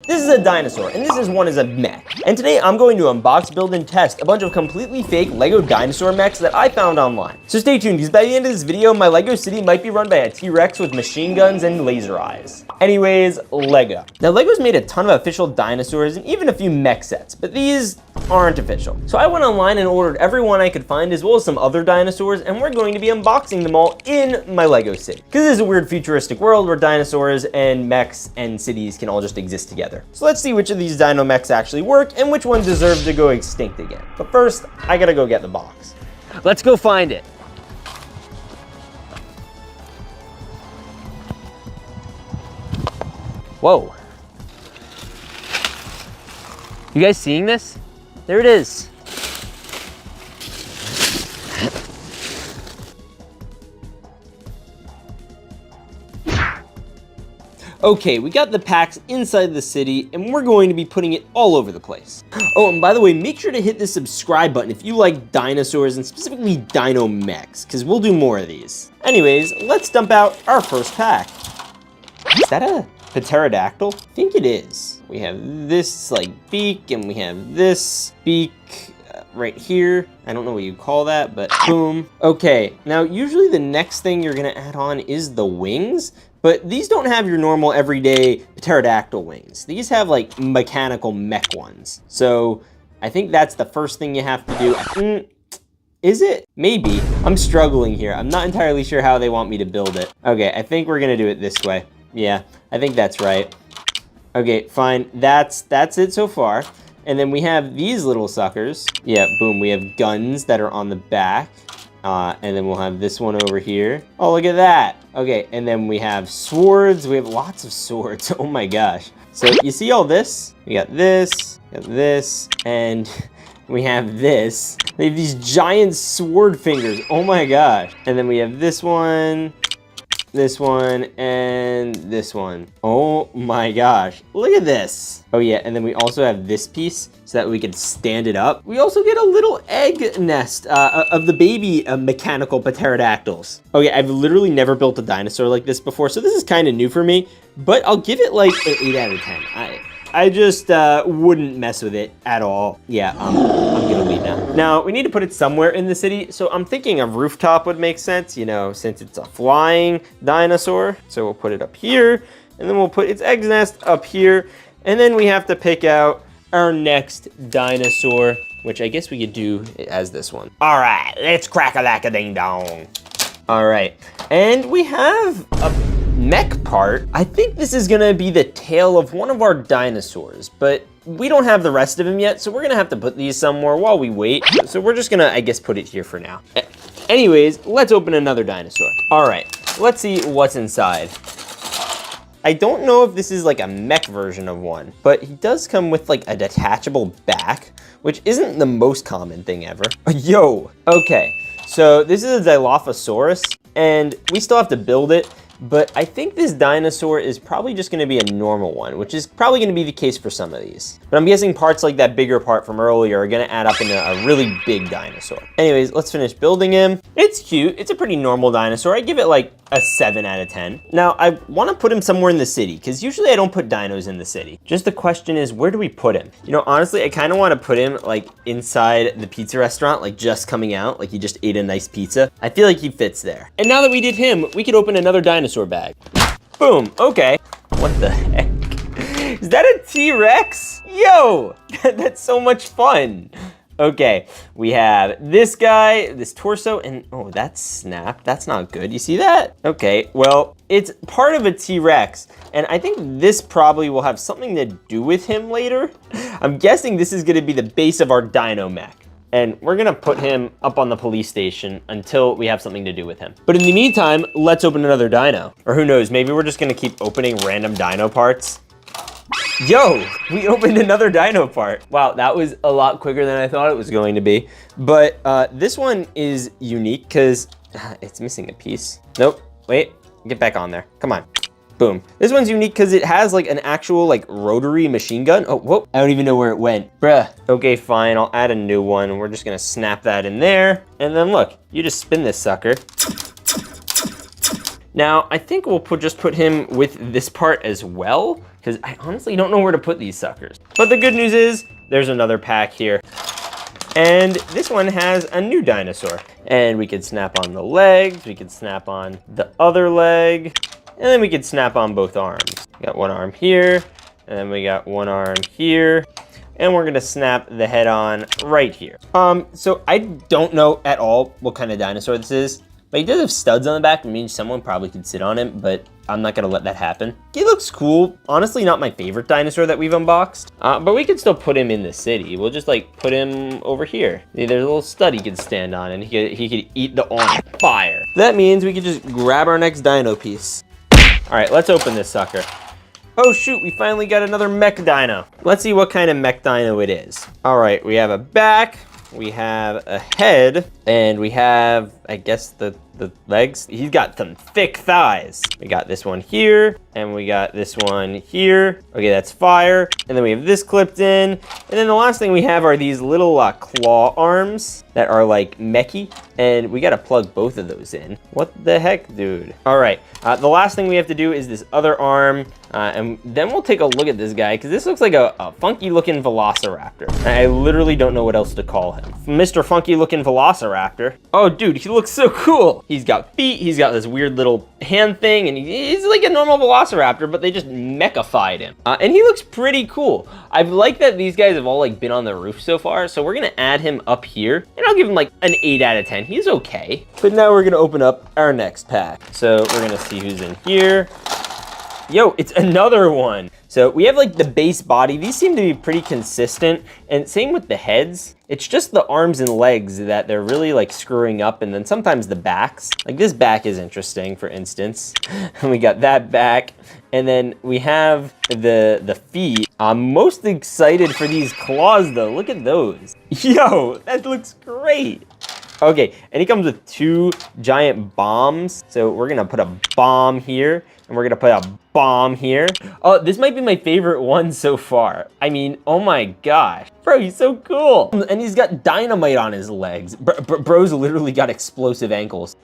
This is a dinosaur, and this is one is a mech. And today I'm going to unbox, build, and test a bunch of completely fake LEGO dinosaur mechs that I found online. So stay tuned, because by the end of this video, my LEGO city might be run by a T-Rex with machine guns and laser eyes. Anyways, LEGO. Now LEGO's made a ton of official dinosaurs and even a few mech sets, but these aren't official. So I went online and ordered every one I could find, as well as some other dinosaurs, and we're going to be unboxing them all in my LEGO city. Because this is a weird futuristic world where dinosaurs and mechs and cities can all just exist together. So let's see which of these dino mechs actually work and which ones deserve to go extinct again. But first, I gotta go get the box. Let's go find it. Whoa. You guys seeing this? There it is. Okay, we got the packs inside the city, and we're going to be putting it all over the place. Oh, and by the way, make sure to hit the subscribe button if you like dinosaurs and specifically dino mechs, because we'll do more of these. Anyways, let's dump out our first pack. Is that a pterodactyl? I think it is. We have this like beak, and we have this beak right here. I don't know what you call that, but boom. Okay, now usually the next thing you're gonna add on is the wings, but these don't have your normal everyday pterodactyl wings. These have like mechanical mech ones. So I think that's the first thing you have to do. Is it? Maybe. I'm struggling here. I'm not entirely sure how they want me to build it. Okay, I think we're gonna do it this way. Yeah, I think that's right. Okay, fine. That's it so far. And then we have these little suckers. Yeah, boom, we have guns that are on the back. And then we'll have this one over here. Oh, look at that. Okay, and then we have swords. We have lots of swords. Oh my gosh. So you see all this? We got this, and we have this. They have these giant sword fingers. Oh my gosh. And then we have this one, and this one. Oh my gosh, look at this. Oh yeah, and then we also have this piece so that we can stand it up. We also get a little egg nest of the baby mechanical pterodactyls. Okay, I've literally never built a dinosaur like this before, so this is kind of new for me, but I'll give it like an 8 out of 10. I just wouldn't mess with it at all. Yeah, I'm gonna leave now. Now, we need to put it somewhere in the city, so I'm thinking a rooftop would make sense, you know, since it's a flying dinosaur. So we'll put it up here, and then we'll put its egg nest up here, and then we have to pick out our next dinosaur, which I guess we could do as this one. All right, let's crack-a-lack-a-ding-dong. All right, and we have a mech part. I think this is gonna be the tail of one of our dinosaurs, but we don't have the rest of him yet, so we're gonna have to put these somewhere while we wait. So we're just gonna, I guess, put it here for now. Anyways, let's open another dinosaur. All right, let's see what's inside. I don't know if this is like a mech version of one, but he does come with like a detachable back, which isn't the most common thing ever. Yo, okay, so this is a Dilophosaurus, and we still have to build it. But I think this dinosaur is probably just gonna be a normal one, which is probably gonna be the case for some of these. But I'm guessing parts like that bigger part from earlier are gonna add up into a really big dinosaur. Anyways, let's finish building him. It's cute, it's a pretty normal dinosaur. I give it like a 7 out of 10. Now, I wanna put him somewhere in the city, because usually I don't put dinos in the city. Just the question is, where do we put him? You know, honestly, I kinda wanna put him like inside the pizza restaurant, like just coming out, like he just ate a nice pizza. I feel like he fits there. And now that we did him, we could open another dinosaur bag. Boom, okay. What the heck? Is that a T-Rex? Yo, that's so much fun. Okay, we have this guy, this torso, and oh, that's snapped. That's not good. You see that? Okay, well, it's part of a T-Rex, and I think this probably will have something to do with him later. I'm guessing this is gonna be the base of our dino mech. And we're gonna put him up on the police station until we have something to do with him. But in the meantime, let's open another dino. Or who knows, maybe we're just gonna keep opening random dino parts. Yo, we opened another dino part. Wow, that was a lot quicker than I thought it was going to be. But this one is unique because it's missing a piece. Nope, wait, get back on there, come on. Boom. This one's unique because it has like an actual like rotary machine gun. Oh, whoa, I don't even know where it went. Bruh. Okay, fine, I'll add a new one. We're just gonna snap that in there. And then look, you just spin this sucker. Now, I think we'll just put him with this part as well, because I honestly don't know where to put these suckers. But the good news is there's another pack here. And this one has a new dinosaur. And we could snap on the legs, we could snap on the other leg, and then we could snap on both arms. We got one arm here, and then we got one arm here. And we're gonna snap the head on right here. So I don't know at all what kind of dinosaur this is, but he does have studs on the back. It means someone probably could sit on him, but I'm not gonna let that happen. He looks cool. Honestly, not my favorite dinosaur that we've unboxed, but we could still put him in the city. We'll just like put him over here. There's a little stud he could stand on, and he could eat the orange fire. That means we could just grab our next dino piece. All right, let's open this sucker. Oh shoot, we finally got another mech dino. Let's see what kind of mech dino it is. All right, we have a back, we have a head, and we have, I guess, the legs. He's got some thick thighs. We got this one here, and we got this one here. Okay, that's fire. And then we have this clipped in. And then the last thing we have are these little claw arms that are like mechy. And we gotta plug both of those in. What the heck, dude? All right, the last thing we have to do is this other arm. And then we'll take a look at this guy, because this looks like a funky looking velociraptor. I literally don't know what else to call him. Mr. Funky looking velociraptor. Oh dude, he looks so cool. He's got feet, he's got this weird little hand thing, and he's like a normal velociraptor, but they just mechified him. And he looks pretty cool. I like that these guys have all like been on the roof so far, so we're gonna add him up here, and I'll give him like an 8 out of 10. He's okay. But now we're gonna open up our next pack. So we're gonna see who's in here. Yo, it's another one. So we have like the base body. These seem to be pretty consistent, and same with the heads. It's just the arms and legs that they're really like screwing up, and then sometimes the backs. Like this back is interesting, for instance. And we got that back, and then we have the feet. I'm most excited for these claws though. Look at those. Yo, that looks great. Okay, and he comes with 2 giant bombs. So we're gonna put a bomb here, and we're gonna put a bomb here. Oh, this might be my favorite one so far. I mean, oh my gosh. Bro, he's so cool. And he's got dynamite on his legs. Bro's literally got explosive ankles.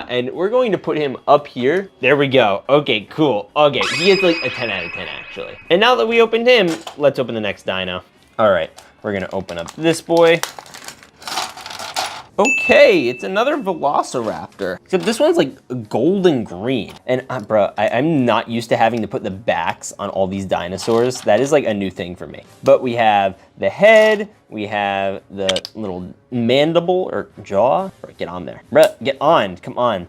And we're going to put him up here. There we go. Okay, cool. Okay, he gets like a 10 out of 10 actually. And now that we opened him, let's open the next dino. All right, we're gonna open up this boy. Okay, it's another velociraptor. Except this one's like golden green. And bro, I'm not used to having to put the backs on all these dinosaurs. That is like a new thing for me. But we have the head, we have the little mandible or jaw. Bro, get on there. Bro, get on, come on.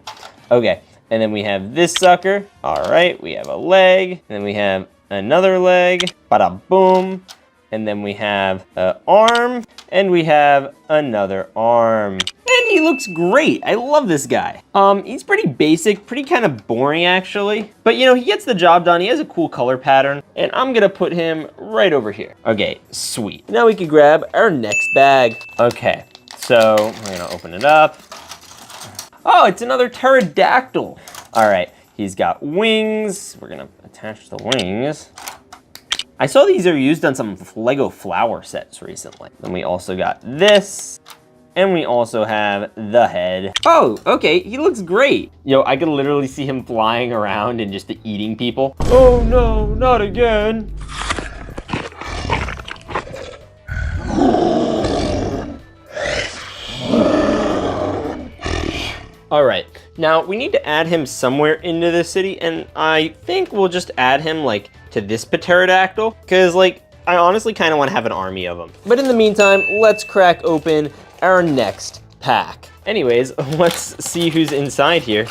Okay, and then we have this sucker. All right, we have a leg, and then we have another leg. Bada boom. And then we have an arm, and we have another arm. And he looks great. I love this guy. He's pretty basic, pretty kind of boring actually. But you know, he gets the job done. He has a cool color pattern, and I'm gonna put him right over here. Okay, sweet. Now we can grab our next bag. Okay, so we're gonna open it up. Oh, it's another pterodactyl. All right, he's got wings. We're gonna attach the wings. I saw these are used on some LEGO flower sets recently. Then we also got this, and we also have the head. Oh, okay, he looks great. Yo, I could literally see him flying around and just eating people. Oh no, not again. All right, now we need to add him somewhere into the city, and I think we'll just add him like to this pterodactyl, because like I honestly kind of want to have an army of them. But in the meantime, let's crack open our next pack. Anyways, let's see who's inside here.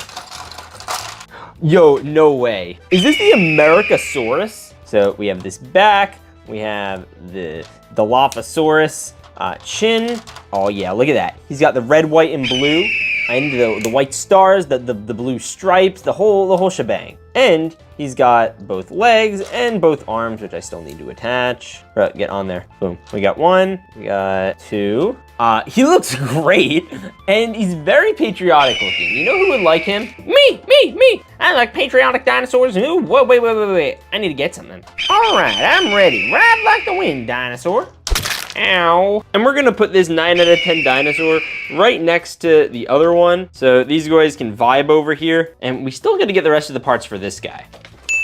Yo, no way. Is this the Americasaurus? So we have this back, we have the Dilophosaurus chin. Oh yeah, look at that. He's got the red, white, and blue. And the white stars, the blue stripes, the whole shebang. And he's got both legs and both arms, which I still need to attach. Right, get on there. Boom. We got 1, we got 2. He looks great, and he's very patriotic looking. You know who would like him? Me. I like patriotic dinosaurs. Ooh, wait. I need to get something. All right, I'm ready. Ride like the wind, dinosaur. Ow. And we're gonna put this 9 out of 10 dinosaur right next to the other one. So these guys can vibe over here. And we still gotta get the rest of the parts for this guy.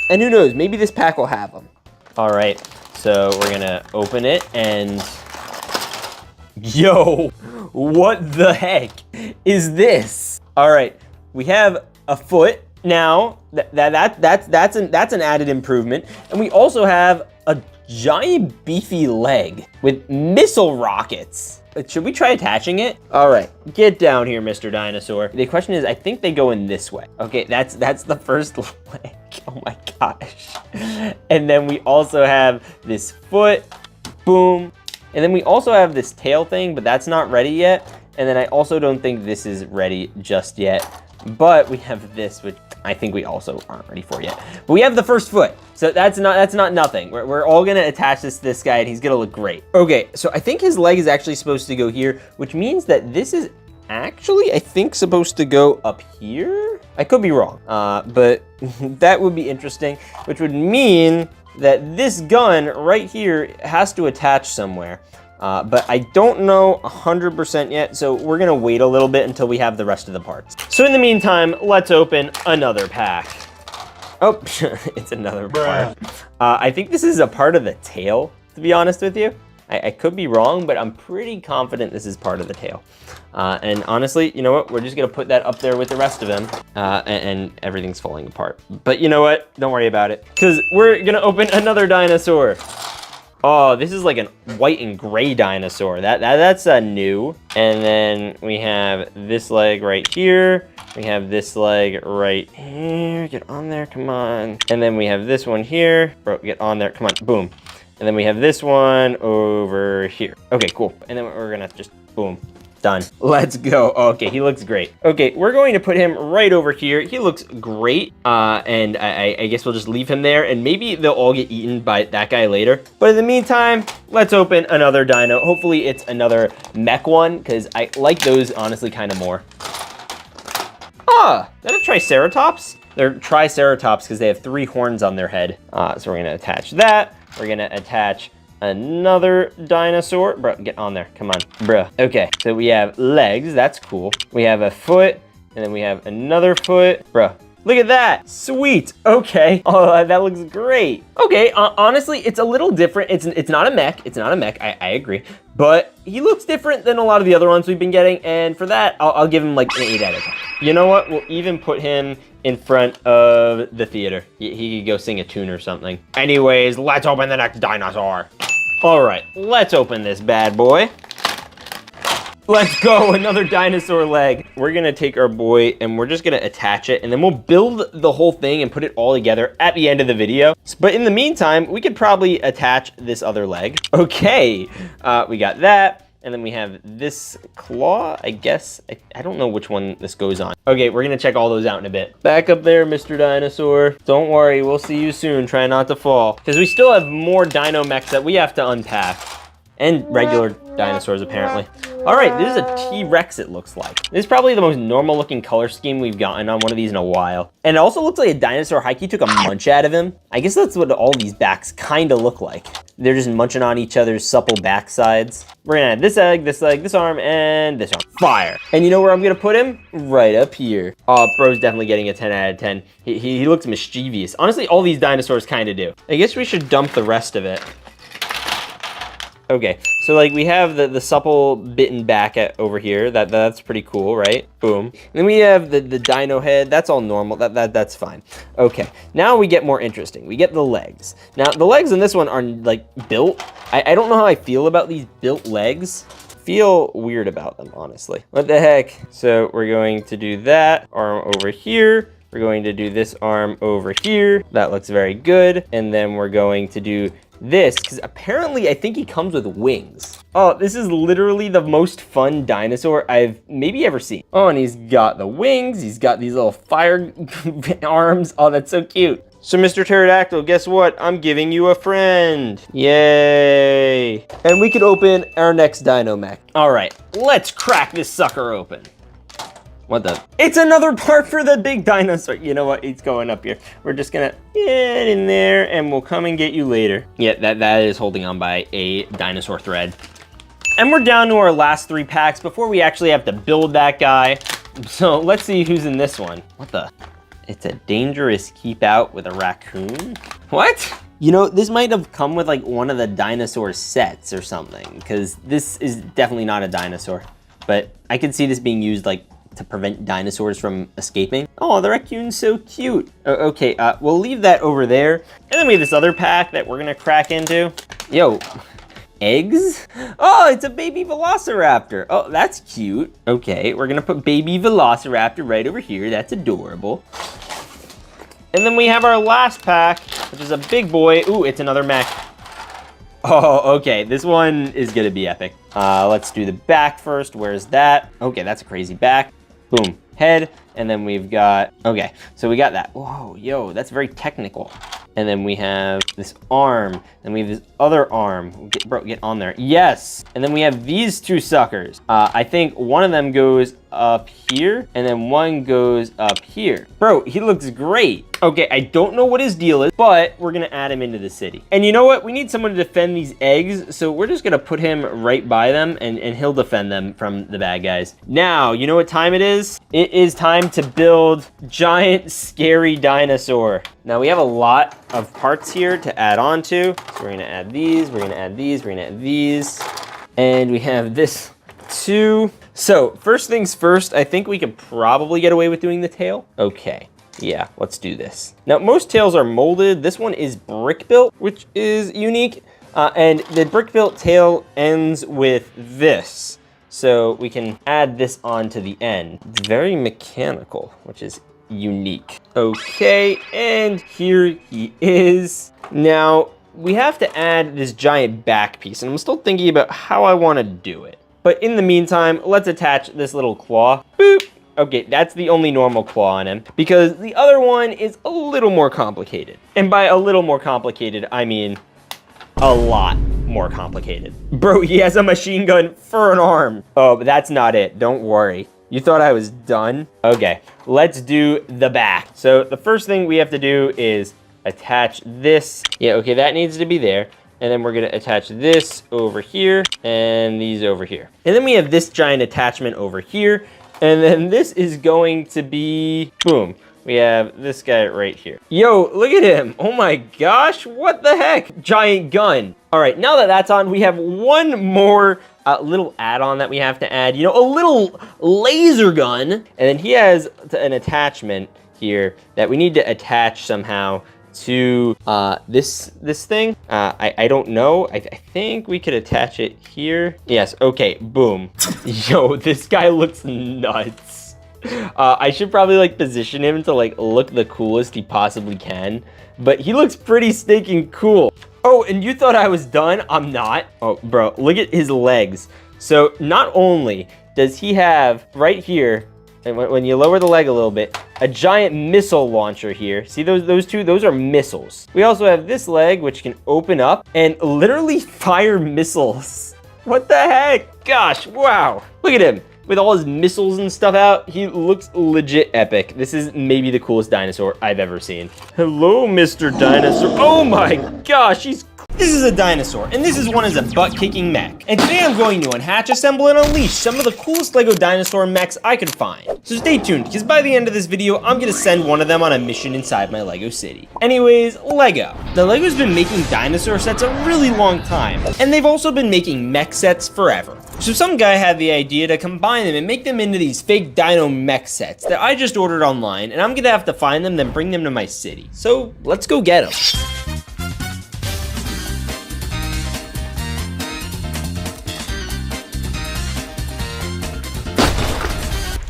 And who knows, maybe this pack will have them. All right, so we're gonna open it and yo, what the heck is this? All right, we have a foot. Now, that's an added improvement. And we also have a giant beefy leg with missile rockets. Should we try attaching it? All right, get down here, Mr. Dinosaur. The question is, I think they go in this way. Okay, that's the first leg. Oh my gosh. And then we also have this foot, boom. And then we also have this tail thing, but that's not ready yet. And then I also don't think this is ready just yet. But we have this, which I think we also aren't ready for yet. But we have the first foot, so that's not nothing. We're all gonna attach this to this guy and he's gonna look great. Okay, so I think his leg is actually supposed to go here, which means that this is actually, I think, supposed to go up here? I could be wrong, but that would be interesting, which would mean that this gun right here has to attach somewhere. But I don't know 100% yet, so we're gonna wait a little bit until we have the rest of the parts. So in the meantime, let's open another pack. Oh, it's another part. I think this is a part of the tail, to be honest with you. I could be wrong, but I'm pretty confident this is part of the tail. And honestly, you know what? We're just gonna put that up there with the rest of them, and everything's falling apart. But you know what? Don't worry about it, because we're gonna open another dinosaur. Oh, this is like a white and gray dinosaur. That's new. And then we have this leg right here. We have this leg right here. Get on there, come on. And then we have this one here. Bro, get on there, come on, boom. And then we have this one over here. Okay, cool. And then we're gonna just, boom. Done. Let's go. Okay, he looks great. Okay, we're going to put him right over here. He looks great. And I guess we'll just leave him there and maybe they'll all get eaten by that guy later. But in the meantime, let's open another dino. Hopefully it's another mech one because I like those honestly kind of more. Ah, is that a triceratops? They're triceratops because they have 3 horns on their head. So we're gonna attach that. We're gonna attach another dinosaur. Bro, get on there, come on, bruh. Okay, so we have legs, that's cool. We have a foot, and then we have another foot. Bro, look at that, sweet, okay. Oh, that looks great. Okay, honestly, it's a little different. It's not a mech, I agree. But he looks different than a lot of the other ones we've been getting, and for that, I'll give him like an 8 out of 10. You know what, we'll even put him in front of the theater. He could go sing a tune or something. Anyways, let's open the next dinosaur. All right, let's open this bad boy. Let's go, another dinosaur leg. We're gonna take our boy and we're just gonna attach it and then we'll build the whole thing and put it all together at the end of the video. But in the meantime, we could probably attach this other leg. Okay, we got that. And then we have this claw, I guess. I don't know which one this goes on. Okay, we're gonna check all those out in a bit. Back up there, Mr. Dinosaur. Don't worry, we'll see you soon. Try not to fall. Because we still have more dino mechs that we have to unpack. And regular dinosaurs, apparently. All right, this is a T-Rex, it looks like. This is probably the most normal looking color scheme we've gotten on one of these in a while. And it also looks like a dinosaur hikey took a munch out of him. I guess that's what all these backs kind of look like. They're just munching on each other's supple backsides. We're gonna have this leg, this arm, and this arm. Fire. And you know where I'm gonna put him? Right up here. Oh, bro's definitely getting a 10 out of 10. He looks mischievous. Honestly, all these dinosaurs kind of do. I guess we should dump the rest of it. Okay, so like we have the supple bitten back over here. That's pretty cool, right? Boom. And then we have the dino head. That's all normal. That's fine. Okay, now we get more interesting. We get the legs. Now the legs in this one are like built. I don't know how I feel about these built legs. Feel weird about them, honestly. What the heck? So we're going to do that arm over here. We're going to do this arm over here. That looks very good. And then we're going to do this, because apparently I think he comes with wings. Oh, this is literally the most fun dinosaur I've maybe ever seen. Oh, and he's got the wings. He's got these little fire arms. Oh, that's so cute. So Mr. Pterodactyl, guess what? I'm giving you a friend. Yay. And we could open our next dino mech. All right, let's crack this sucker open. What the? It's another part for the big dinosaur. You know what? It's going up here. We're just gonna get in there and we'll come and get you later. Yeah, that is holding on by a dinosaur thread. And we're down to our last 3 packs before we actually have to build that guy. So let's see who's in this one. What the? It's a dangerous keep out with a raccoon? What? You know, this might have come with like one of the dinosaur sets or something, because this is definitely not a dinosaur. But I could see this being used like to prevent dinosaurs from escaping. Oh, the raccoon's so cute. Okay, we'll leave that over there. And then we have this other pack that we're gonna crack into. Yo, eggs? Oh, it's a baby velociraptor. Oh, that's cute. Okay, we're gonna put baby velociraptor right over here. That's adorable. And then we have our last pack, which is a big boy. Ooh, it's another mech. Oh, okay, this one is gonna be epic. Let's do the back first. Where's that? Okay, that's a crazy back. Boom, head, and then we've got, okay, so we got that. Whoa, yo, that's very technical. And then we have this arm, and we have this other arm. Bro, get on there. Yes! And then we have these 2 suckers. I think one of them goes up here, and then one goes up here. Bro, he looks great. Okay, I don't know what his deal is, but we're gonna add him into the city. And you know what? We need someone to defend these eggs, so we're just gonna put him right by them, and he'll defend them from the bad guys. Now, you know what time it is? It is time to build giant, scary dinosaur. Now, we have a lot of parts here to add on to. So we're gonna add these, we're gonna add these, we're gonna add these. And we have this too. So first things first, I think we could probably get away with doing the tail. Okay, yeah, let's do this. Now, most tails are molded. This one is brick built, which is unique. And the brick built tail ends with this. So we can add this onto the end. It's very mechanical, which is unique. Okay, and here he is. Now, we have to add this giant back piece, and I'm still thinking about how I want to do it. But in the meantime, let's attach this little claw. Boop. Okay, that's the only normal claw on him, because the other one is a little more complicated. And by a little more complicated, I mean a lot more complicated. Bro, he has a machine gun for an arm. Oh, but that's not it. Don't worry. You thought I was done? Okay, let's do the back. So the first thing we have to do is attach this. Yeah, okay, that needs to be there. And then we're gonna attach this over here and these over here. And then we have this giant attachment over here. And then this is going to be, boom. We have this guy right here. Yo, look at him. Oh my gosh, what the heck? Giant gun. All right, now that that's on, we have one more little add-on that we have to add. You know, a little laser gun. And then he has an attachment here that we need to attach somehow to this thing. I don't know. I think we could attach it here. Yes, okay, boom. Yo, this guy looks nuts. I should probably like position him to like look the coolest he possibly can, but he looks pretty stinking cool. Oh, and you thought I was done? I'm not. Oh, bro, look at his legs. So not only does he have right here, and when you lower the leg a little bit, a giant missile launcher here. See those two? Those are missiles. We also have this leg, which can open up and literally fire missiles. What the heck? Gosh, wow. Look at him. With all his missiles and stuff out, he looks legit epic. This is maybe the coolest dinosaur I've ever seen. Hello, Mr. Dinosaur. Oh my gosh, this is a dinosaur, and this is one as a butt-kicking mech. And today I'm going to unhatch, assemble, and unleash some of the coolest LEGO dinosaur mechs I could find. So stay tuned, because by the end of this video, I'm gonna send one of them on a mission inside my LEGO city. Anyways, LEGO. Now, LEGO's been making dinosaur sets a really long time, and they've also been making mech sets forever. So some guy had the idea to combine them and make them into these fake dino mech sets that I just ordered online, and I'm gonna have to find them, then bring them to my city. So let's go get them.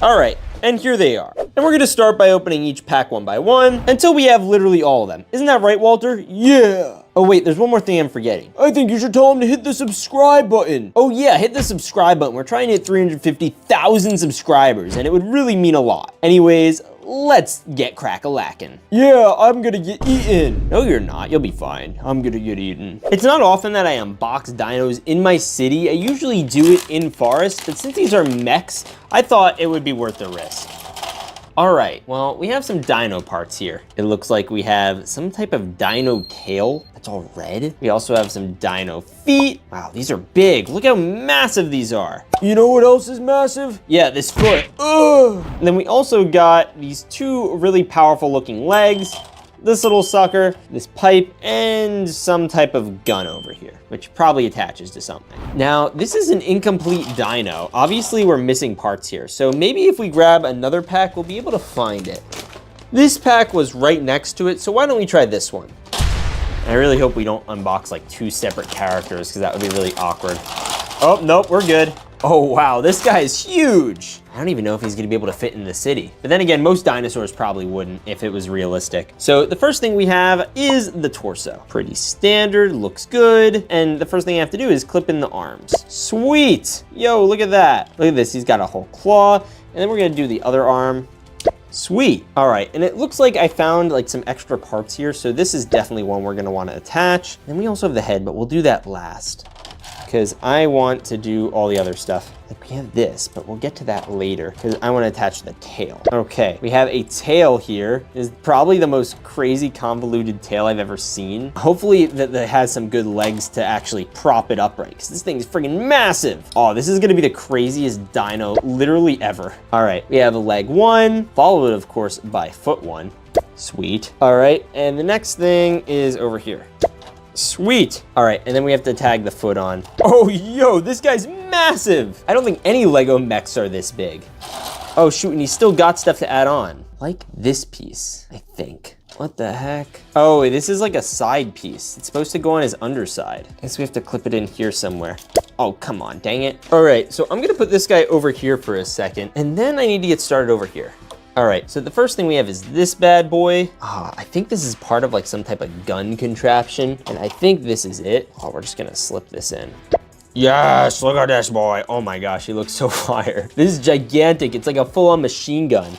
All right, and here they are. And we're gonna start by opening each pack one by one until we have literally all of them. Isn't that right, Walter? Yeah. Oh wait, there's one more thing I'm forgetting. I think you should tell him to hit the subscribe button. Oh yeah, hit the subscribe button. We're trying to hit 350,000 subscribers, and it would really mean a lot. Anyways, let's get crack-a-lackin'. Yeah, I'm gonna get eaten. No, you're not. You'll be fine. I'm gonna get eaten. It's not often that I unbox dinos in my city. I usually do it in forest, but since these are mechs, I thought it would be worth the risk. All right, well, we have some dino parts here. It looks like we have some type of dino tail. That's all red. We also have some dino feet. Wow, these are big. Look how massive these are. You know what else is massive? Yeah, this foot. Ugh. And then we also got these two really powerful looking legs, this little sucker, this pipe, and some type of gun over here, which probably attaches to something. Now, this is an incomplete dino. Obviously, we're missing parts here. So maybe if we grab another pack, we'll be able to find it. This pack was right next to it, so why don't we try this one? I really hope we don't unbox like two separate characters because that would be really awkward. Oh, nope, we're good. Oh, wow, this guy is huge. I don't even know if he's gonna be able to fit in the city. But then again, most dinosaurs probably wouldn't if it was realistic. So the first thing we have is the torso. Pretty standard, looks good. And the first thing I have to do is clip in the arms. Sweet, yo, look at that. Look at this, he's got a whole claw. And then we're gonna do the other arm. Sweet. All right, and it looks like I found like some extra parts here. So this is definitely one we're gonna wanna attach. And we also have the head, but we'll do that last, because I want to do all the other stuff. Like we have this, but we'll get to that later because I want to attach the tail. Okay, we have a tail here. This is probably the most crazy convoluted tail I've ever seen. Hopefully that has some good legs to actually prop it upright because this thing is freaking massive. Oh, this is gonna be the craziest dino literally ever. All right, we have a leg one, followed of course by foot one. Sweet. All right, and the next thing is over here. Sweet. All right, and then we have to tag the foot on. Oh, yo, this guy's massive. I don't think any Lego mechs are this big. Oh, shoot, and he's still got stuff to add on. Like this piece, I think. What the heck? Oh, this is like a side piece. It's supposed to go on his underside. I guess we have to clip it in here somewhere. Oh, come on, dang it. All right, so I'm gonna put this guy over here for a second, and then I need to get started over here. All right, so the first thing we have is this bad boy. I think this is part of like some type of gun contraption, and I think this is it. Oh, we're just gonna slip this in. Yes, look at this boy. Oh my gosh, he looks so fire. This is gigantic. It's like a full-on machine gun.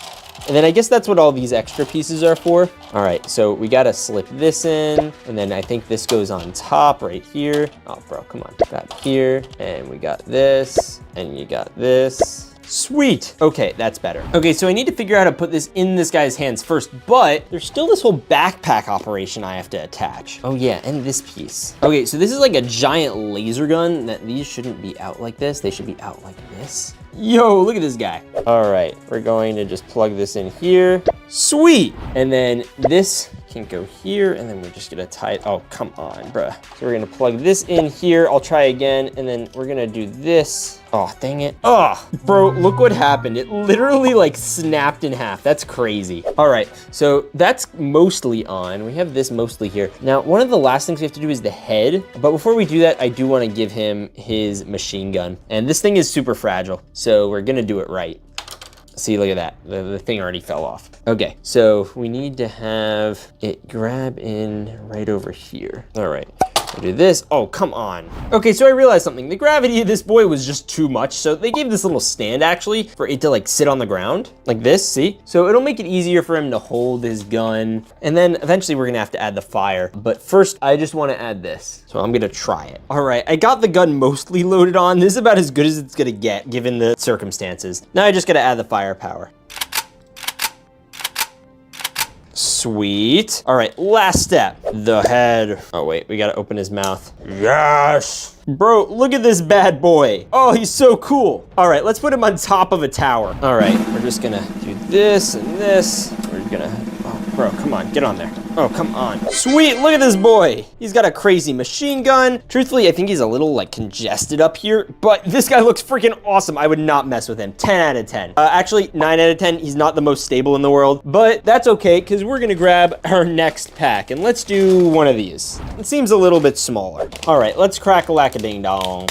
And then I guess that's what all these extra pieces are for. All right, so we gotta slip this in, and then I think this goes on top right here. Oh, bro, come on. Got here, and we got this, and you got this. Sweet. Okay, that's better. Okay, so I need to figure out how to put this in this guy's hands first, but there's still this whole backpack operation I have to attach. Oh yeah, and this piece. Okay, so this is like a giant laser gun that these shouldn't be out like this. They should be out like this. Yo, look at this guy. All right, we're going to just plug this in here. Sweet. And then this can go here, and then we're just gonna tie it. Oh, come on, bruh. So we're gonna plug this in here. I'll try again, and then we're gonna do this. Oh, dang it. Oh, bro, look what happened. It literally like snapped in half. That's crazy. All right, so that's mostly on. We have this mostly here. Now, one of the last things we have to do is the head. But before we do that, I do wanna give him his machine gun. And this thing is super fragile, so we're gonna do it right. See, look at that. The thing already fell off. Okay, so we need to have it grab in right over here. All right, we'll do this. Oh, come on. Okay, so I realized something. The gravity of this boy was just too much, so they gave this little stand actually for it to like sit on the ground, like this, see? So it'll make it easier for him to hold his gun. And then eventually we're gonna have to add the fire. But first, I just wanna add this. So I'm gonna try it. All right, I got the gun mostly loaded on. This is about as good as it's gonna get given the circumstances. Now I just gotta add the firepower. Sweet. All right, last step, the head. Oh wait, we gotta open his mouth. Yes. Bro, look at this bad boy. Oh, he's so cool. All right, let's put him on top of a tower. All right, we're just gonna do this and this. We're gonna, oh bro, come on, get on there. Oh, come on. Sweet, look at this boy. He's got a crazy machine gun. Truthfully, I think he's a little like congested up here, but this guy looks freaking awesome. I would not mess with him. 10 out of 10. Actually, 9 out of 10. He's not the most stable in the world, but that's okay because we're gonna grab our next pack and let's do one of these. It seems a little bit smaller. All right, let's crack-a-lack-a-ding-dong.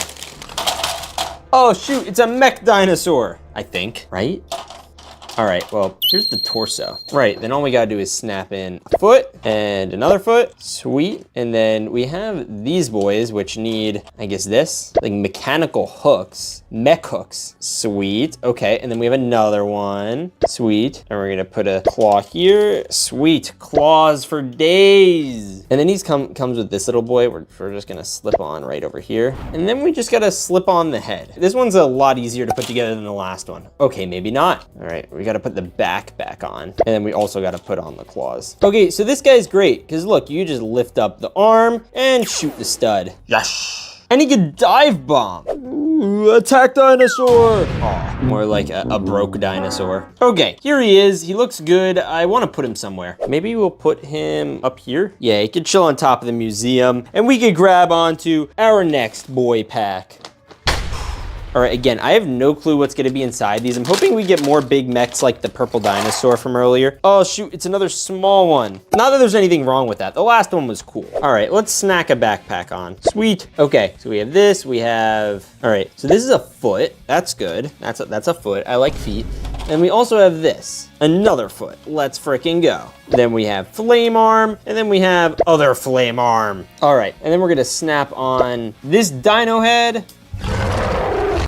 Oh shoot, it's a mech dinosaur, I think, right? All right, well, here's the torso. Right, then all we gotta do is snap in a foot and another foot. Sweet. And then we have these boys, which need, I guess this, like mechanical hooks, mech hooks. Sweet, okay. And then we have another one. Sweet. And we're gonna put a claw here. Sweet, claws for days. And then he's comes with this little boy. We're just gonna slip on right over here. And then we just gotta slip on the head. This one's a lot easier to put together than the last one. Okay, maybe not. All right, we gotta put the back on. And then we also gotta put on the claws. Okay, so this guy's great, because look, you just lift up the arm and shoot the stud. Yes. And he can dive bomb. Ooh, attack dinosaur. Oh, more like a broke dinosaur. Okay, here he is. He looks good. I want to put him somewhere. Maybe we'll put him up here. Yeah, he could chill on top of the museum, and we could grab onto our next boy pack. All right, again, I have no clue what's gonna be inside these. I'm hoping we get more big mechs like the purple dinosaur from earlier. Oh shoot, it's another small one. Not that there's anything wrong with that. The last one was cool. All right, let's snack a backpack on. Sweet. Okay, so we have this, we have, all right, so this is a foot. That's good. That's a foot. I like feet. And we also have this, another foot. Let's frickin' go. Then we have flame arm, and then we have other flame arm. All right, and then we're gonna snap on this dino head.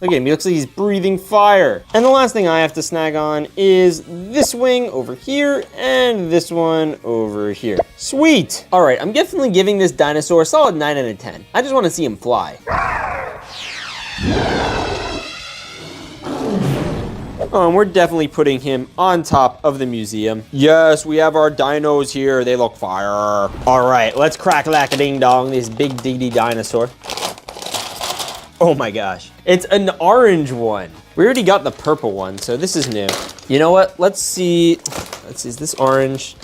Look at him, he looks like he's breathing fire. And the last thing I have to snag on is this wing over here and this one over here. Sweet. All right, I'm definitely giving this dinosaur a solid 9 out of 10. I just wanna see him fly. Oh, and we're definitely putting him on top of the museum. Yes, we have our dinos here. They look fire. All right, let's crack-lack-a-ding-dong this big diggity dinosaur. Oh my gosh, it's an orange one. We already got the purple one, so this is new. You know what, let's see, is this orange?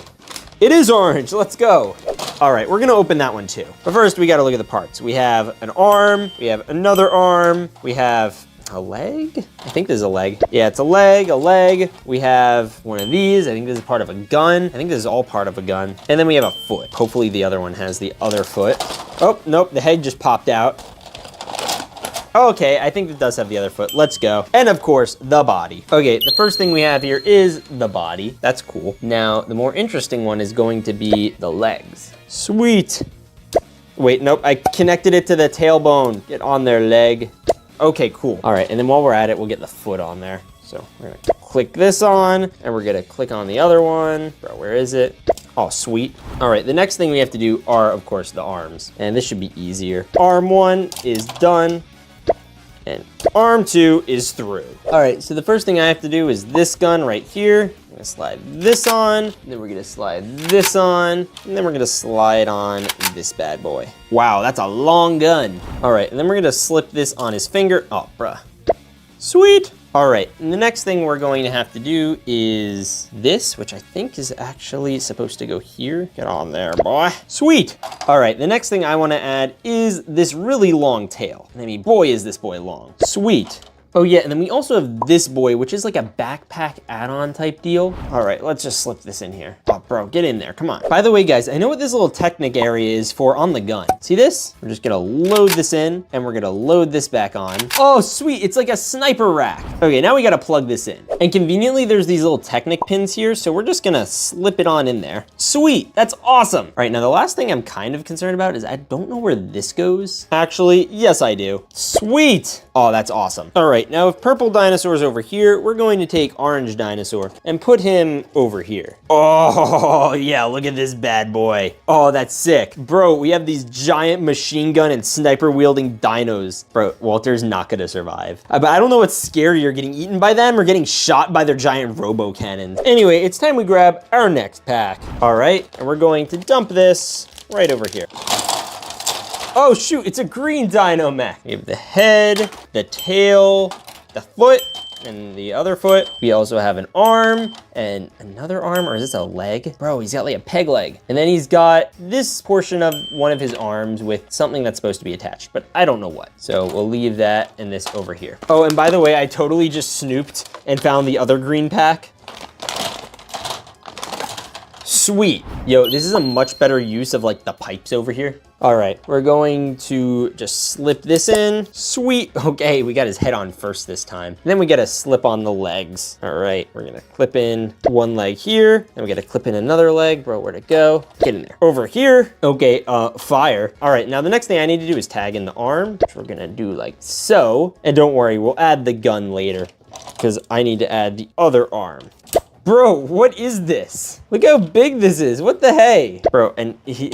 It is orange, let's go. All right, we're gonna open that one too. But first we gotta look at the parts. We have an arm, we have another arm, we have a leg? I think this is a leg. Yeah, it's a leg. We have one of these. I think this is part of a gun. I think this is all part of a gun. And then we have a foot. Hopefully the other one has the other foot. Oh, nope, the head just popped out. Okay, I think it does have the other foot. Let's go. And of course, the body. Okay, the first thing we have here is the body. That's cool. Now, the more interesting one is going to be the legs. Sweet. Wait, nope, I connected it to the tailbone. Get on there, leg. Okay, cool. All right, and then while we're at it, we'll get the foot on there. So we're gonna click this on, and we're gonna click on the other one. Bro, where is it? Oh, sweet. All right, the next thing we have to do are, of course, the arms. And this should be easier. Arm 1 is done. And arm 2 is through. All right, so the first thing I have to do is this gun right here. I'm gonna slide this on, then we're gonna slide this on, and then we're gonna slide on this bad boy. Wow, that's a long gun. All right, and then we're gonna slip this on his finger. Oh, bruh. Sweet. All right, and the next thing we're going to have to do is this, which I think is actually supposed to go here. Get on there, boy. Sweet. All right, the next thing I want to add is this really long tail. I mean, boy, is this boy long. Sweet. Oh yeah, and then we also have this boy, which is like a backpack add-on type deal. All right, let's just slip this in here. Oh, bro, get in there, come on. By the way, guys, I know what this little Technic area is for on the gun. See this? We're just gonna load this in, and we're gonna load this back on. Oh, sweet, it's like a sniper rack. Okay, now we gotta plug this in. And conveniently, there's these little Technic pins here, so we're just gonna slip it on in there. Sweet, that's awesome. All right, now the last thing I'm kind of concerned about is I don't know where this goes. Actually, yes, I do. Sweet. Oh, that's awesome. All right. Now if purple dinosaur's over here, we're going to take orange dinosaur and put him over here. Oh yeah, look at this bad boy. Oh, that's sick. Bro, we have these giant machine gun and sniper wielding dinos. Bro, Walter's not gonna survive. But I don't know what's scarier, getting eaten by them or getting shot by their giant robo cannons. Anyway, it's time we grab our next pack. All right, and we're going to dump this right over here. Oh shoot, it's a green dino mech. We have the head, the tail, the foot, and the other foot. We also have an arm and another arm, or is this a leg? Bro, he's got like a peg leg. And then he's got this portion of one of his arms with something that's supposed to be attached, but I don't know what. So we'll leave that and this over here. Oh, and by the way, I totally just snooped and found the other green pack. Sweet. Yo, this is a much better use of like the pipes over here. All right, we're going to just slip this in. Sweet. Okay, we got his head on first this time. And then we gotta slip on the legs. All right, we're gonna clip in one leg here. Then we gotta clip in another leg. Bro, where'd it go? Get in there. Over here. Okay, fire. All right, now the next thing I need to do is tag in the arm, which we're gonna do like so. And don't worry, we'll add the gun later because I need to add the other arm. Bro, what is this? Look how big this is. What the hey? Bro, and he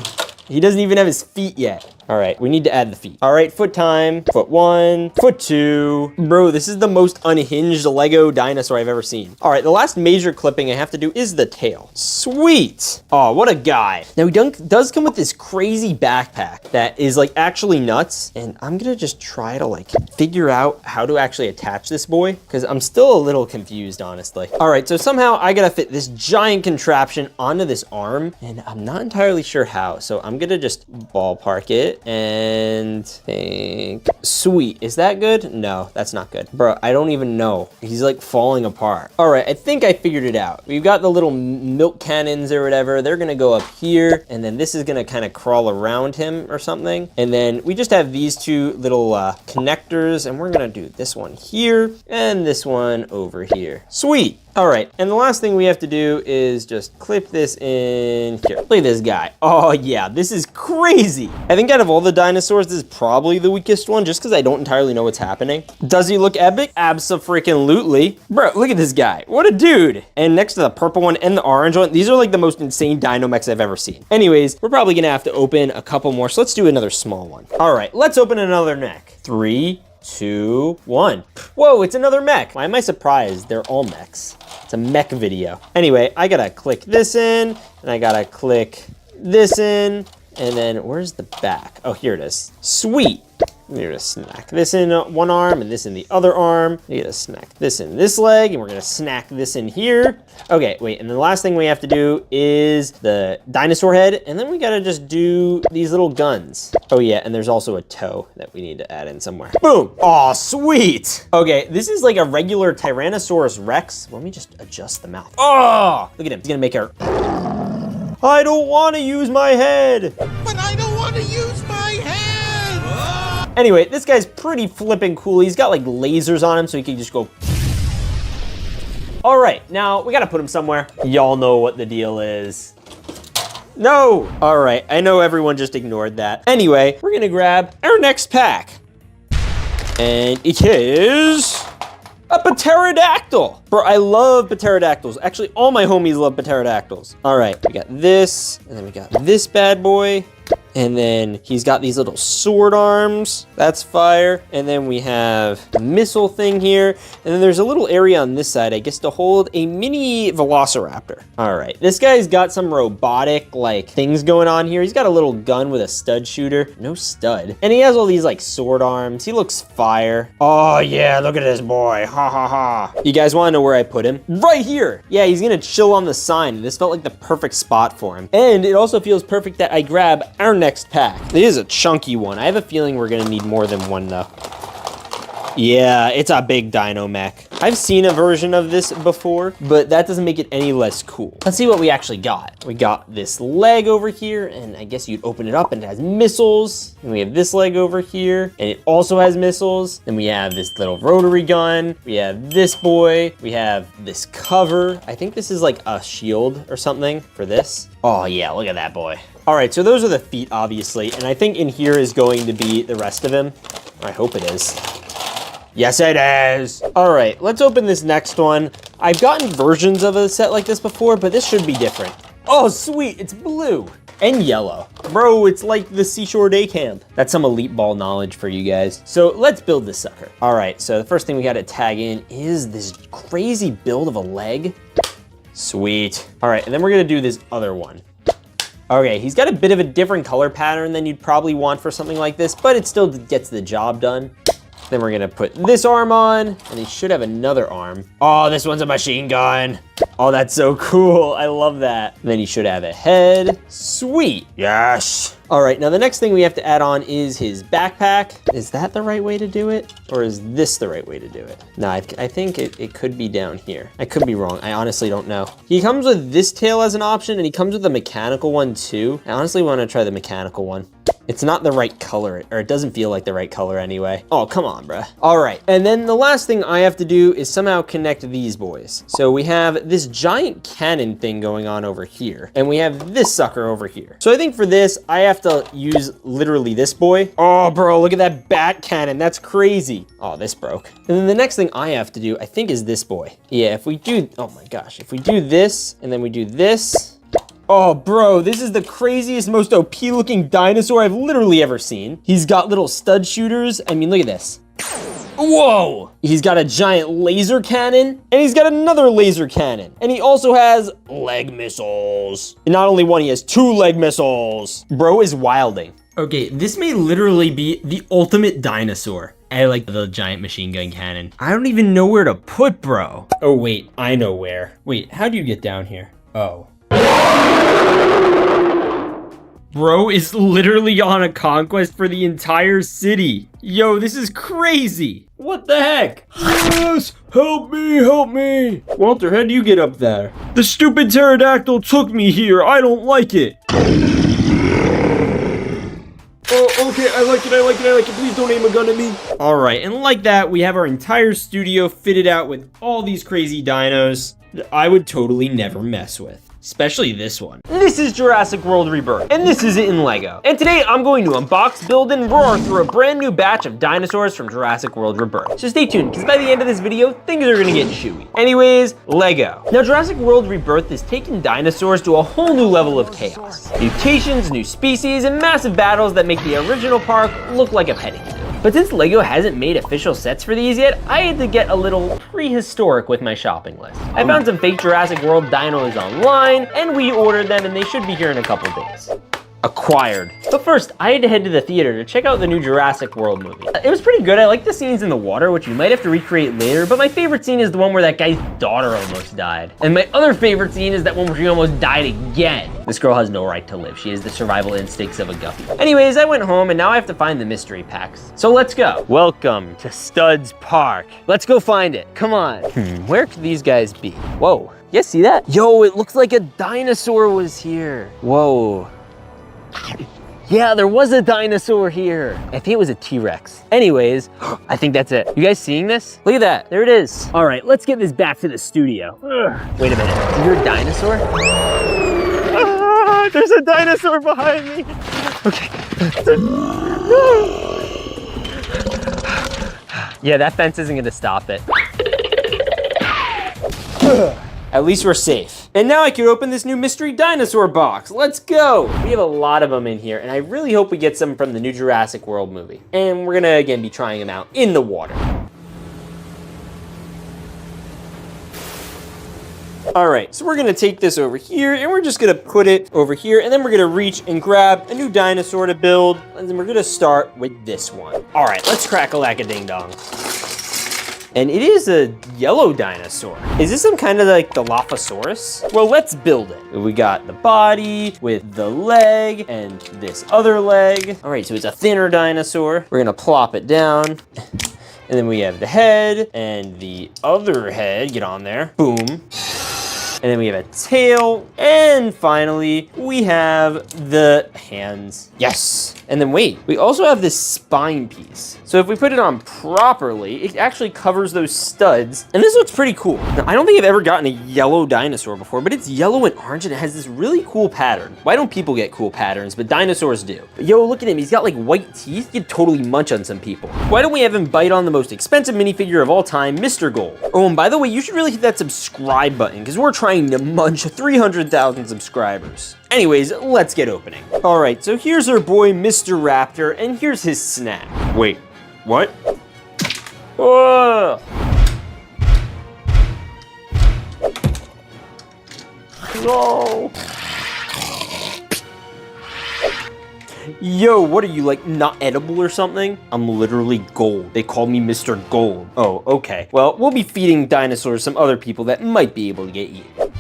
doesn't even have his feet yet. All right, we need to add the feet. All right, foot time. Foot 1, foot 2. Bro, this is the most unhinged Lego dinosaur I've ever seen. All right, the last major clipping I have to do is the tail. Sweet. Oh, what a guy. Now, he does come with this crazy backpack that is like actually nuts. And I'm gonna just try to like figure out how to actually attach this boy because I'm still a little confused, honestly. All right, so somehow I gotta fit this giant contraption onto this arm and I'm not entirely sure how. So I'm gonna just ballpark it and think, sweet, is that good? No, that's not good. Bro, I don't even know. He's like falling apart. All right, I think I figured it out. We've got the little milk cannons or whatever. They're gonna go up here and then this is gonna kind of crawl around him or something. And then we just have these two little connectors and we're gonna do this one here and this one over here. Sweet. All right, and the last thing we have to do is just clip this in here. Look at this guy. Oh yeah, this is crazy. I think out of all the dinosaurs, this is probably the weakest one just because I don't entirely know what's happening. Does he look epic? Abso-freaking-lutely. Bro, look at this guy. What a dude. And next to the purple one and the orange one, these are like the most insane dino mechs I've ever seen. Anyways, we're probably gonna have to open a couple more, so let's do another small one. All right, let's open another mech. 3, 2, 1. Whoa, it's another mech. Why am I surprised? They're all mechs. It's a mech video. Anyway, I gotta click this in, and I gotta click this in, and then where's the back? Oh, here it is. Sweet. We're gonna snack this in one arm and this in the other arm. We're gonna snack this in this leg, and we're gonna snack this in here. Okay, wait, and the last thing we have to do is the dinosaur head, and then we gotta just do these little guns. Oh yeah, and there's also a toe that we need to add in somewhere. Boom! Aw, sweet! Okay, this is like a regular Tyrannosaurus Rex. Let me just adjust the mouth. Oh! Look at him, he's gonna make our... I don't wanna use my head! But I don't wanna use my head! Anyway, this guy's pretty flippin' cool. He's got like lasers on him so he can just go. All right, now we gotta put him somewhere. Y'all know what the deal is. No! All right, I know everyone just ignored that. Anyway, we're gonna grab our next pack. And it is a pterodactyl. Bro, I love pterodactyls. Actually, all my homies love pterodactyls. All right, we got this, and then we got this bad boy. And then he's got these little sword arms. That's fire. And then we have the missile thing here. And then there's a little area on this side, I guess, to hold a mini velociraptor. All right, this guy's got some robotic like things going on here. He's got a little gun with a stud shooter. No stud. And he has all these like sword arms. He looks fire. Oh yeah, look at this boy. Ha ha ha. You guys wanna know where I put him? Right here. Yeah, he's gonna chill on the sign. This felt like the perfect spot for him. And it also feels perfect that I grab our next pack. It is a chunky one. I have a feeling we're gonna need more than one though. Yeah, it's a big dino mech. I've seen a version of this before, but that doesn't make it any less cool. Let's see what we actually got. We got this leg over here, and I guess you'd open it up and it has missiles. And we have this leg over here, and it also has missiles. Then we have this little rotary gun. We have this boy. We have this cover. I think this is like a shield or something for this. Oh yeah, look at that boy. All right, so those are the feet, obviously, and I think in here is going to be the rest of him. I hope it is. Yes, it is. All right, let's open this next one. I've gotten versions of a set like this before, but this should be different. Oh, sweet, it's blue and yellow. Bro, it's like the Seashore Day Camp. That's some elite ball knowledge for you guys. So let's build this sucker. All right, so the first thing we gotta tag in is this crazy build of a leg. Sweet. All right, and then we're gonna do this other one. Okay, he's got a bit of a different color pattern than you'd probably want for something like this, but it still gets the job done. Then we're gonna put this arm on, and he should have another arm. Oh, this one's a machine gun. Oh, that's so cool. I love that. And then he should have a head. Sweet. Yes. All right, now the next thing we have to add on is his backpack. Is that the right way to do it? Or is this the right way to do it? No, I think it could be down here. I could be wrong. I honestly don't know. He comes with this tail as an option, and he comes with a mechanical one too. I honestly want to try the mechanical one. It's not the right color, or it doesn't feel like the right color anyway. Oh, come on, bruh. All right, and then the last thing I have to do is somehow connect these boys. So we have this giant cannon thing going on over here, and we have this sucker over here. So I think for this, I have to use literally this boy. Oh, bro, look at that bat cannon. That's crazy. Oh, this broke. And then the next thing I have to do, I think, is this boy. Yeah, if we do, oh my gosh, if we do this, and then we do this, oh, bro, this is the craziest, most OP looking dinosaur I've literally ever seen. He's got little stud shooters. I mean, look at this. Whoa! He's got a giant laser cannon, and he's got another laser cannon. And he also has leg missiles. And not only one, he has 2 leg missiles. Bro is wilding. Okay, this may literally be the ultimate dinosaur. I like the giant machine gun cannon. I don't even know where to put bro. Oh, wait, I know where. Wait, how do you get down here? Oh. Bro is literally on a conquest for the entire city. Yo, this is crazy. What the heck? Yes, help me, help me. Walter, how do you get up there? The stupid pterodactyl took me here. I don't like it. Oh, okay, I like it. Please don't aim a gun at me. All right, and like that, we have our entire studio fitted out with all these crazy dinos that I would totally never mess with. Especially this one. This is Jurassic World Rebirth, and this is it in LEGO. And today I'm going to unbox, build, and roar through a brand new batch of dinosaurs from Jurassic World Rebirth. So stay tuned, because by the end of this video, things are gonna get chewy. Anyways, LEGO. Now Jurassic World Rebirth is taking dinosaurs to a whole new level of chaos. Mutations, new species, and massive battles that make the original park look like a petting zoo. But since LEGO hasn't made official sets for these yet, I had to get a little prehistoric with my shopping list. I found some fake Jurassic World dinos online, and we ordered them, and they should be here in a couple days. Acquired. But first, I had to head to the theater to check out the new Jurassic World movie. It was pretty good. I like the scenes in the water, which you might have to recreate later, but my favorite scene is the one where that guy's daughter almost died. And my other favorite scene is that one where she almost died again. This girl has no right to live. She has the survival instincts of a guppy. Anyways, I went home, and now I have to find the mystery packs. So let's go. Welcome to Studs Park. Let's go find it. Come on. Where could these guys be? Whoa, you guys see that? Yo, it looks like a dinosaur was here. Whoa. Yeah, there was a dinosaur here. I think it was a T-Rex. Anyways, I think that's it. You guys seeing this? Look at that, there it is. All right, let's get this back to the studio. Wait a minute, is there a dinosaur? Ah, there's a dinosaur behind me. Okay. Yeah, that fence isn't gonna stop it. At least we're safe. And now I can open this new mystery dinosaur box. Let's go. We have a lot of them in here, and I really hope we get some from the new Jurassic World movie. And we're gonna, again, be trying them out in the water. All right, so we're gonna take this over here, and we're just gonna put it over here, and then we're gonna reach and grab a new dinosaur to build, and then we're gonna start with this one. All right, let's crack-a-lack-a-ding-dong. And it is a yellow dinosaur. Is this some kind of like Dilophosaurus? Well, let's build it. We got the body with the leg and this other leg. All right, so it's a thinner dinosaur. We're gonna plop it down. And then we have the head and the other head, get on there, boom. And then we have a tail, and finally, we have the hands. Yes. And then wait, we also have this spine piece. So if we put it on properly, it actually covers those studs, and this looks pretty cool. Now, I don't think I've ever gotten a yellow dinosaur before, but it's yellow and orange, and it has this really cool pattern. Why don't people get cool patterns, but dinosaurs do? But yo, look at him, he's got like white teeth. He could totally munch on some people. Why don't we have him bite on the most expensive minifigure of all time, Mr. Gold? Oh, and by the way, you should really hit that subscribe button, because we're trying to munch 300,000 subscribers. Anyways, let's get opening. All right, so here's our boy, Mr. Raptor, and here's his snack. Wait, what? Whoa! No! Yo, what are you, like, not edible or something? I'm literally gold. They call me Mr. Gold. Oh, okay. Well, we'll be feeding dinosaurs some other people that might be able to get eaten.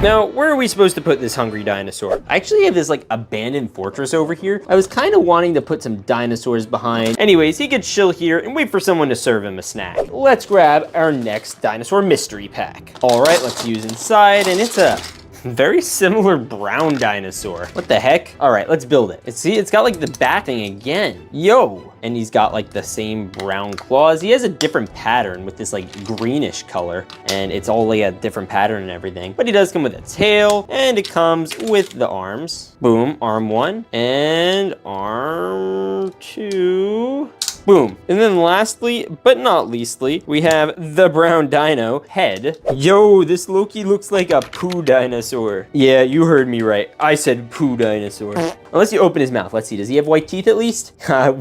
Now, where are we supposed to put this hungry dinosaur? I actually have this like abandoned fortress over here. I was kind of wanting to put some dinosaurs behind. Anyways, he could chill here and wait for someone to serve him a snack. Let's grab our next dinosaur mystery pack. All right, let's use inside, and it's a very similar brown dinosaur. What the heck? All right, let's build it. See, it's got like the back thing again. Yo. And he's got like the same brown claws. He has a different pattern with this like greenish color, and it's all like a different pattern and everything. But he does come with a tail, and it comes with the arms. Boom, arm 1 and arm 2. Boom. And then lastly, but not leastly, we have the brown dino head. Yo, this Loki looks like a poo dinosaur. Yeah, you heard me right. I said poo dinosaur. Unless you open his mouth. Let's see. Does he have white teeth at least?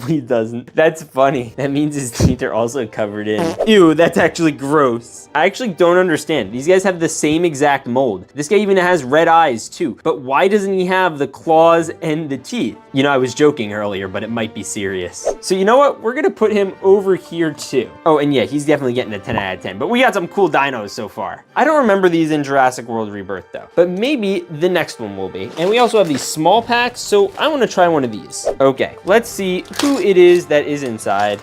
He doesn't. That's funny. That means his teeth are also covered in. Ew, that's actually gross. I actually don't understand. These guys have the same exact mold. This guy even has red eyes too. But why doesn't he have the claws and the teeth? You know, I was joking earlier, but it might be serious. So you know what? We're gonna put him over here too. Oh, and yeah, he's definitely getting a 10 out of 10, but we got some cool dinos so far. I don't remember these in Jurassic World Rebirth though, but maybe the next one will be. And we also have these small packs, so I wanna try one of these. Okay, let's see who it is that is inside.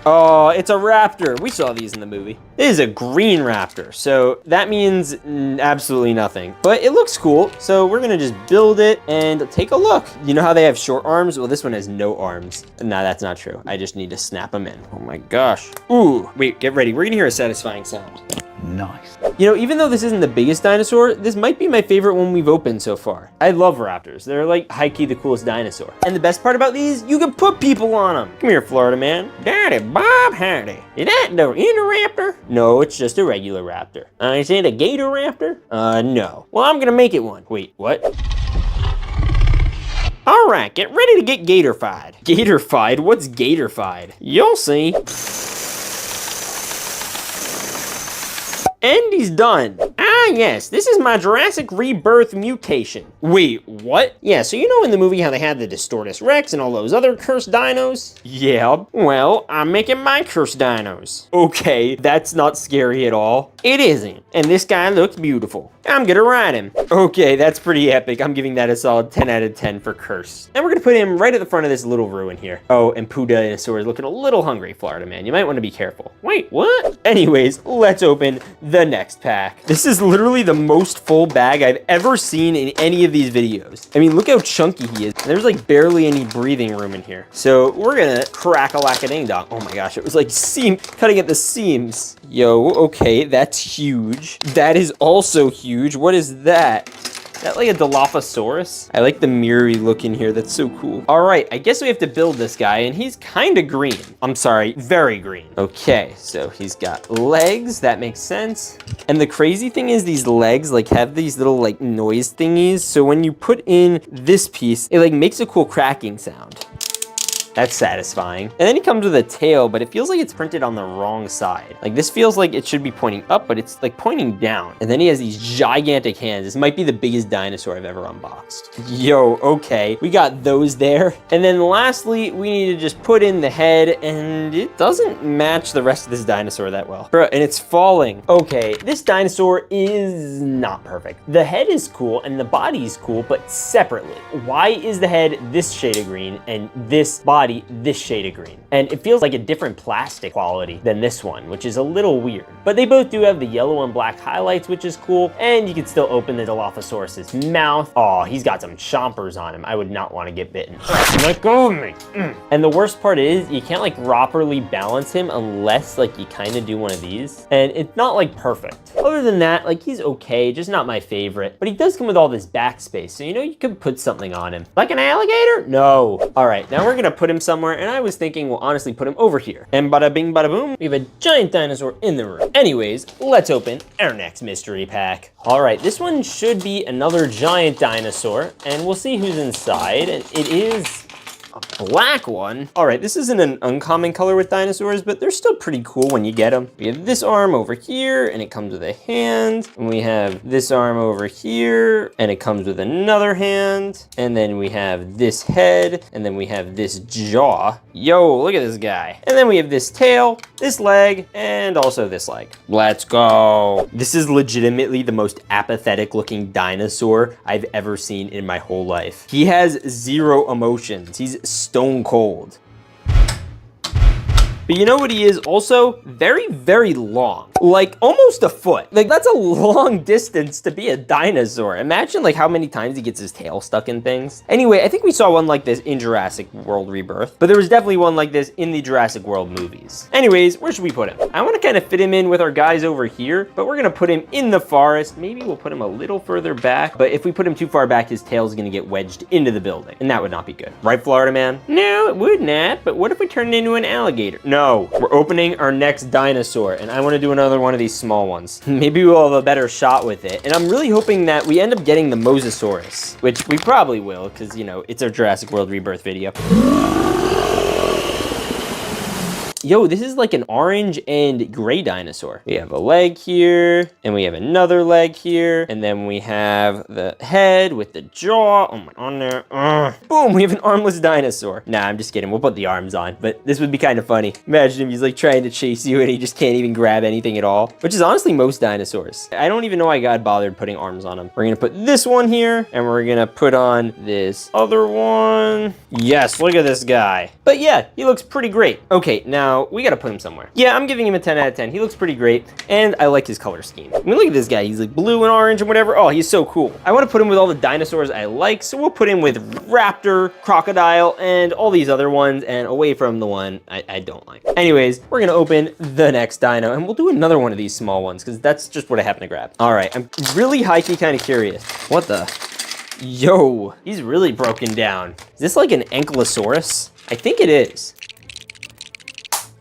Oh, it's a raptor. We saw these in the movie. This is a green raptor, so that means absolutely nothing. But it looks cool, so we're gonna just build it and take a look. You know how they have short arms? Well, this one has no arms. Nah, that's not true. I just need to snap them in. Oh my gosh. Ooh, wait, get ready. We're gonna hear a satisfying sound. Nice. You know, even though this isn't the biggest dinosaur, this might be my favorite one we've opened so far. I love raptors. They're like high-key the coolest dinosaur. And the best part about these, you can put people on them. Come here, Florida man. Daddy Bob Howdy. Is that the Indoraptor? No, it's just a regular raptor. Is it a gator raptor? No. Well, I'm gonna make it one. Wait, what? All right, get ready to get gatorfied. Gatorfied? What's gatorfied? You'll see. And he's done. Ah, yes, this is my Jurassic Rebirth mutation. Wait, what? Yeah, so you know in the movie how they had the Distortus Rex and all those other cursed dinos? Yeah, well, I'm making my cursed dinos. Okay, that's not scary at all. It isn't. And this guy looks beautiful. I'm gonna ride him. Okay, that's pretty epic. I'm giving that a solid 10 out of 10 for curse. And we're gonna put him right at the front of this little ruin here. Oh, and Pooh Dinosaur is looking a little hungry, Florida man. You might wanna be careful. Wait, what? Anyways, let's open the next pack. This is literally the most full bag I've ever seen in any of these videos. I mean, look how chunky he is. There's like barely any breathing room in here. So we're gonna crack-a-lack-a-ding-dong. Oh my gosh, it was like cutting at the seams. Yo, okay, that's huge. That is also huge. What is that? Is that like a Dilophosaurus? I like the mirrory look in here. That's so cool. All right, I guess we have to build this guy, and he's kind of green. I'm sorry, very green. Okay, so he's got legs. That makes sense. And the crazy thing is these legs like have these little like noise thingies. So when you put in this piece, it like makes a cool cracking sound. That's satisfying. And then he comes with a tail, but it feels like it's printed on the wrong side. Like this feels like it should be pointing up, but it's like pointing down. And then he has these gigantic hands. This might be the biggest dinosaur I've ever unboxed. Yo, okay. We got those there. And then lastly, we need to just put in the head, and it doesn't match the rest of this dinosaur that well. Bro, and it's falling. Okay, this dinosaur is not perfect. The head is cool and the body is cool, but separately. Why is the head this shade of green and this body this shade of green? And it feels like a different plastic quality than this one, which is a little weird. But they both do have the yellow and black highlights, which is cool. And you can still open the Dilophosaurus's mouth. Oh, he's got some chompers on him. I would not want to get bitten. Let go of me. And the worst part is you can't like properly balance him unless like you kind of do one of these. And it's not like perfect. Other than that, like he's okay, just not my favorite. But he does come with all this backspace, so you know you could put something on him. Like an alligator? No. All right, now we're gonna put him somewhere, and I was thinking we'll honestly put him over here. And bada bing bada boom, we have a giant dinosaur in the room. Anyways, let's open our next mystery pack. All right, this one should be another giant dinosaur, and we'll see who's inside. And it is a black one. All right, this isn't an uncommon color with dinosaurs, but they're still pretty cool when you get them. We have this arm over here, and it comes with a hand. And we have this arm over here, and it comes with another hand. And then we have this head, and then we have this jaw. Yo, look at this guy. And then we have this tail, this leg, and also this leg. Let's go. This is legitimately the most apathetic looking dinosaur I've ever seen in my whole life. He has zero emotions. He's stone cold. But you know what he is also? Very, very long. Like almost a foot. Like that's a long distance to be a dinosaur. Imagine like how many times he gets his tail stuck in things. Anyway, I think we saw one like this in Jurassic World Rebirth, but there was definitely one like this in the Jurassic World movies. Anyways, where should we put him? I want to kind of fit him in with our guys over here, but we're gonna put him in the forest. Maybe we'll put him a little further back, but if we put him too far back, his tail's gonna get wedged into the building, and that would not be good. Right, Florida man? No, it would not, but what if we turned it into an alligator? No, we're opening our next dinosaur, and I want to do another one of these small ones. Maybe we'll have a better shot with it, and I'm really hoping that we end up getting the Mosasaurus, which we probably will, because, you know, it's our Jurassic World Rebirth video. Yo, this is like an orange and gray dinosaur. We have a leg here, and we have another leg here, and then we have the head with the jaw. Oh my, on there. Boom, we have an armless dinosaur. Nah, I'm just kidding. We'll put the arms on, but this would be kind of funny. Imagine if he's like trying to chase you and he just can't even grab anything at all, which is honestly most dinosaurs. I don't even know why God bothered putting arms on him. We're gonna put this one here, and we're gonna put on this other one. Yes, look at this guy. But yeah, he looks pretty great. Okay, now we gotta put him somewhere. Yeah, I'm giving him a 10 out of 10. He looks pretty great, and I like his color scheme. I mean, look at this guy. He's like blue and orange and whatever. Oh, he's so cool. I want to put him with all the dinosaurs I like, so we'll put him with raptor, crocodile, and all these other ones, and away from the one I don't like. Anyways, we're gonna open the next dino, and we'll do another one of these small ones, because that's just what I happen to grab. All right, I'm really high-key kind of curious. What the? Yo, he's really broken down. Is this like an ankylosaurus? I think it is.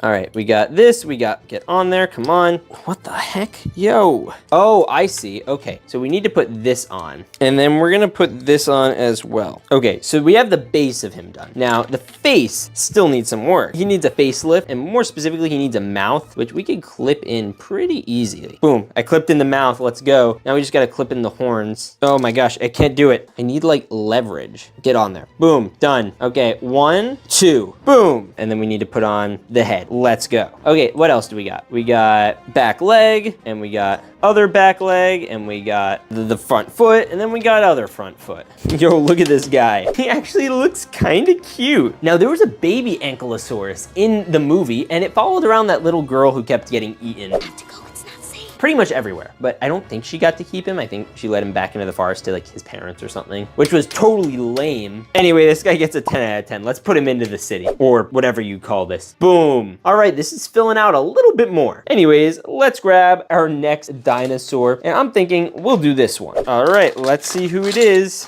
All right, we got this, get on there, come on. What the heck? Yo. Oh, I see, okay. So we need to put this on. And then we're gonna put this on as well. Okay, so we have the base of him done. Now, the face still needs some work. He needs a facelift, and more specifically, he needs a mouth, which we can clip in pretty easily. Boom, I clipped in the mouth, let's go. Now we just gotta clip in the horns. Oh my gosh, I can't do it. I need like leverage. Get on there. Boom, done. Okay, 1, 2, boom. And then we need to put on the head. Let's go. Okay, what else do we got? We got back leg, and we got other back leg, and we got the front foot, and then we got other front foot. Yo, look at this guy. He actually looks kind of cute. Now, there was a baby ankylosaurus in the movie, and it followed around that little girl who kept getting eaten. Pretty much everywhere, but I don't think she got to keep him. I think she let him back into the forest to like his parents or something, which was totally lame. Anyway, this guy gets a 10 out of 10. Let's put him into the city, or whatever you call this. Boom. All right, this is filling out a little bit more. Anyways, let's grab our next dinosaur, and I'm thinking we'll do this one. All right, let's see who it is.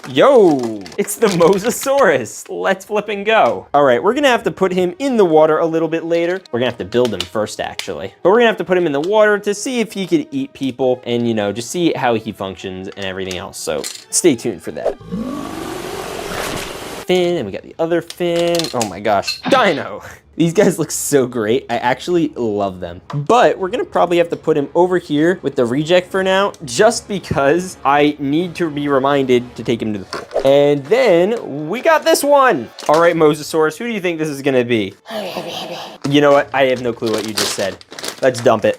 Yo, it's the Mosasaurus. Let's flip and go. All right, we're gonna have to put him in the water a little bit later. We're gonna have to build him first, actually. But we're gonna have to put him in the water to see if he could eat people and, you know, just see how he functions and everything else. So stay tuned for that. Fin, and we got the other fin. Oh my gosh, dino. These guys look so great. I actually love them. But we're gonna probably have to put him over here with the reject for now, just because I need to be reminded to take him to the pool. And then we got this one. All right, Mosasaurus, who do you think this is gonna be? You know what? I have no clue what you just said. Let's dump it.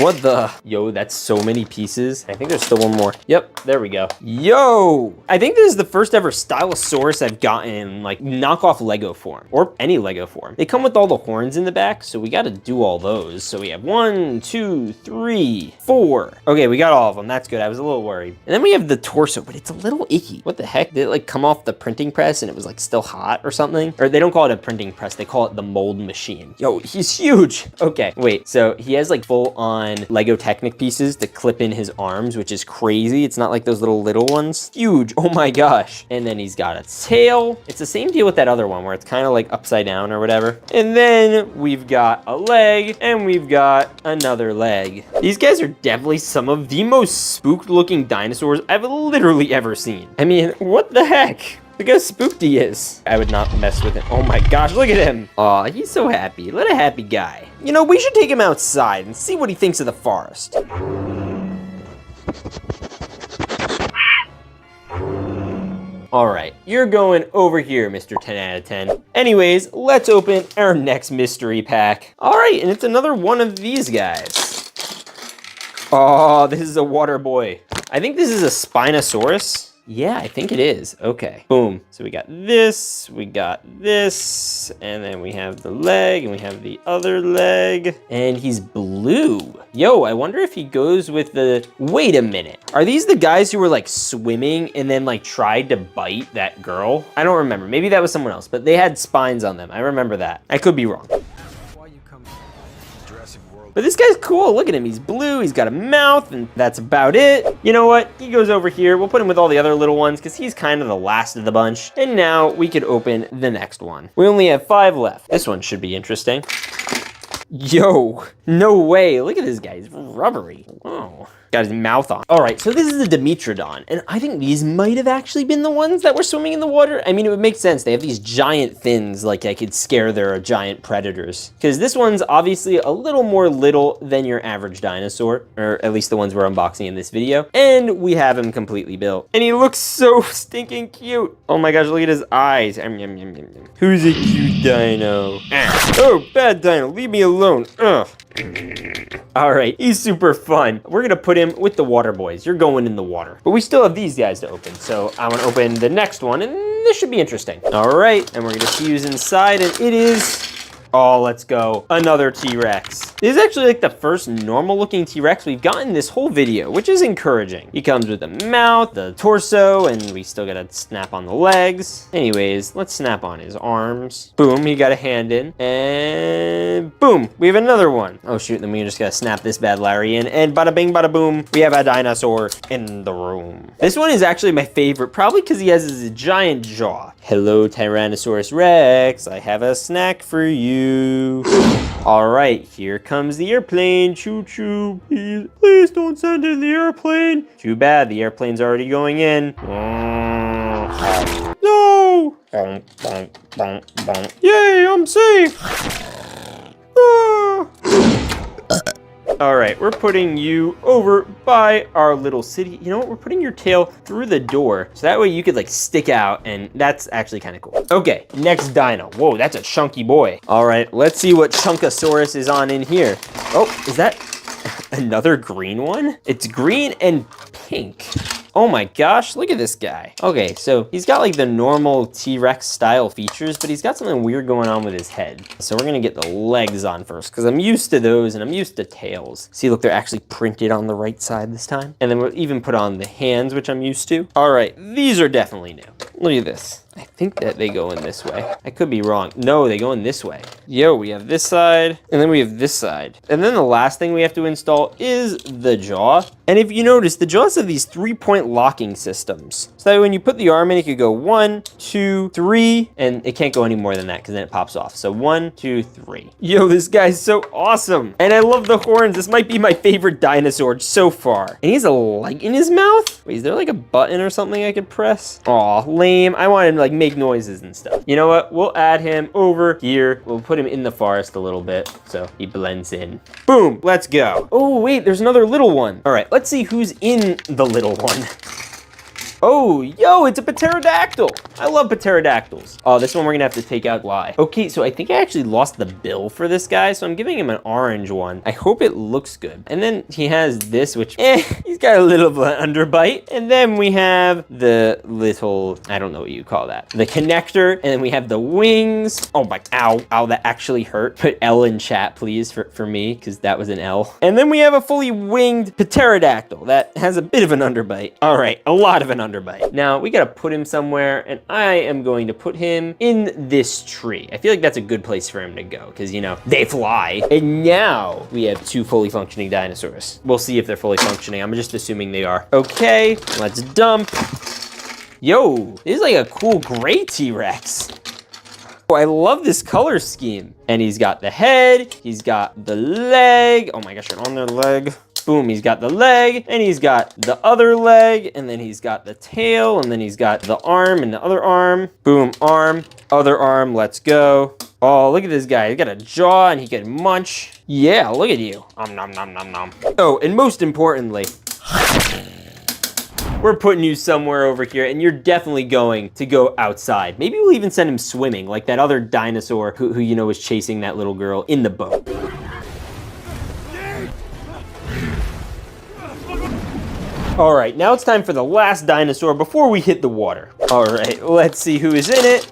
What the? Yo, that's so many pieces. I think there's still one more. Yep, there we go. Yo, I think this is the first ever Stylosaurus I've gotten in like knockoff Lego form, or any Lego form. They come with all the horns in the back, so we gotta do all those. So we have 1, 2, 3, 4. Okay, we got all of them. That's good. I was a little worried. And then we have the torso, but it's a little icky. What the heck? Did it like come off the printing press and it was like still hot or something? Or they don't call it a printing press, they call it the mold machine. Yo, he's huge. Okay, wait, so he has like full on Lego Technic pieces to clip in his arms, which is crazy. It's not like those little ones. Huge, oh my gosh. And then he's got a tail. It's the same deal with that other one where it's kind of like upside down or whatever. And then we've got a leg and we've got another leg. These guys are definitely some of the most spooked looking dinosaurs I've literally ever seen. I mean, what the heck? Look how spooked he is. I would not mess with him. Oh my gosh, look at him. Aw, he's so happy. What a happy guy. You know, we should take him outside and see what he thinks of the forest. All right, you're going over here, Mr. 10 out of 10. Anyways, let's open our next mystery pack. All right, and it's another one of these guys. Oh, this is a water boy. I think this is a Spinosaurus. Yeah, I think it is. Okay, boom. So we got this, and then we have the leg, and we have the other leg, and he's blue. Yo, I wonder if he goes with the, wait a minute. Are these the guys who were like swimming and then like tried to bite that girl? I don't remember. Maybe that was someone else, but they had spines on them. I remember that. I could be wrong. But this guy's cool. Look at him. He's blue. He's got a mouth, and that's about it. You know what? He goes over here. We'll put him with all the other little ones because he's kind of the last of the bunch. And now we could open the next one. We only have 5 left. This one should be interesting. Yo, no way. Look at this guy. He's rubbery. Oh. Got his mouth on. All right, so this is the Dimetrodon, and I think these might have actually been the ones that were swimming in the water. I mean, it would make sense. They have these giant fins, like I could scare their giant predators. Because this one's obviously a little more little than your average dinosaur, or at least the ones we're unboxing in this video. And we have him completely built. And he looks so stinking cute. Oh my gosh, look at his eyes. Who's a cute dino? Oh, bad dino, leave me alone. Ugh. All right, he's super fun. We're gonna put him with the water boys. You're going in the water. But we still have these guys to open, so I wanna open the next one, and this should be interesting. All right, and we're gonna see who's inside, and it is, oh, let's go, another T-Rex. This is actually like the first normal looking T-Rex we've gotten this whole video, which is encouraging. He comes with the mouth, the torso, and we still gotta snap on the legs. Anyways, let's snap on his arms. Boom, he got a hand in, and boom, we have another one. Oh shoot, then we just gotta snap this bad Larry in, and bada bing, bada boom, we have a dinosaur in the room. This one is actually my favorite, probably because he has his giant jaw. Hello, Tyrannosaurus Rex, I have a snack for you. All right, here comes the airplane. Choo choo. Please don't send in the airplane. Too bad, the airplane's already going in. No! Yay, I'm safe. All right, we're putting you over by our little city. You know what? We're putting your tail through the door, so that way you could like stick out, and that's actually kind of cool. Okay, next dino. Whoa, that's a chunky boy. All right, let's see what Chunkosaurus is on in here. Oh, is that another green one? It's green and pink. Oh my gosh, look at this guy. Okay, so he's got like the normal T-Rex style features, but he's got something weird going on with his head. So we're gonna get the legs on first, because I'm used to those and I'm used to tails. See, look, they're actually printed on the right side this time. And then we'll even put on the hands, which I'm used to. All right, these are definitely new. Look at this. I think that they go in this way. I could be wrong. No, they go in this way. Yo, we have this side, and then we have this side. And then the last thing we have to install is the jaw. And if you notice, the jaws have these 3-point locking systems. So that when you put the arm in, it could go 1, 2, 3, and it can't go any more than that because then it pops off. So 1, 2, 3. Yo, this guy's so awesome. And I love the horns. This might be my favorite dinosaur so far. And he has a light in his mouth? Wait, is there like a button or something I could press? Aw, lame. I want him to like make noises and stuff. You know what? We'll add him over here. We'll put him in the forest a little bit so he blends in. Boom, let's go. Oh wait, there's another little one. All right, let's see who's in the little one. Oh, yo, it's a pterodactyl. I love pterodactyls. Oh, this one we're gonna have to take out. Why? Okay, so I think I actually lost the bill for this guy, so I'm giving him an orange one. I hope it looks good. And then he has this, which, he's got a little bit of an underbite. And then we have the little, I don't know what you call that, the connector, and then we have the wings. Oh my, ow, that actually hurt. Put L in chat, please, for me, because that was an L. And then we have a fully winged pterodactyl that has a bit of an underbite. All right, a lot of an underbite. Now we gotta put him somewhere, and I am going to put him in this tree. I feel like that's a good place for him to go because, you know, they fly. And now we have 2 fully functioning dinosaurs. We'll see if they're fully functioning. I'm just assuming they are. Okay, let's dump. Yo, this is like a cool gray T-Rex. Oh, I love this color scheme. And he's got the head, he's got the leg. Oh my gosh, you're on their leg. Boom, he's got the leg, and he's got the other leg, and then he's got the tail, and then he's got the arm and the other arm. Boom, arm, other arm, let's go. Oh, look at this guy. He's got a jaw and he can munch. Yeah, look at you. Nom, nom, nom, nom. Oh, and most importantly, we're putting you somewhere over here, and you're definitely going to go outside. Maybe we'll even send him swimming, like that other dinosaur who you know was chasing that little girl in the boat. All right, now it's time for the last dinosaur before we hit the water. All right, let's see who is in it.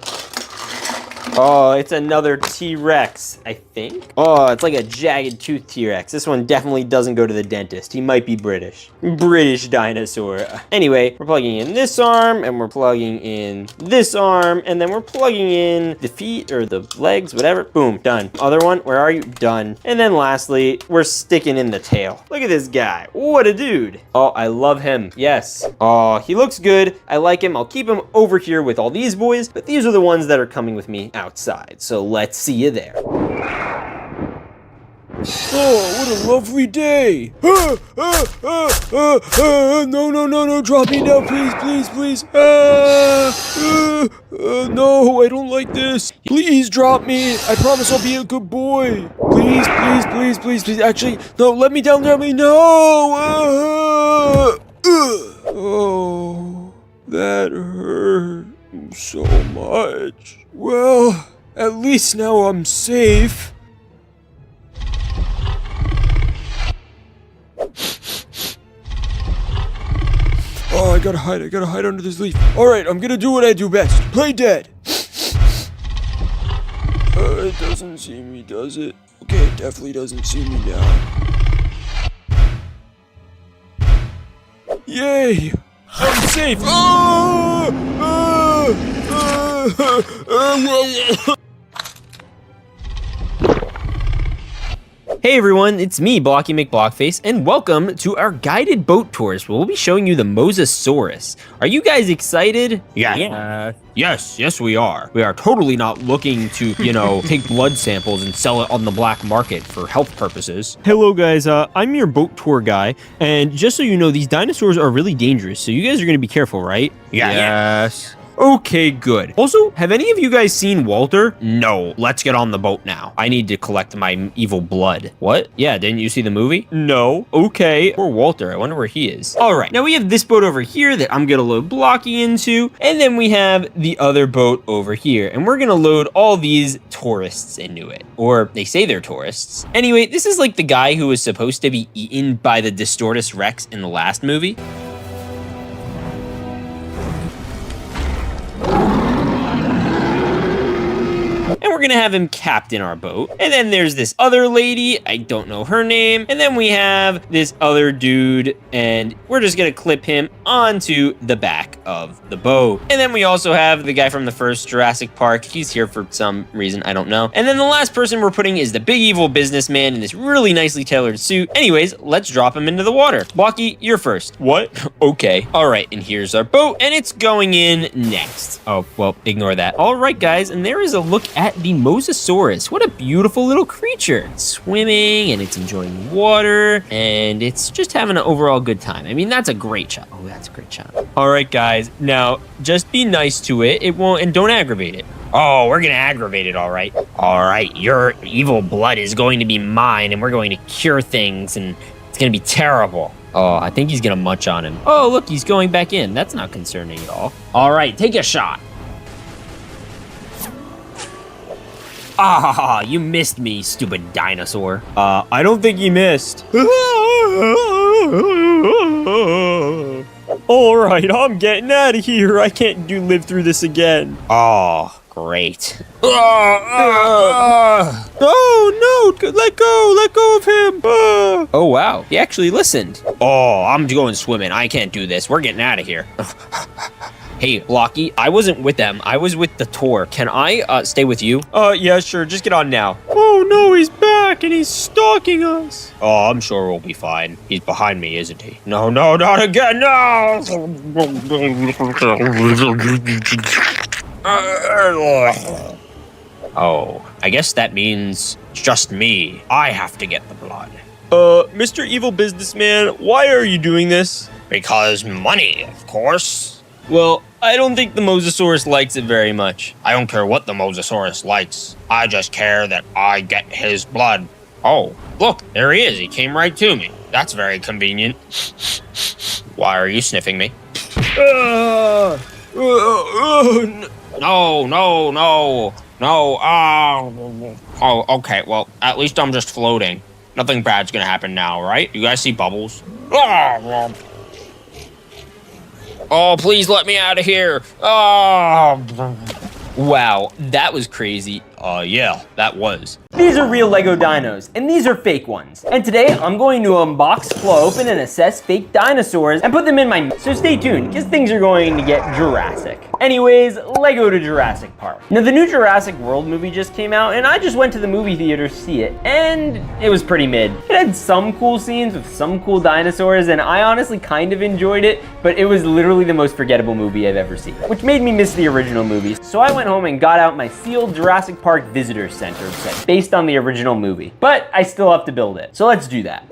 Oh, it's another T-Rex, I think. Oh, it's like a jagged tooth T-Rex. This one definitely doesn't go to the dentist. He might be British. British dinosaur. Anyway, we're plugging in this arm, and we're plugging in this arm, and then we're plugging in the feet or the legs, whatever. Boom, done. Other one, where are you? Done. And then lastly, we're sticking in the tail. Look at this guy. What a dude. Oh, I love him. Yes. Oh, he looks good. I like him. I'll keep him over here with all these boys, but these are the ones that are coming with me outside. So let's see you there. Oh, what a lovely day! No, drop me now, please. No, I don't like this. Please drop me. I promise I'll be a good boy. Please. Actually, no, let me down, no! Oh, that hurt so much. Well, at least now I'm safe. Oh, I gotta hide under this leaf. Alright, I'm gonna do what I do best. Play dead. It doesn't see me, does it? Okay, it definitely doesn't see me now. Yay! I'm safe! Hey everyone, it's me, Blocky McBlockface, and welcome to our guided boat tours where we'll be showing you the Mosasaurus. Are you guys excited? Yeah. Yes, we are. We are totally not looking to, take blood samples and sell it on the black market for health purposes. Hello guys, I'm your boat tour guy, and just so you know, these dinosaurs are really dangerous, so you guys are gonna be careful, right? Yes. Okay, good. Also, have any of you guys seen Walter? No, let's get on the boat now. I need to collect my evil blood. What? Yeah, didn't you see the movie? No. Okay. Poor Walter, I wonder where he is. All right, now we have this boat over here that I'm gonna load Blocky into, and then we have the other boat over here, and we're gonna load all these tourists into it. Or they say they're tourists. Anyway, this is like the guy who was supposed to be eaten by the Distortus Rex in the last movie. And we're gonna have him captain our boat. And then there's this other lady, I don't know her name. And then we have this other dude, and we're just gonna clip him onto the back of the boat. And then we also have the guy from the first Jurassic Park. He's here for some reason, I don't know. And then the last person we're putting is the big evil businessman in this really nicely tailored suit. Anyways, let's drop him into the water. Blocky, you're first. What? Okay. All right, and here's our boat, and it's going in next. Oh, well, ignore that. All right, guys, and there is a look at the Mosasaurus. What a beautiful little creature. It's swimming and it's enjoying water and it's just having an overall good time. I mean, that's a great shot. Oh, that's a great shot. All right, guys. Now, just be nice to it. It won't, and don't aggravate it. Oh, we're gonna aggravate it, all right. All right, your evil blood is going to be mine and we're going to cure things and it's gonna be terrible. Oh, I think he's gonna munch on him. Oh, look, he's going back in. That's not concerning at all. All right, take a shot. Ah, you missed me, stupid dinosaur. I don't think you missed. All right, I'm getting out of here. I can't live through this again. Oh, great. Oh, no, let go of him. Oh, wow, he actually listened. Oh, I'm going swimming. I can't do this. We're getting out of here. Hey, Blocky, I wasn't with them. I was with the tour. Can I stay with you? Yeah, sure. Just get on now. Oh, no, he's back and he's stalking us. Oh, I'm sure we'll be fine. He's behind me, isn't he? No, not again. No. Oh, I guess that means it's just me. I have to get the blood. Mr. Evil Businessman, why are you doing this? Because money, of course. Well, I don't think the Mosasaurus likes it very much. I don't care what the Mosasaurus likes. I just care that I get his blood. Oh, look, there he is. He came right to me. That's very convenient. Why are you sniffing me? No. Oh, okay, well, at least I'm just floating. Nothing bad's gonna happen now, right? You guys see bubbles? Oh, please let me out of here. Wow, that was crazy. Yeah, that was. These are real Lego dinos, and these are fake ones. And today, I'm going to unbox, claw open, and assess fake dinosaurs and put them in my... So stay tuned, because things are going to get Jurassic. Anyways, Lego to Jurassic Park. Now, the new Jurassic World movie just came out, and I just went to the movie theater to see it, and it was pretty mid. It had some cool scenes with some cool dinosaurs, and I honestly kind of enjoyed it, but it was literally the most forgettable movie I've ever seen, which made me miss the original movies. So I went home and got out my sealed Jurassic Park Visitor Center set, based on the original movie. But I still have to build it, so let's do that.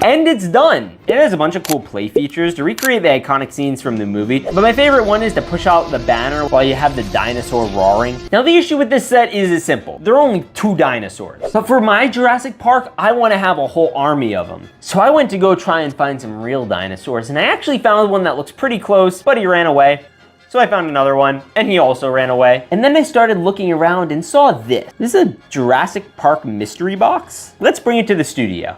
And it's done! It has a bunch of cool play features to recreate the iconic scenes from the movie, but my favorite one is to push out the banner while you have the dinosaur roaring. Now the issue with this set is simple. There are only 2 dinosaurs. But for my Jurassic Park, I want to have a whole army of them. So I went to go try and find some real dinosaurs, and I actually found one that looks pretty close, but he ran away. So I found another one, and he also ran away. And then I started looking around and saw this. This is a Jurassic Park mystery box. Let's bring it to the studio.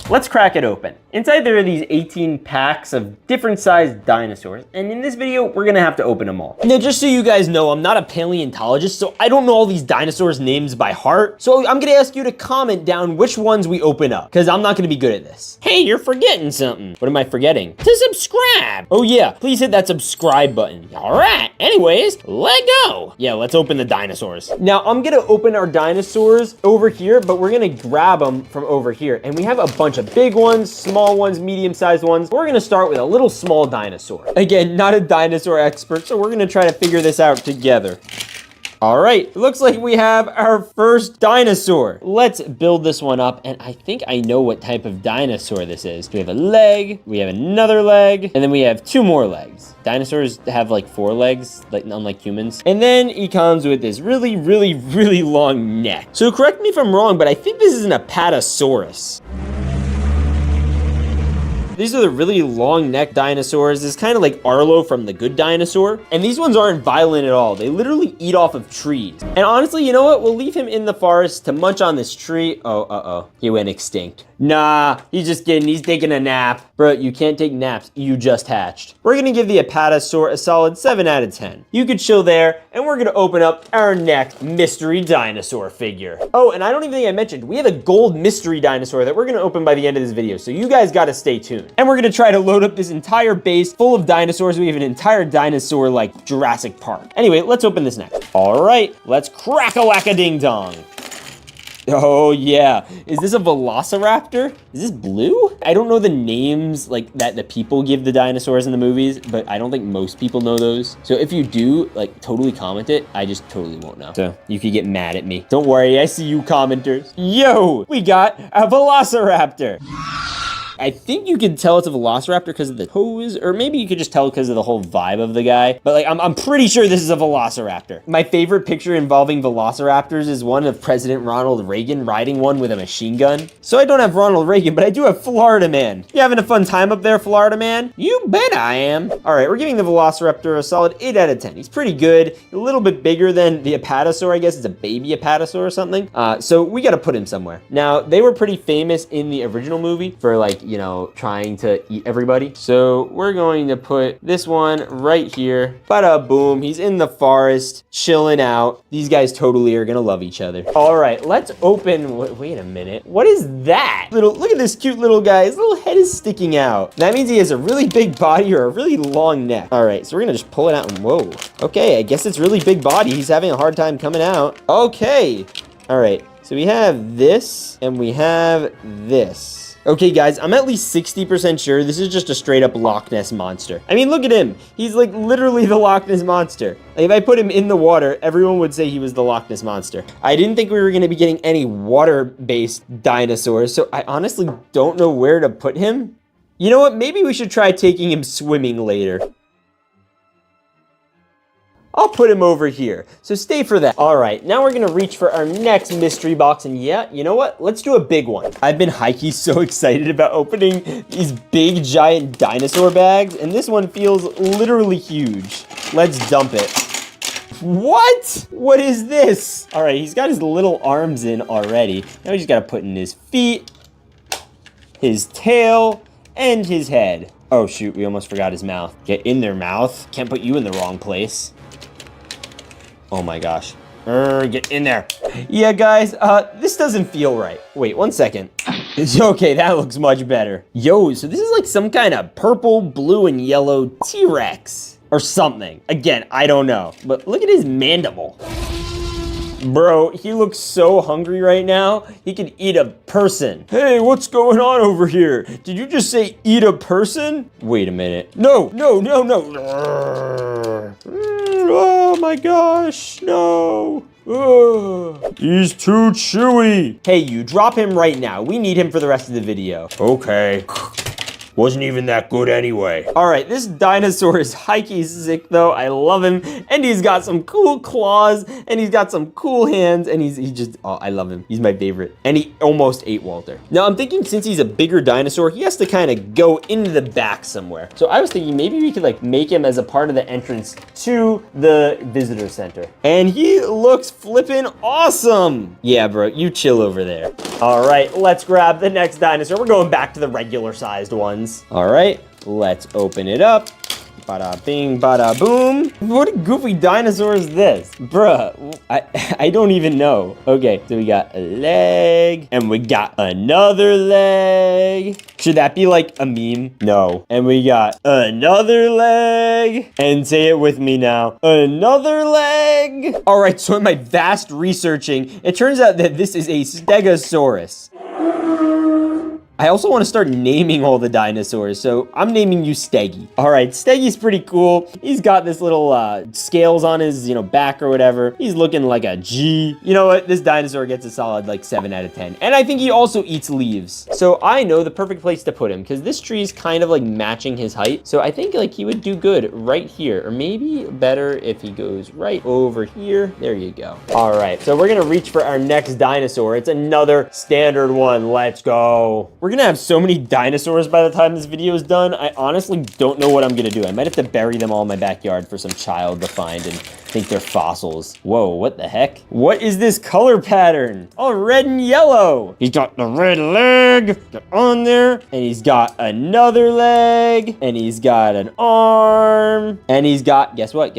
Let's crack it open. Inside there are these 18 packs of different sized dinosaurs, and in this video, we're gonna have to open them all. Now, just so you guys know, I'm not a paleontologist, so I don't know all these dinosaurs' names by heart. So I'm gonna ask you to comment down which ones we open up, because I'm not gonna be good at this. Hey, you're forgetting something. What am I forgetting? To subscribe. Oh yeah, please hit that subscribe button. All right, anyways, let go. Yeah, let's open the dinosaurs. Now, I'm gonna open our dinosaurs over here, but we're gonna grab them from over here, and we have a bunch of big ones, small ones, medium-sized ones. We're gonna start with a little small dinosaur. Again, not a dinosaur expert, so we're gonna try to figure this out together. All right, looks like we have our first dinosaur. Let's build this one up, and I think I know what type of dinosaur this is. We have a leg, we have another leg, and then we have 2 more legs. Dinosaurs have like 4 legs, like unlike humans. And then he comes with this really, really, really long neck. So correct me if I'm wrong, but I think this is an Apatosaurus. These are the really long neck dinosaurs. This is kind of like Arlo from The Good Dinosaur. And these ones aren't violent at all. They literally eat off of trees. And honestly, you know what? We'll leave him in the forest to munch on this tree. Oh, he went extinct. Nah, he's just kidding. He's taking a nap. Bro, you can't take naps. You just hatched. We're gonna give the Apatosaur a solid 7 out of 10. You could chill there, and we're gonna open up our next mystery dinosaur figure. Oh, and I don't even think I mentioned, we have a gold mystery dinosaur that we're gonna open by the end of this video, so you guys gotta stay tuned. And we're gonna try to load up this entire base full of dinosaurs. We have an entire dinosaur like Jurassic Park. Anyway, let's open this next. All right, let's crack-a-whack-a-ding-dong. Oh yeah, is this a Velociraptor? Is this blue? I don't know the names like that the people give the dinosaurs in the movies, but I don't think most people know those. So if you do, like totally comment it, I just totally won't know. So you could get mad at me. Don't worry, I see you commenters. Yo, we got a Velociraptor. I think you could tell it's a Velociraptor because of the toes, or maybe you could just tell because of the whole vibe of the guy. But like, I'm pretty sure this is a Velociraptor. My favorite picture involving Velociraptors is one of President Ronald Reagan riding one with a machine gun. So I don't have Ronald Reagan, but I do have Florida Man. You having a fun time up there, Florida Man? You bet I am. All right, we're giving the Velociraptor a solid 8 out of 10. He's pretty good. A little bit bigger than the Apatosaur, I guess. It's a baby Apatosaur or something. So we got to put him somewhere. Now, they were pretty famous in the original movie for like you know, trying to eat everybody. So we're going to put this one right here. Bada boom, he's in the forest, chilling out. These guys totally are gonna love each other. All right, let's open, wait a minute. What is that? Look at this cute little guy. His little head is sticking out. That means he has a really big body or a really long neck. All right, so we're gonna just pull it out and whoa. Okay, I guess it's really big body. He's having a hard time coming out. Okay, all right. So we have this and we have this. Okay, guys, I'm at least 60% sure this is just a straight up Loch Ness monster. I mean, look at him. He's like literally the Loch Ness monster. Like, if I put him in the water, everyone would say he was the Loch Ness monster. I didn't think we were gonna be getting any water-based dinosaurs, so I honestly don't know where to put him. You know what? Maybe we should try taking him swimming later. I'll put him over here, so stay for that. All right, now we're gonna reach for our next mystery box, and yeah, you know what? Let's do a big one. I've been high-key so excited about opening these big, giant dinosaur bags, and this one feels literally huge. Let's dump it. What? What is this? All right, he's got his little arms in already. Now we just gotta put in his feet, his tail, and his head. Oh shoot, we almost forgot his mouth. Get in their mouth. Can't put you in the wrong place. Oh my gosh. Get in there. Yeah, guys, this doesn't feel right. Wait, 1 second. Okay, that looks much better. Yo, so this is like some kind of purple, blue, and yellow T-Rex or something. Again, I don't know, but look at his mandible. Bro, he looks so hungry right now, he could eat a person. Hey, what's going on over here? Did you just say eat a person? Wait a minute. No, no, no, no. Oh my gosh, no. He's too chewy. Hey, you, drop him right now. We need him for the rest of the video. Okay. Wasn't even that good anyway. All right, this dinosaur is high-key sick though. I love him. And he's got some cool claws and he's got some cool hands and he just, oh, I love him. He's my favorite. And he almost ate Walter. Now I'm thinking since he's a bigger dinosaur, he has to kind of go into the back somewhere. So I was thinking maybe we could like make him as a part of the entrance to the visitor center. And he looks flippin' awesome. Yeah, bro, you chill over there. All right, let's grab the next dinosaur. We're going back to the regular sized ones. All right, let's open it up. Bada bing, bada boom. What a goofy dinosaur is this? Bruh, I don't even know. Okay, so we got a leg, and we got another leg. Should that be like a meme? No. And we got another leg. And say it with me now. Another leg. All right, so in my vast researching, it turns out that this is a Stegosaurus. I also want to start naming all the dinosaurs, so I'm naming you Steggy. All right, Steggy's pretty cool. He's got this little scales on his, back or whatever. He's looking like a G. You know what? This dinosaur gets a solid like 7 out of 10. And I think he also eats leaves. So I know the perfect place to put him because this tree is kind of like matching his height. So I think like he would do good right here, or maybe better if he goes right over here. There you go. All right, so we're gonna reach for our next dinosaur. It's another standard one. Let's go. We're gonna have so many dinosaurs by the time this video is done. I honestly don't know what I'm gonna do. I might have to bury them all in my backyard for some child to find and think they're fossils. Whoa, what the heck? What is this color pattern? Oh, red and yellow. He's got the red leg, get on there, and he's got another leg, and he's got an arm, and he's got, guess what?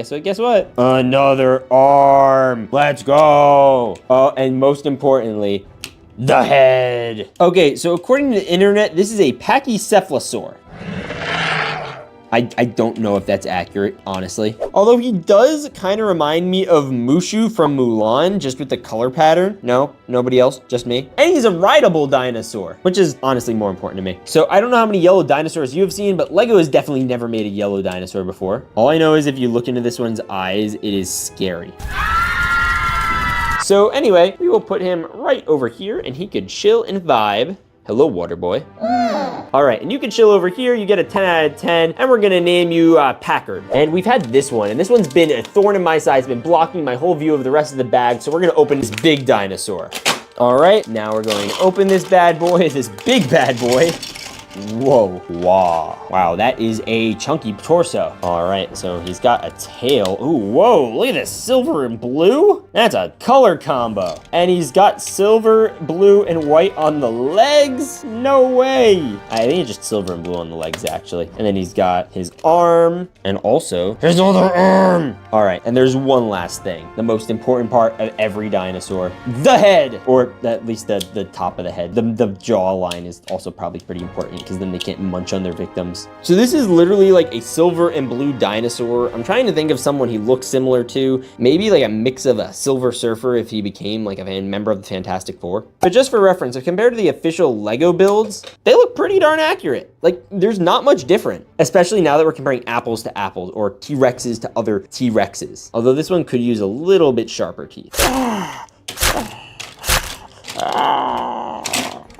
Another arm. Let's go. Oh, and most importantly, the head. Okay, so according to the internet, this is a pachycephalosaur. I don't know if that's accurate, honestly. Although he does kind of remind me of Mushu from Mulan, just with the color pattern. No, nobody else, just me. And he's a rideable dinosaur, which is honestly more important to me. So I don't know how many yellow dinosaurs you have seen, but LEGO has definitely never made a yellow dinosaur before. All I know is if you look into this one's eyes, it is scary. So anyway, we will put him right over here and he could chill and vibe. Hello, water boy. All right, and you can chill over here. You get a 10 out of 10, and we're gonna name you Packard. And we've had this one, and this one's been a thorn in my side. It's been blocking my whole view of the rest of the bag, so we're gonna open this big dinosaur. All right, now we're going to open this bad boy, this big bad boy. Whoa, wow, that is a chunky torso. All right, so he's got a tail. Ooh, whoa, look at this, silver and blue. That's a color combo. And he's got silver, blue, and white on the legs. No way. I think it's just silver and blue on the legs, actually. And then he's got his arm and also his other arm. All right, and there's one last thing, the most important part of every dinosaur, the head, or at least the top of the head. The jaw line is also probably pretty important because then they can't munch on their victims. So this is literally like a silver and blue dinosaur. I'm trying to think of someone he looks similar to, maybe like a mix of a Silver Surfer if he became like a member of the Fantastic Four. But just for reference, if compared to the official Lego builds, they look pretty darn accurate. Like, there's not much different, especially now that we're comparing apples to apples or T-Rexes to other T-Rexes. Although this one could use a little bit sharper teeth.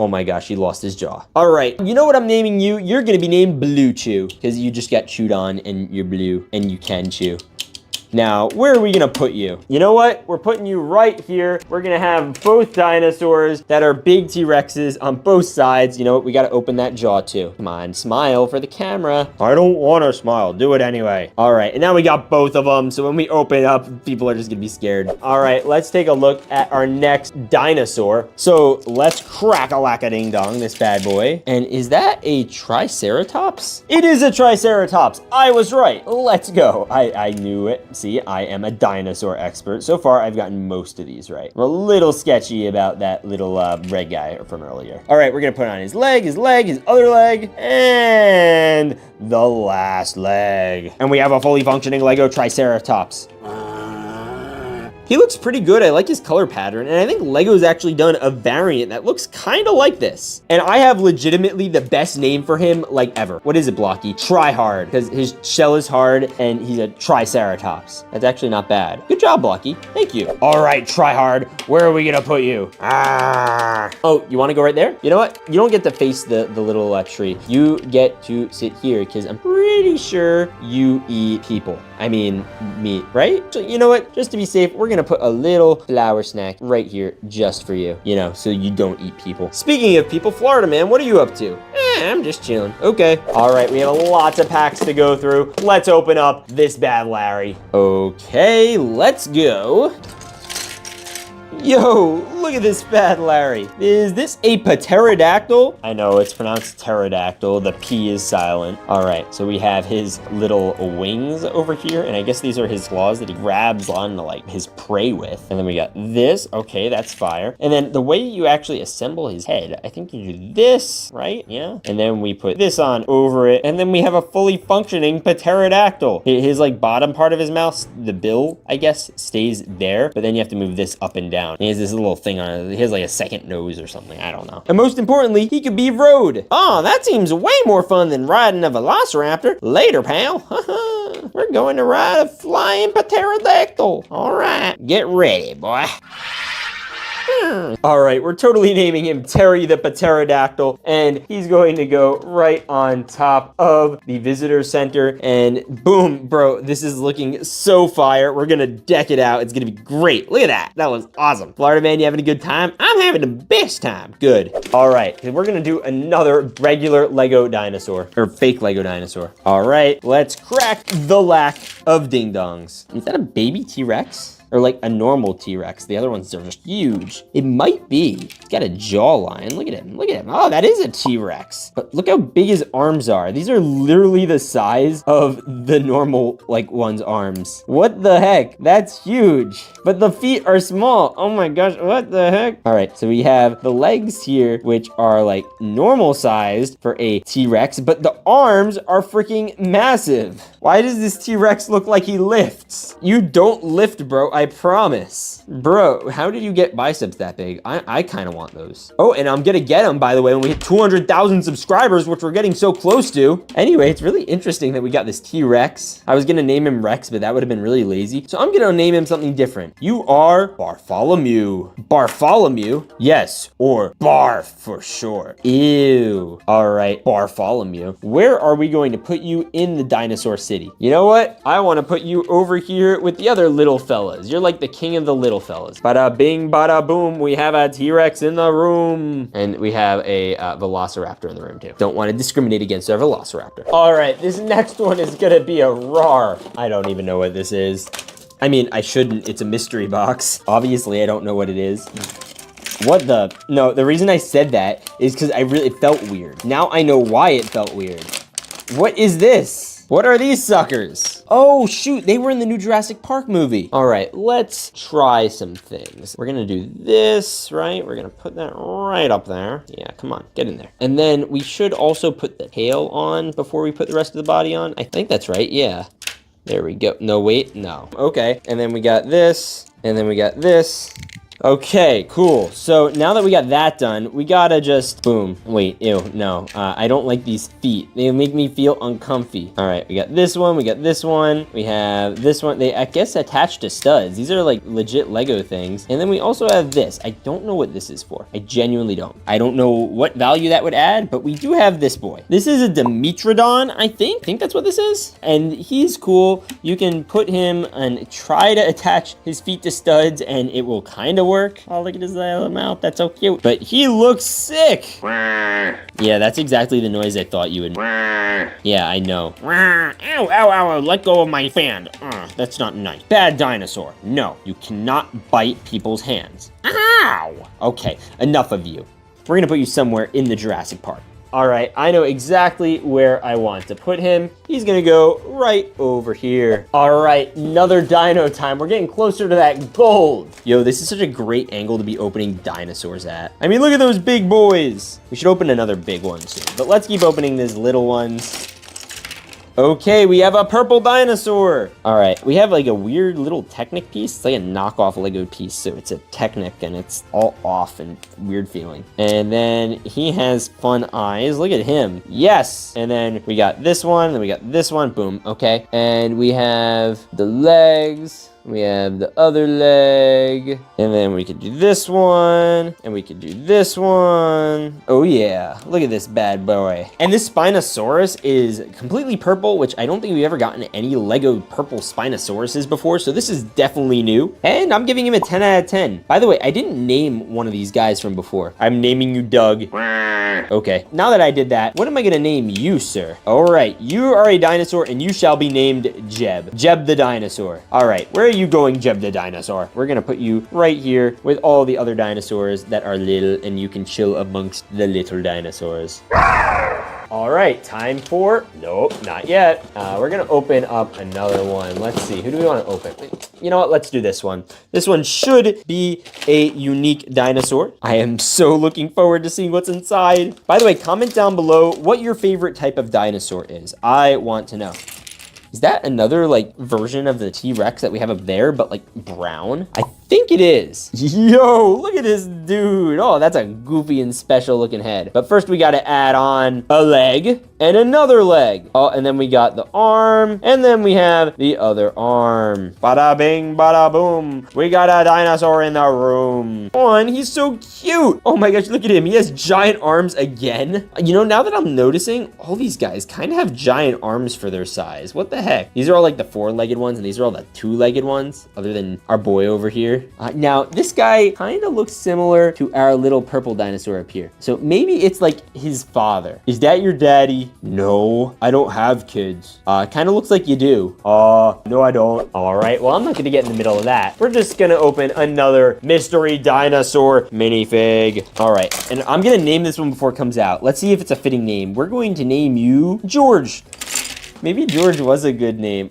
Oh my gosh, he lost his jaw. All right, you know what I'm naming you? You're gonna be named Blue Chew, because you just got chewed on and you're blue and you can chew. Now, where are we gonna put you? You know what? We're putting you right here. We're gonna have both dinosaurs that are big T-Rexes on both sides. You know what? We gotta open that jaw too. Come on, smile for the camera. I don't wanna smile, do it anyway. All right, and now we got both of them, so when we open up, people are just gonna be scared. All right, let's take a look at our next dinosaur. So let's crack-a-lack-a-ding-dong, this bad boy. And is that a Triceratops? It is a Triceratops. I was right. Let's go. I knew it. See, I am a dinosaur expert. So far, I've gotten most of these right. I'm a little sketchy about that little red guy from earlier. All right, we're gonna put on his leg, his other leg, and the last leg. And we have a fully functioning Lego Triceratops. He looks pretty good. I like his color pattern, and I think Lego's actually done a variant that looks kind of like this. And I have legitimately the best name for him like ever. What is it, Blocky? Try Hard, because his shell is hard and he's a Triceratops. That's actually not bad. Good job, Blocky. Thank you. All right, Try Hard, where are we gonna put you? Oh, you wanna go right there? You know what? You don't get to face the little tree. You get to sit here, because I'm pretty sure you eat people. I mean, meat, right? So you know what? Just to be safe, we're gonna put a little flower snack right here just for you, you know, so you don't eat people. Speaking of people, Florida man, what are you up to? I'm just chilling. Okay. All right, we have lots of packs to go through. Let's open up this bad Larry. Okay, let's go. Yo, look at this bad Larry. Is this a pterodactyl? I know it's pronounced pterodactyl. The P is silent. All right, so we have his little wings over here, and I guess these are his claws that he grabs on to like his prey with. And then we got this. Okay, that's fire. And then the way you actually assemble his head, I think you do this, right? Yeah. And then we put this on over it, and then we have a fully functioning pterodactyl. His like bottom part of his mouth, the bill, I guess, stays there, but then you have to move this up and down. He has this little thing on it. He has like a second nose or something. I don't know. And most importantly, he could be rode. Oh, that seems way more fun than riding a velociraptor. Later, pal. We're going to ride a flying pterodactyl. All right, get ready, boy. All right, we're totally naming him Terry the Pterodactyl, and he's going to go right on top of the visitor center, and boom, bro, this is looking so fire. We're gonna deck it out. It's gonna be great. Look at that. That was awesome. Florida man, you having a good time? I'm having the best time. Good. All right, we're gonna do another regular Lego dinosaur, or fake Lego dinosaur. All right, let's crack the lack of ding-dongs. Is that a baby T-Rex? Or like a normal T-Rex. The other ones are just huge. It might be. He's got a jawline. Look at him. Look at him. Oh, that is a T-Rex. But look how big his arms are. These are literally the size of the normal like one's arms. What the heck? That's huge. But the feet are small. Oh my gosh, what the heck? All right, so we have the legs here, which are like normal sized for a T-Rex, but the arms are freaking massive. Why does this T-Rex look like he lifts? You don't lift, bro. I promise. Bro, how did you get biceps that big? I kind of want those. Oh, and I'm gonna get them, by the way, when we hit 200,000 subscribers, which we're getting so close to. Anyway, it's really interesting that we got this T-Rex. I was gonna name him Rex, but that would have been really lazy. So I'm gonna name him something different. You are Bartholomew. Bartholomew? Yes, or Barf for short. Ew. All right, Bartholomew. Where are we going to put you in the dinosaur city? You know what? I want to put you over here with the other little fellas. fellas. You're like the king of the little fellas. Bada bing, bada boom. We have a T-Rex in the room. And we have a velociraptor in the room too. Don't want to discriminate against our velociraptor. All right, this next one is gonna be a rar. I don't even know what this is. I mean, I shouldn't. It's a mystery box. Obviously, I don't know what it is. What the? No, the reason I said that is because it felt weird. Now I know why it felt weird. What is this? What are these suckers? Oh, shoot, they were in the new Jurassic Park movie. All right, let's try some things. We're gonna do this, right? We're gonna put that right up there. Yeah, come on, get in there. And then we should also put the tail on before we put the rest of the body on. I think that's right, yeah. There we go. No, wait, no. Okay, and then we got this, and then we got this. Okay, cool. So now that we got that done, we gotta just, boom. Wait, ew, no. I don't like these feet. They make me feel uncomfy. All right, we got this one, we got this one. We have this one. They, I guess, attached to studs. These are like legit Lego things. And then we also have this. I don't know what this is for. I genuinely don't. I don't know what value that would add, but we do have this boy. This is a Dimetrodon, I think. I think that's what this is. And he's cool. You can put him and try to attach his feet to studs, and it will kind of work. Oh, look at his little mouth. That's so cute. But he looks sick. Yeah, that's exactly the noise I thought you would. Yeah, I know. Ow, ow, ow, let go of my hand. That's not nice. Bad dinosaur. No, you cannot bite people's hands. Ow! Okay, enough of you. We're gonna put you somewhere in the Jurassic Park. All right, I know exactly where I want to put him. He's gonna go right over here. All right, another dino time. We're getting closer to that gold. Yo, this is such a great angle to be opening dinosaurs at. I mean, look at those big boys. We should open another big one soon, but let's keep opening these little ones. Okay, we have a purple dinosaur. All right, we have like a weird little Technic piece. It's like a knockoff Lego piece, so it's a Technic and it's all off and weird feeling. And then he has fun eyes. Look at him. Yes. And then we got this one, then we got this one. Boom. Okay. And we have the legs. We have the other leg, and then we could do this one, and we could do this one. Oh yeah, look at this bad boy. And this Spinosaurus is completely purple, which I don't think we've ever gotten any Lego purple Spinosauruses before, so this is definitely new. And I'm giving him a 10 out of 10. By the way, I didn't name one of these guys from before. I'm naming you Doug. Okay, now that I did that, what am I gonna name you, sir? All right, you are a dinosaur, and you shall be named Jeb. Jeb the dinosaur. All right, where are you going, Jeb the dinosaur? We're gonna put you right here with all the other dinosaurs that are little, and you can chill amongst the little dinosaurs. All right, time for, nope, not yet. We're gonna open up another one. Let's see, who do we wanna open? You know what, let's do this one. This one should be a unique dinosaur. I am so looking forward to seeing what's inside. By the way, comment down below what your favorite type of dinosaur is. I want to know. Is that another like version of the T-Rex that we have up there, but like brown? I think it is. Yo, look at this dude. Oh, that's a goofy and special looking head. But first we gotta add on a leg and another leg. Oh, and then we got the arm, and then we have the other arm. Bada bing, bada boom. We got a dinosaur in the room. Oh, and he's so cute. Oh my gosh, look at him. He has giant arms again. You know, now that I'm noticing, all these guys kind of have giant arms for their size. What the heck? These are all like the four-legged ones, and these are all the two-legged ones, other than our boy over here. Now, this guy kind of looks similar to our little purple dinosaur up here. So maybe it's like his father. Is that your daddy? No, I don't have kids. Kind of looks like you do. No, I don't. All right, well, I'm not gonna get in the middle of that. We're just gonna open another mystery dinosaur minifig. All right, and I'm gonna name this one before it comes out. Let's see if it's a fitting name. We're going to name you George. Maybe George was a good name.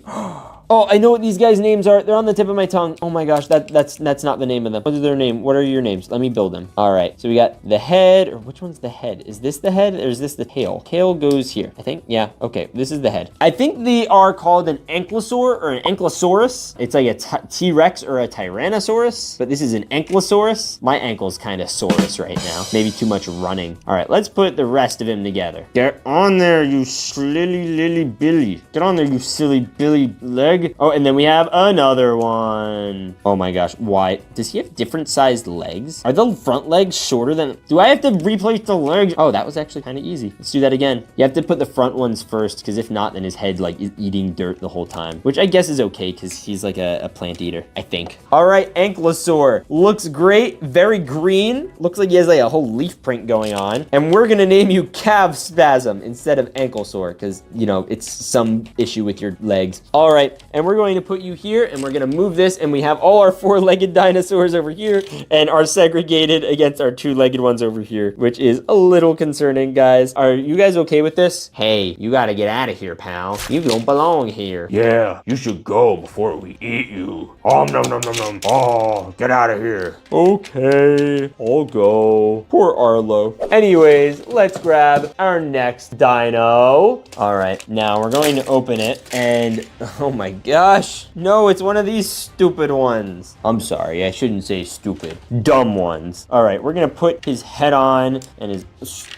Oh, I know what these guys' names are. They're on the tip of my tongue. Oh my gosh, that's not the name of them. What is their name? What are your names? Let me build them. All right, so we got the head, or which one's the head? Is this the head, or is this the tail? Tail goes here, I think. Yeah, okay, this is the head. I think they are called an ankylosaur or an ankylosaurus. It's like a T-Rex or a Tyrannosaurus, but this is an ankylosaurus. My ankle's kind of saurus right now. Maybe too much running. All right, let's put the rest of him together. Get on there, you silly lily Billy. Get on there, you silly Billy leg. leg. Oh, and then we have another one. Oh my gosh, why? Does he have different sized legs? Are the front legs shorter than... Do I have to replace the legs? Oh, that was actually kind of easy. Let's do that again. You have to put the front ones first, because if not, then his head like is eating dirt the whole time, which I guess is okay because he's like a plant eater, I think. All right, Ankylosaur. Looks great, very green. Looks like he has like a whole leaf print going on. And we're gonna name you Calf Spasm instead of Ankylosaur because, you know, it's some issue with your legs. All right, and we're going to put you here and we're gonna move this and we have all our four-legged dinosaurs over here and are segregated against our two-legged ones over here, which is a little concerning, guys. Are you guys okay with this? Hey, you gotta get out of here, pal. You don't belong here. Yeah, you should go before we eat you. Nom nom nom nom. Oh, get out of here. Okay, I'll go. Poor Arlo. Anyways, let's grab our next dino. All right, now we're going to open it and oh my gosh. No, it's one of these stupid ones. I'm sorry, I shouldn't say stupid. Dumb ones. All right, we're gonna put his head on and his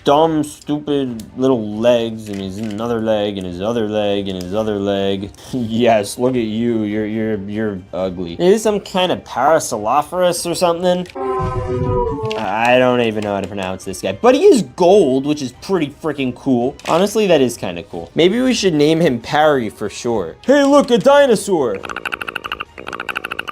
dumb, stupid little legs and his another leg and his other leg and his other leg. Yes, look at you. You're ugly. Is this some kind of Parasaurolophus or something? I don't even know how to pronounce this guy, but he is gold, which is pretty freaking cool. Honestly, that is kind of cool. Maybe we should name him Parry for short. Hey, look, a dinosaur.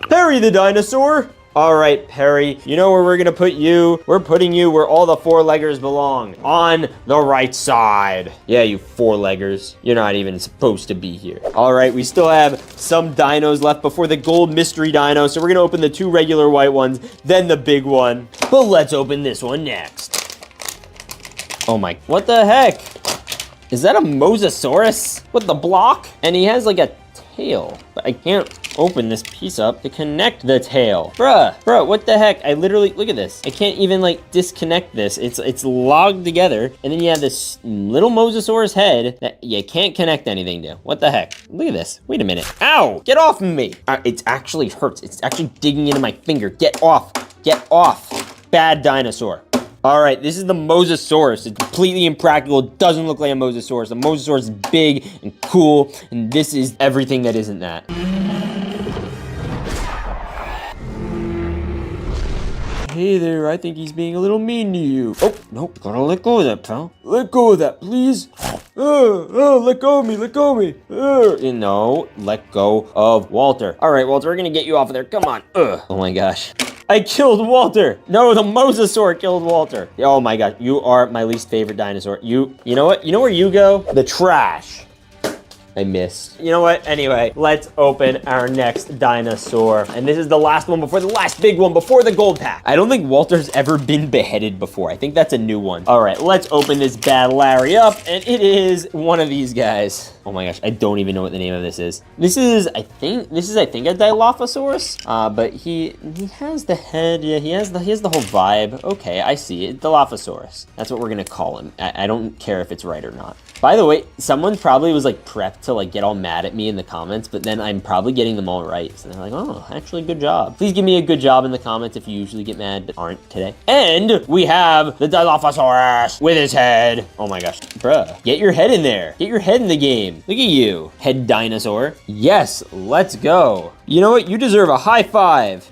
Perry the dinosaur. All right, Perry, you know where we're gonna put you? We're putting you where all the four-leggers belong, on the right side. Yeah, you four-leggers, you're not even supposed to be here. All right, we still have some dinos left before the gold mystery dino, so we're gonna open the two regular white ones, then the big one. But let's open this one next. Oh my, what the heck? Is that a Mosasaurus with the block? And he has like a tail, but I can't open this piece up to connect the tail. Bruh, what the heck? I literally, look at this. I can't even like disconnect this. It's logged together, and then you have this little Mosasaurus head that you can't connect anything to. What the heck? Look at this. Wait a minute. Ow! Get off of me! It actually hurts. It's actually digging into my finger. Get off! Get off! Bad dinosaur. All right, this is the Mosasaurus. It's completely impractical. It doesn't look like a Mosasaurus. The Mosasaurus is big and cool, and this is everything that isn't that. Hey there, I think he's being a little mean to you. Oh, nope, gotta let go of that, pal. Let go of that, please. Let go of me, let go of me. No, let go of Walter. All right, Walter, we're gonna get you off of there. Come on. Oh my gosh. I killed Walter. No, the Mosasaur killed Walter. Oh my gosh, you are my least favorite dinosaur. You know what? You know where you go? The trash. I missed. You know what? Anyway, let's open our next dinosaur. And this is the last one before the last big one before the gold pack. I don't think Walter's ever been beheaded before. I think that's a new one. All right, let's open this bad Larry up. And it is one of these guys. Oh my gosh, I don't even know what the name of this is. This is, I think a Dilophosaurus. But he has the head. Yeah, he has the whole vibe. Okay, I see it. Dilophosaurus. That's what we're gonna call him. I don't care if it's right or not. By the way, someone probably was like prepped to like get all mad at me in the comments, but then I'm probably getting them all right. So they're like, oh, actually good job. Please give me a good job in the comments if you usually get mad, but aren't today. And we have the Dilophosaurus with his head. Oh my gosh, bruh, get your head in there. Get your head in the game. Look at you, head dinosaur. Yes, let's go. You know what? You deserve a high five.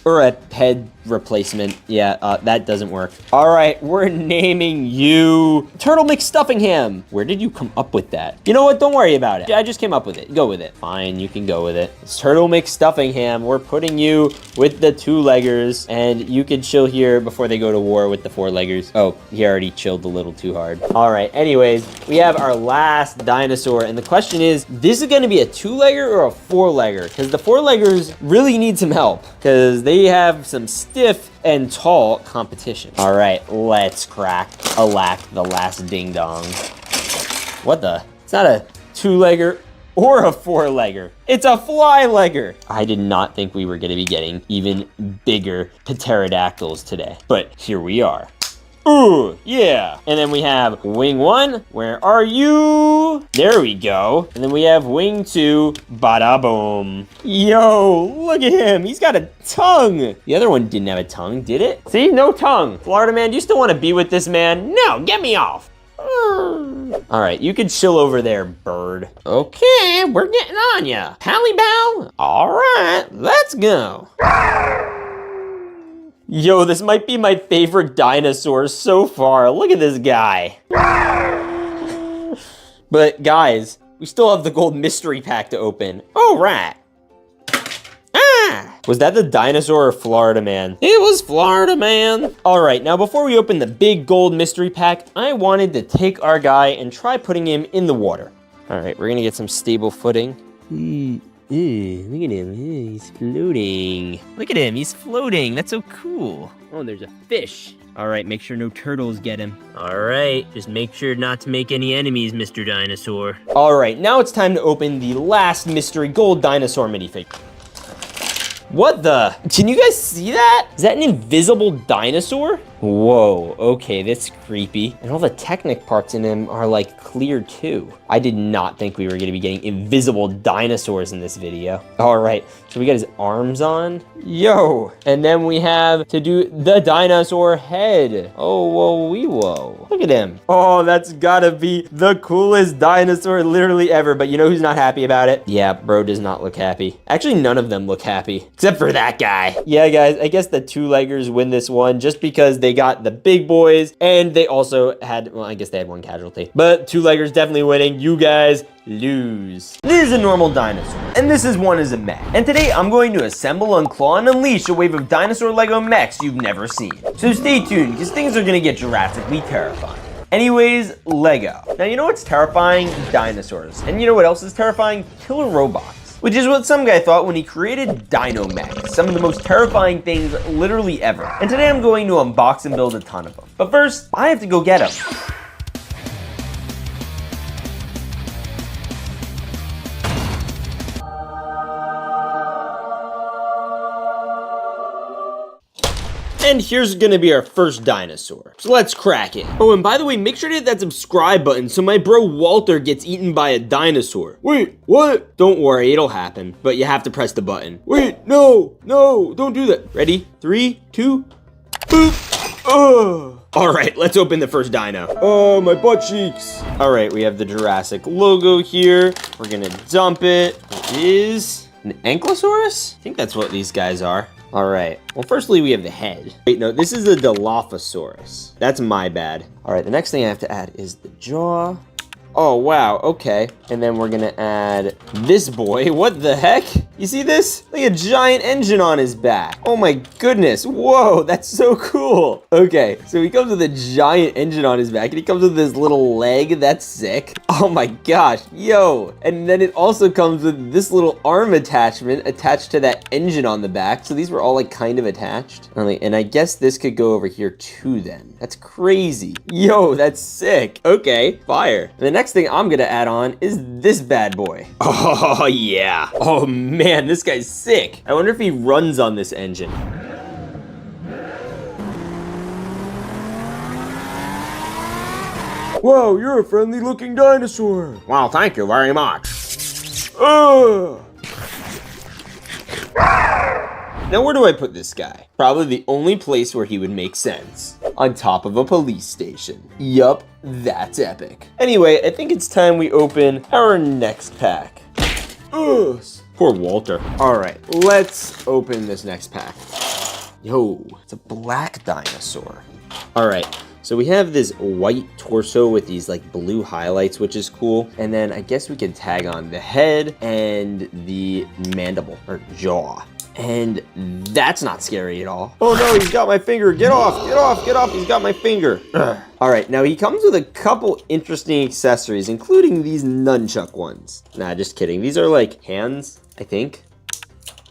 Or a head replacement. Yeah, that doesn't work. All right, we're naming you Turtle McStuffingham. Where did you come up with that? You know what? Don't worry about it. I just came up with it. Go with it. Fine, you can go with it. It's Turtle McStuffingham. We're putting you with the two-leggers, and you can chill here before they go to war with the four-leggers. Oh, he already chilled a little too hard. All right, anyways, we have our last dinosaur, and the question is, this is gonna be a two-legger or a four-legger? Because the four-leggers really need some help, because they have some stiff and tall competition. All right, let's crack the last ding dong. What the? It's not a two-legger or a four-legger. It's a fly-legger. I did not think we were gonna be getting even bigger pterodactyls today, but here we are. Ooh, yeah. And then we have wing one. Where are you? There we go. And then we have wing two. Bada boom. Yo, look at him. He's got a tongue. The other one didn't have a tongue, did it? See, no tongue. Florida man, do you still want to be with this man? No, get me off. All right, you can chill over there, bird. Okay, we're getting on ya. Pally bow? All right, let's go. Yo, this might be my favorite dinosaur so far. Look at this guy. But guys, we still have the gold mystery pack to open. All right. Was that the dinosaur or Florida Man? It was Florida Man. All right, now before we open the big gold mystery pack, I wanted to take our guy and try putting him in the water. All right, we're gonna get some stable footing. Look at him, he's floating. Look at him, he's floating, that's so cool. Oh, there's a fish. All right, make sure no turtles get him. All right, just make sure not to make any enemies, Mr. Dinosaur. All right, now it's time to open the last mystery gold dinosaur minifig. What the? Can you guys see that? Is that an invisible dinosaur? Whoa, okay, that's creepy. And all the Technic parts in him are like clear too. I did not think we were gonna be getting invisible dinosaurs in this video. All right, so we got his arms on. Yo, and then we have to do the dinosaur head. Oh, whoa. Look at him. Oh, that's gotta be the coolest dinosaur literally ever, but you know who's not happy about it? Yeah, bro does not look happy. Actually, none of them look happy, except for that guy. Yeah, guys, I guess the two-leggers win this one just because they got the big boys and they also had, well, I guess they had one casualty, but two-leggers definitely winning. You guys lose. This is a normal dinosaur, and this is one as a mech. And today I'm going to assemble, unclaw, and unleash a wave of dinosaur Lego mechs you've never seen. So stay tuned, because things are gonna get Jurassically terrifying. Anyways, Lego. Now you know what's terrifying? Dinosaurs. And you know what else is terrifying? Killer robots. Which is what some guy thought when he created Dino Mechs, some of the most terrifying things literally ever. And today I'm going to unbox and build a ton of them. But first, I have to go get them. And here's gonna be our first dinosaur. So let's crack it. Oh, and by the way, make sure to hit that subscribe button so my bro Walter gets eaten by a dinosaur. Wait, what? Don't worry, it'll happen, but you have to press the button. Wait, no, don't do that. Ready? 3, 2, boop. Oh. All right, let's open the first dino. Oh, my butt cheeks. All right, we have the Jurassic logo here. We're gonna dump it. It is an Ankylosaurus? I think that's what these guys are. All right, well, firstly, we have the head. Wait, no, this is a Dilophosaurus. That's my bad. All right, the next thing I have to add is the jaw. Oh, wow, okay. And then we're gonna add this boy. What the heck? You see this? Like a giant engine on his back. Oh my goodness, whoa, that's so cool. Okay, so he comes with a giant engine on his back and he comes with this little leg, that's sick. Oh my gosh, yo. And then it also comes with this little arm attachment attached to that engine on the back. So these were all like kind of attached. And I guess this could go over here too then. That's crazy. Yo, that's sick. Okay, fire. And the next thing I'm gonna add on is this bad boy. Oh yeah. Oh man, this guy's sick. I wonder if he runs on this engine. Wow, you're a friendly looking dinosaur. Wow, thank you very much. Now where do I put this guy? Probably the only place where he would make sense. On top of a police station. Yup, that's epic. Anyway, I think it's time we open our next pack. Ugh, poor Walter. All right, let's open this next pack. Yo, it's a black dinosaur. All right, so we have this white torso with these like blue highlights, which is cool. And then I guess we can tag on the head and the mandible or jaw. And that's not scary at all. Oh no, he's got my finger. Get off, get off, get off. He's got my finger. Ugh. All right, now he comes with a couple interesting accessories, including these nunchuck ones. Nah, just kidding. These are like hands, I think.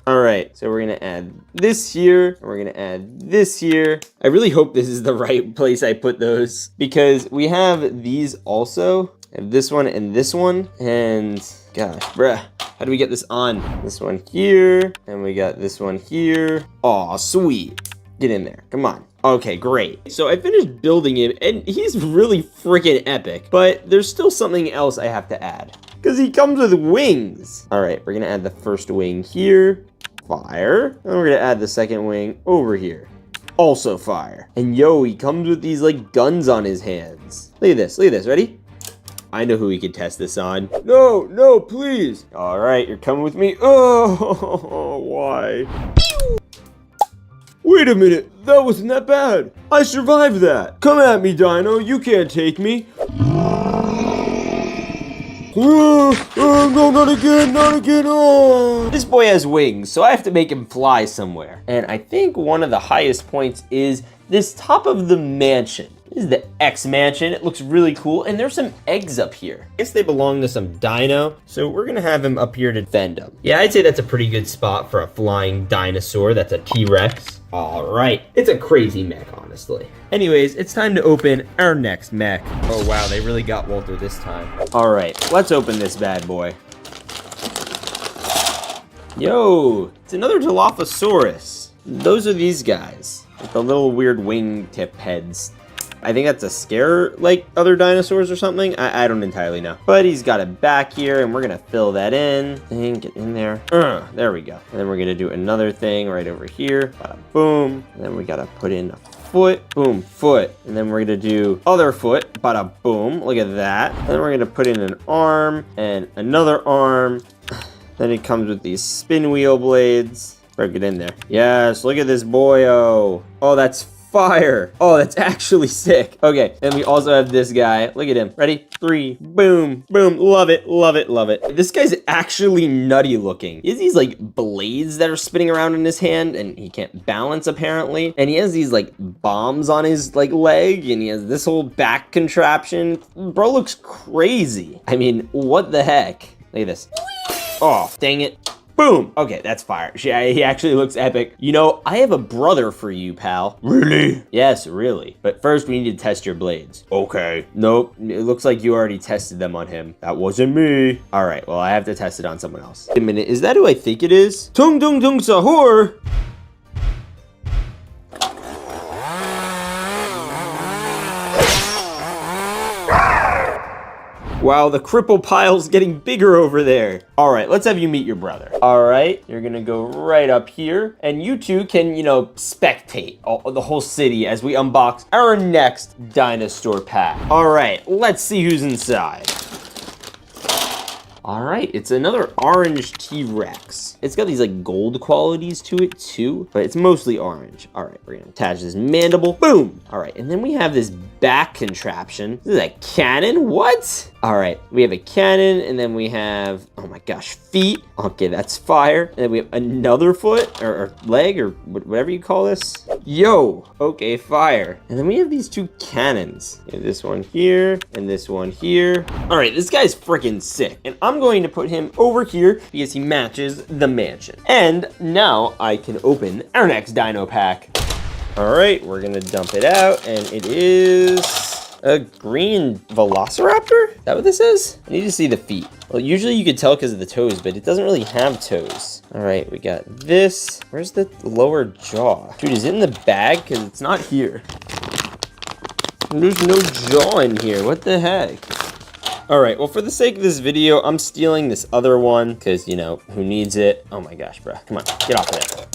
All right, so we're gonna add this here, and we're gonna add this here. I really hope this is the right place I put those because we have these also. I have this one and this one, and gosh, bruh. How do we get this on? This one here, and we got this one here. Aw, sweet. Get in there, come on. Okay, great. So I finished building him, and he's really freaking epic, but there's still something else I have to add, because he comes with wings. All right, we're gonna add the first wing here. Fire. And we're gonna add the second wing over here. also fire. And yo, he comes with these like guns on his hands. Look at this, ready? I know who we could test this on. No, no, please. All right, you're coming with me. Oh, why? Wait a minute, that wasn't that bad. I survived that. Come at me, Dino, you can't take me. No, not again, not again. Oh. This boy has wings, so I have to make him fly somewhere. And I think one of the highest points is this top of the mansion. This is the X mansion. It looks really cool, and there's some eggs up here. I guess they belong to some dino, so we're gonna have him up here to defend them. Yeah, I'd say that's a pretty good spot for a flying dinosaur. That's a T-Rex. All right, it's a crazy mech, honestly. Anyways, it's time to open our next mech. Oh wow, they really got Walter this time. All right, let's open this bad boy. Yo, it's another Dilophosaurus. Those are these guys, with the little weird wingtip heads. I think that's a scare, like, other dinosaurs or something. I don't entirely know. But he's got it back here, and we're gonna fill that in. Get in there. There we go. And then we're gonna do another thing right over here. Bada boom. And then we gotta put in a foot. Boom, foot. And then we're gonna do other foot. Bada boom. Look at that. And then we're gonna put in an arm and another arm. Then it comes with these spin wheel blades. Break it in there. Yes, look at this boyo. Oh, that's fire. Oh, that's actually sick. Okay, and we also have this guy. Look at him. Ready? 3, boom, boom. Love it, love it, love it. This guy's actually nutty looking. He has these like blades that are spinning around in his hand, and he can't balance apparently. And he has these like bombs on his like leg, and he has this whole back contraption. Bro looks crazy. I mean, what the heck? Look at this. Oh, dang it. Boom. Okay, that's fire. He actually looks epic. You know, I have a brother for you, pal. Really? Yes, really. But first, we need to test your blades. Okay. Nope. It looks like you already tested them on him. That wasn't me. All right, well, I have to test it on someone else. Wait a minute, is that who I think it is? Tung dung dung sahur. Wow, the cripple pile's getting bigger over there. All right, let's have you meet your brother. All right, you're gonna go right up here, and you two can, you know, spectate the whole city as we unbox our next dinosaur pack. All right, let's see who's inside. All right, it's another orange T-Rex. It's got these like gold qualities to it too, but it's mostly orange. All right, we're gonna attach this mandible. Boom. All right, and then we have this back contraption. This is a cannon, what? All right, we have a cannon, and then we have, oh my gosh, feet. Okay, that's fire. And then we have another foot, or leg, or whatever you call this. Yo, okay, fire. And then we have these two cannons. We have this one here, and this one here. All right, this guy's freaking sick. And I'm going to put him over here because he matches the mansion. And now I can open our next dino pack. All right, we're gonna dump it out, and it is a green velociraptor? Is that what this is? I need to see the feet. Well, usually you could tell because of the toes, but it doesn't really have toes. All right, we got this. Where's the lower jaw? Dude, is it in the bag? Because it's not here. There's no jaw in here. What the heck? All right, well, for the sake of this video, I'm stealing this other one because, you know, who needs it? Oh my gosh, bro. Come on, get off of there.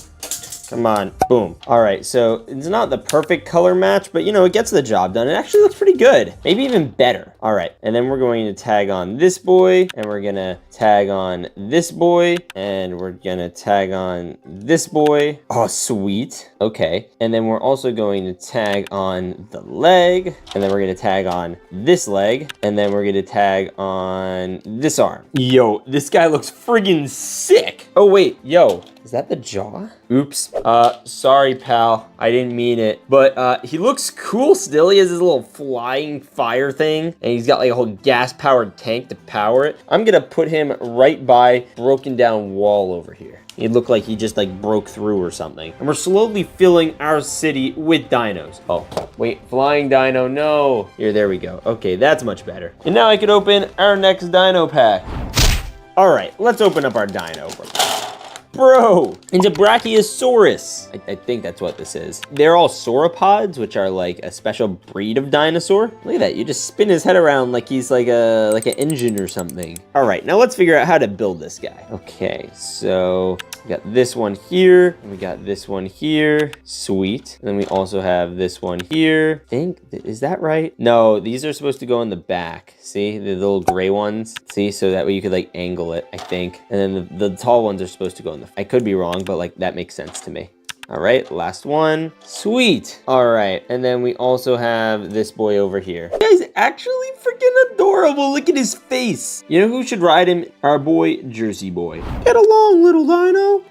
Come on, boom. All right, so it's not the perfect color match, but you know, it gets the job done. It actually looks pretty good, maybe even better. All right, and then we're going to tag on this boy, and we're gonna tag on this boy, and we're gonna tag on this boy. Oh, sweet, okay. And then we're also going to tag on the leg, and then we're gonna tag on this leg, and then we're gonna tag on this arm. Yo, this guy looks friggin' sick. Oh wait, yo, is that the jaw? Oops. Sorry, pal. I didn't mean it. But he looks cool still. He has this little flying fire thing, and he's got like a whole gas-powered tank to power it. I'm gonna put him right by broken down wall over here. He'd look like he just like broke through or something. And we're slowly filling our city with dinos. Oh, wait, flying dino, no. Here, there we go. Okay, that's much better. And now I can open our next dino pack. All right, let's open up our dino. Bro, it's a Brachiosaurus. I think that's what this is. They're all sauropods, which are like a special breed of dinosaur. Look at that, you just spin his head around like he's like an engine or something. All right, now let's figure out how to build this guy. Okay, so we got this one here, and we got this one here. Sweet. And then we also have this one here. Is that right? No, these are supposed to go in the back. See, the little gray ones? See, so that way you could like angle it, I think. And then the tall ones are supposed to go in the, I could be wrong, but like that makes sense to me. All right, last one. Sweet. All right, and then we also have this boy over here. This guy's actually freaking adorable. Look at his face. You know who should ride him? Our boy, Jersey Boy. Get along, little dino.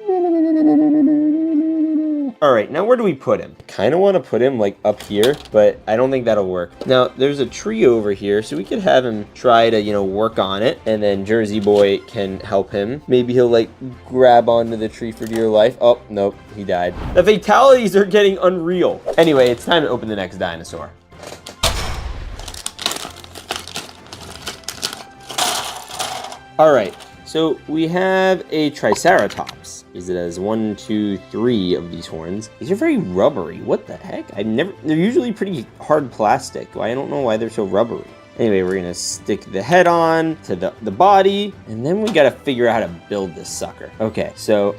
All right, now where do we put him? Kind of want to put him like up here, but I don't think that'll work. Now, there's a tree over here, so we could have him try to, you know, work on it, and then Jersey Boy can help him. Maybe he'll like grab onto the tree for dear life. Oh, nope, he died. The fatalities are getting unreal. Anyway, it's time to open the next dinosaur. All right, so we have a Triceratops. Is it has 1, 2, 3 of these horns? These are very rubbery. What the heck? They're usually pretty hard plastic. I don't know why they're so rubbery. Anyway, we're gonna stick the head on to the body, and then we gotta figure out how to build this sucker. Okay, so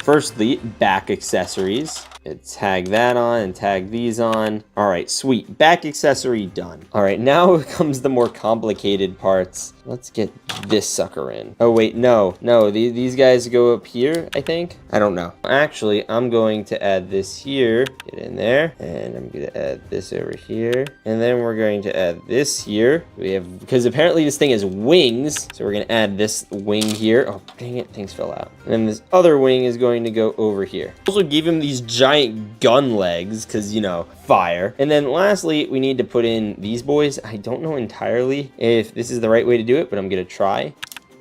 firstly, back accessories. Tag that on and tag these on. All right, sweet, back accessory done. All right, now comes the more complicated parts. Let's get this sucker in. Oh wait, no, these guys go up here, I think. I don't know. Actually, I'm going to add this here, get in there, and I'm gonna add this over here, and then we're going to add this here. We have, because apparently this thing has wings, so we're gonna add this wing here. Oh, dang it, things fell out. And then this other wing is going to go over here. Also gave him these giant gun legs, because, you know, fire. And then lastly, we need to put in these boys. I don't know entirely if this is the right way to do it, but I'm gonna try.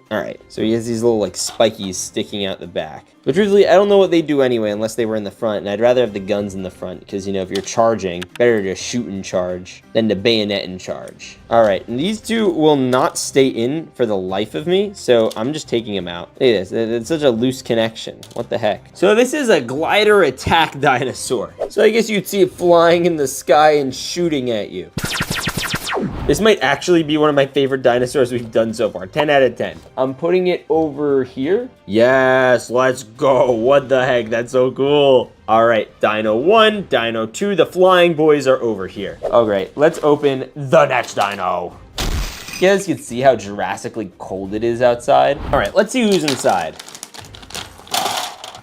All right, so he has these little like spikies sticking out the back. But truthfully, I don't know what they do anyway, unless they were in the front. And I'd rather have the guns in the front, because, you know, if you're charging, better to shoot and charge than to bayonet and charge. All right, and these two will not stay in for the life of me, so I'm just taking them out. Look at this, it's such a loose connection. What the heck? So this is a glider attack dinosaur. So I guess you'd see it flying in the sky and shooting at you. This might actually be one of my favorite dinosaurs we've done so far. 10 out of 10. I'm putting it over here. Yes, let's go. What the heck? That's so cool. All right, Dino 1, Dino 2, the flying boys are over here. Oh, great. Let's open the next dino. You guys can see how Jurassically cold it is outside. All right, let's see who's inside.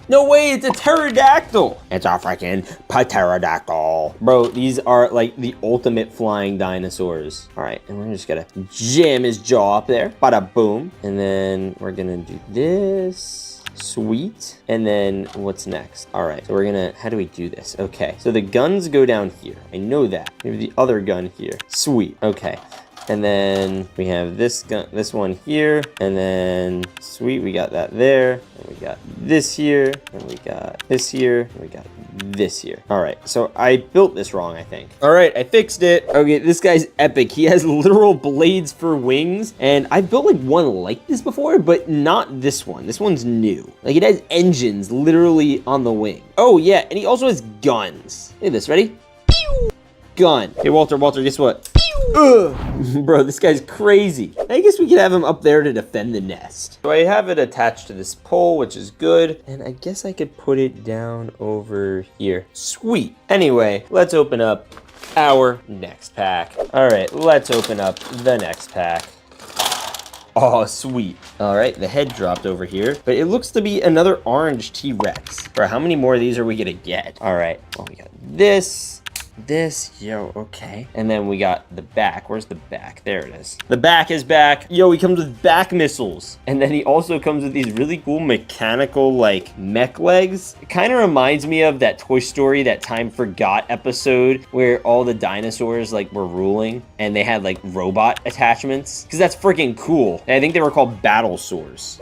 No way, it's a pterodactyl. It's a freaking pterodactyl. Bro, these are like the ultimate flying dinosaurs. All right, and we're just gonna jam his jaw up there. Bada boom. And then we're gonna do this. Sweet. And then what's next? All right, so we're gonna, how do we do this? Okay, so the guns go down here. I know that. Maybe the other gun here. Sweet, okay. And then we have this gun, this one here, and then sweet, we got that there, and we got this here, and we got this here, and we got this here. All right, so I built this wrong, I think. All right, I fixed it. Okay, this guy's epic. He has literal blades for wings, and I've built like one like this before, but not this one. This one's new. Like, it has engines literally on the wing. Oh yeah, and he also has guns. Look at this, ready? Pew! Gun. Hey, Walter, guess what? Ugh. Bro, this guy's crazy. I guess we could have him up there to defend the nest. So I have it attached to this pole, which is good. And I guess I could put it down over here. Sweet. Anyway, let's open up our next pack. All right, let's open up the next pack. Oh, sweet. All right, the head dropped over here, but it looks to be another orange T-Rex. Bro, how many more of these are we gonna get? All right, well, we got this, yo, okay. And then we got the back. Where's the back? There it is. The back is back. Yo, he comes with back missiles. And then he also comes with these really cool mechanical, like, mech legs. It kind of reminds me of that Toy Story, that Time Forgot episode where all the dinosaurs, like, were ruling and they had, like, robot attachments. Because that's freaking cool. And I think they were called battle swords.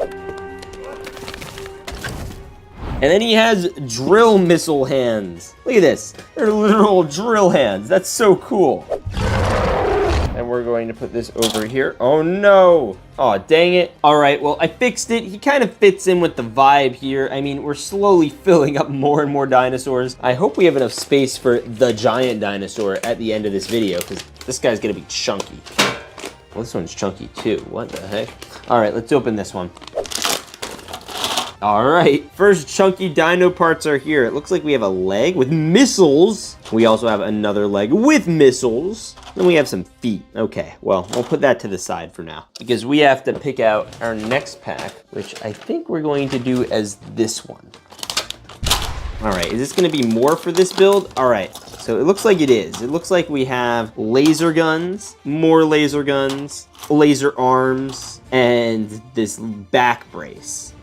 And then he has drill missile hands. Look at this. They're literal drill hands. That's so cool. And we're going to put this over here. Oh no. Oh, dang it. All right, well, I fixed it. He kind of fits in with the vibe here. I mean, we're slowly filling up more and more dinosaurs. I hope we have enough space for the giant dinosaur at the end of this video, because this guy's gonna be chunky. Well, this one's chunky too. What the heck? All right, let's open this one. All right, first chunky dino parts are here. It looks like we have a leg with missiles. We also have another leg with missiles. Then we have some feet. Okay, well, we'll put that to the side for now because we have to pick out our next pack, which I think we're going to do as this one. All right, is this gonna be more for this build? All right, so it looks like it is. It looks like we have laser guns, more laser guns, laser arms, and this back brace.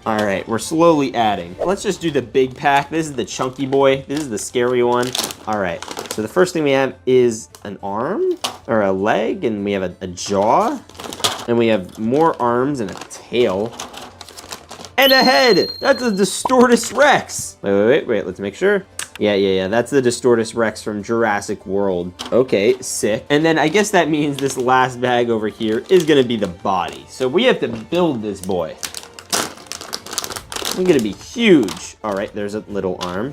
All right, we're slowly adding. Let's just do the big pack. This is the chunky boy. This is the scary one. All right, so the first thing we have is an arm or a leg, and we have a jaw, and we have more arms and a tail. And a head! That's a Distortus Rex! Wait, let's make sure. Yeah, that's the Distortus Rex from Jurassic World. Okay, sick. And then I guess that means this last bag over here is gonna be the body. So we have to build this boy. It's gonna be huge. All right, there's a little arm.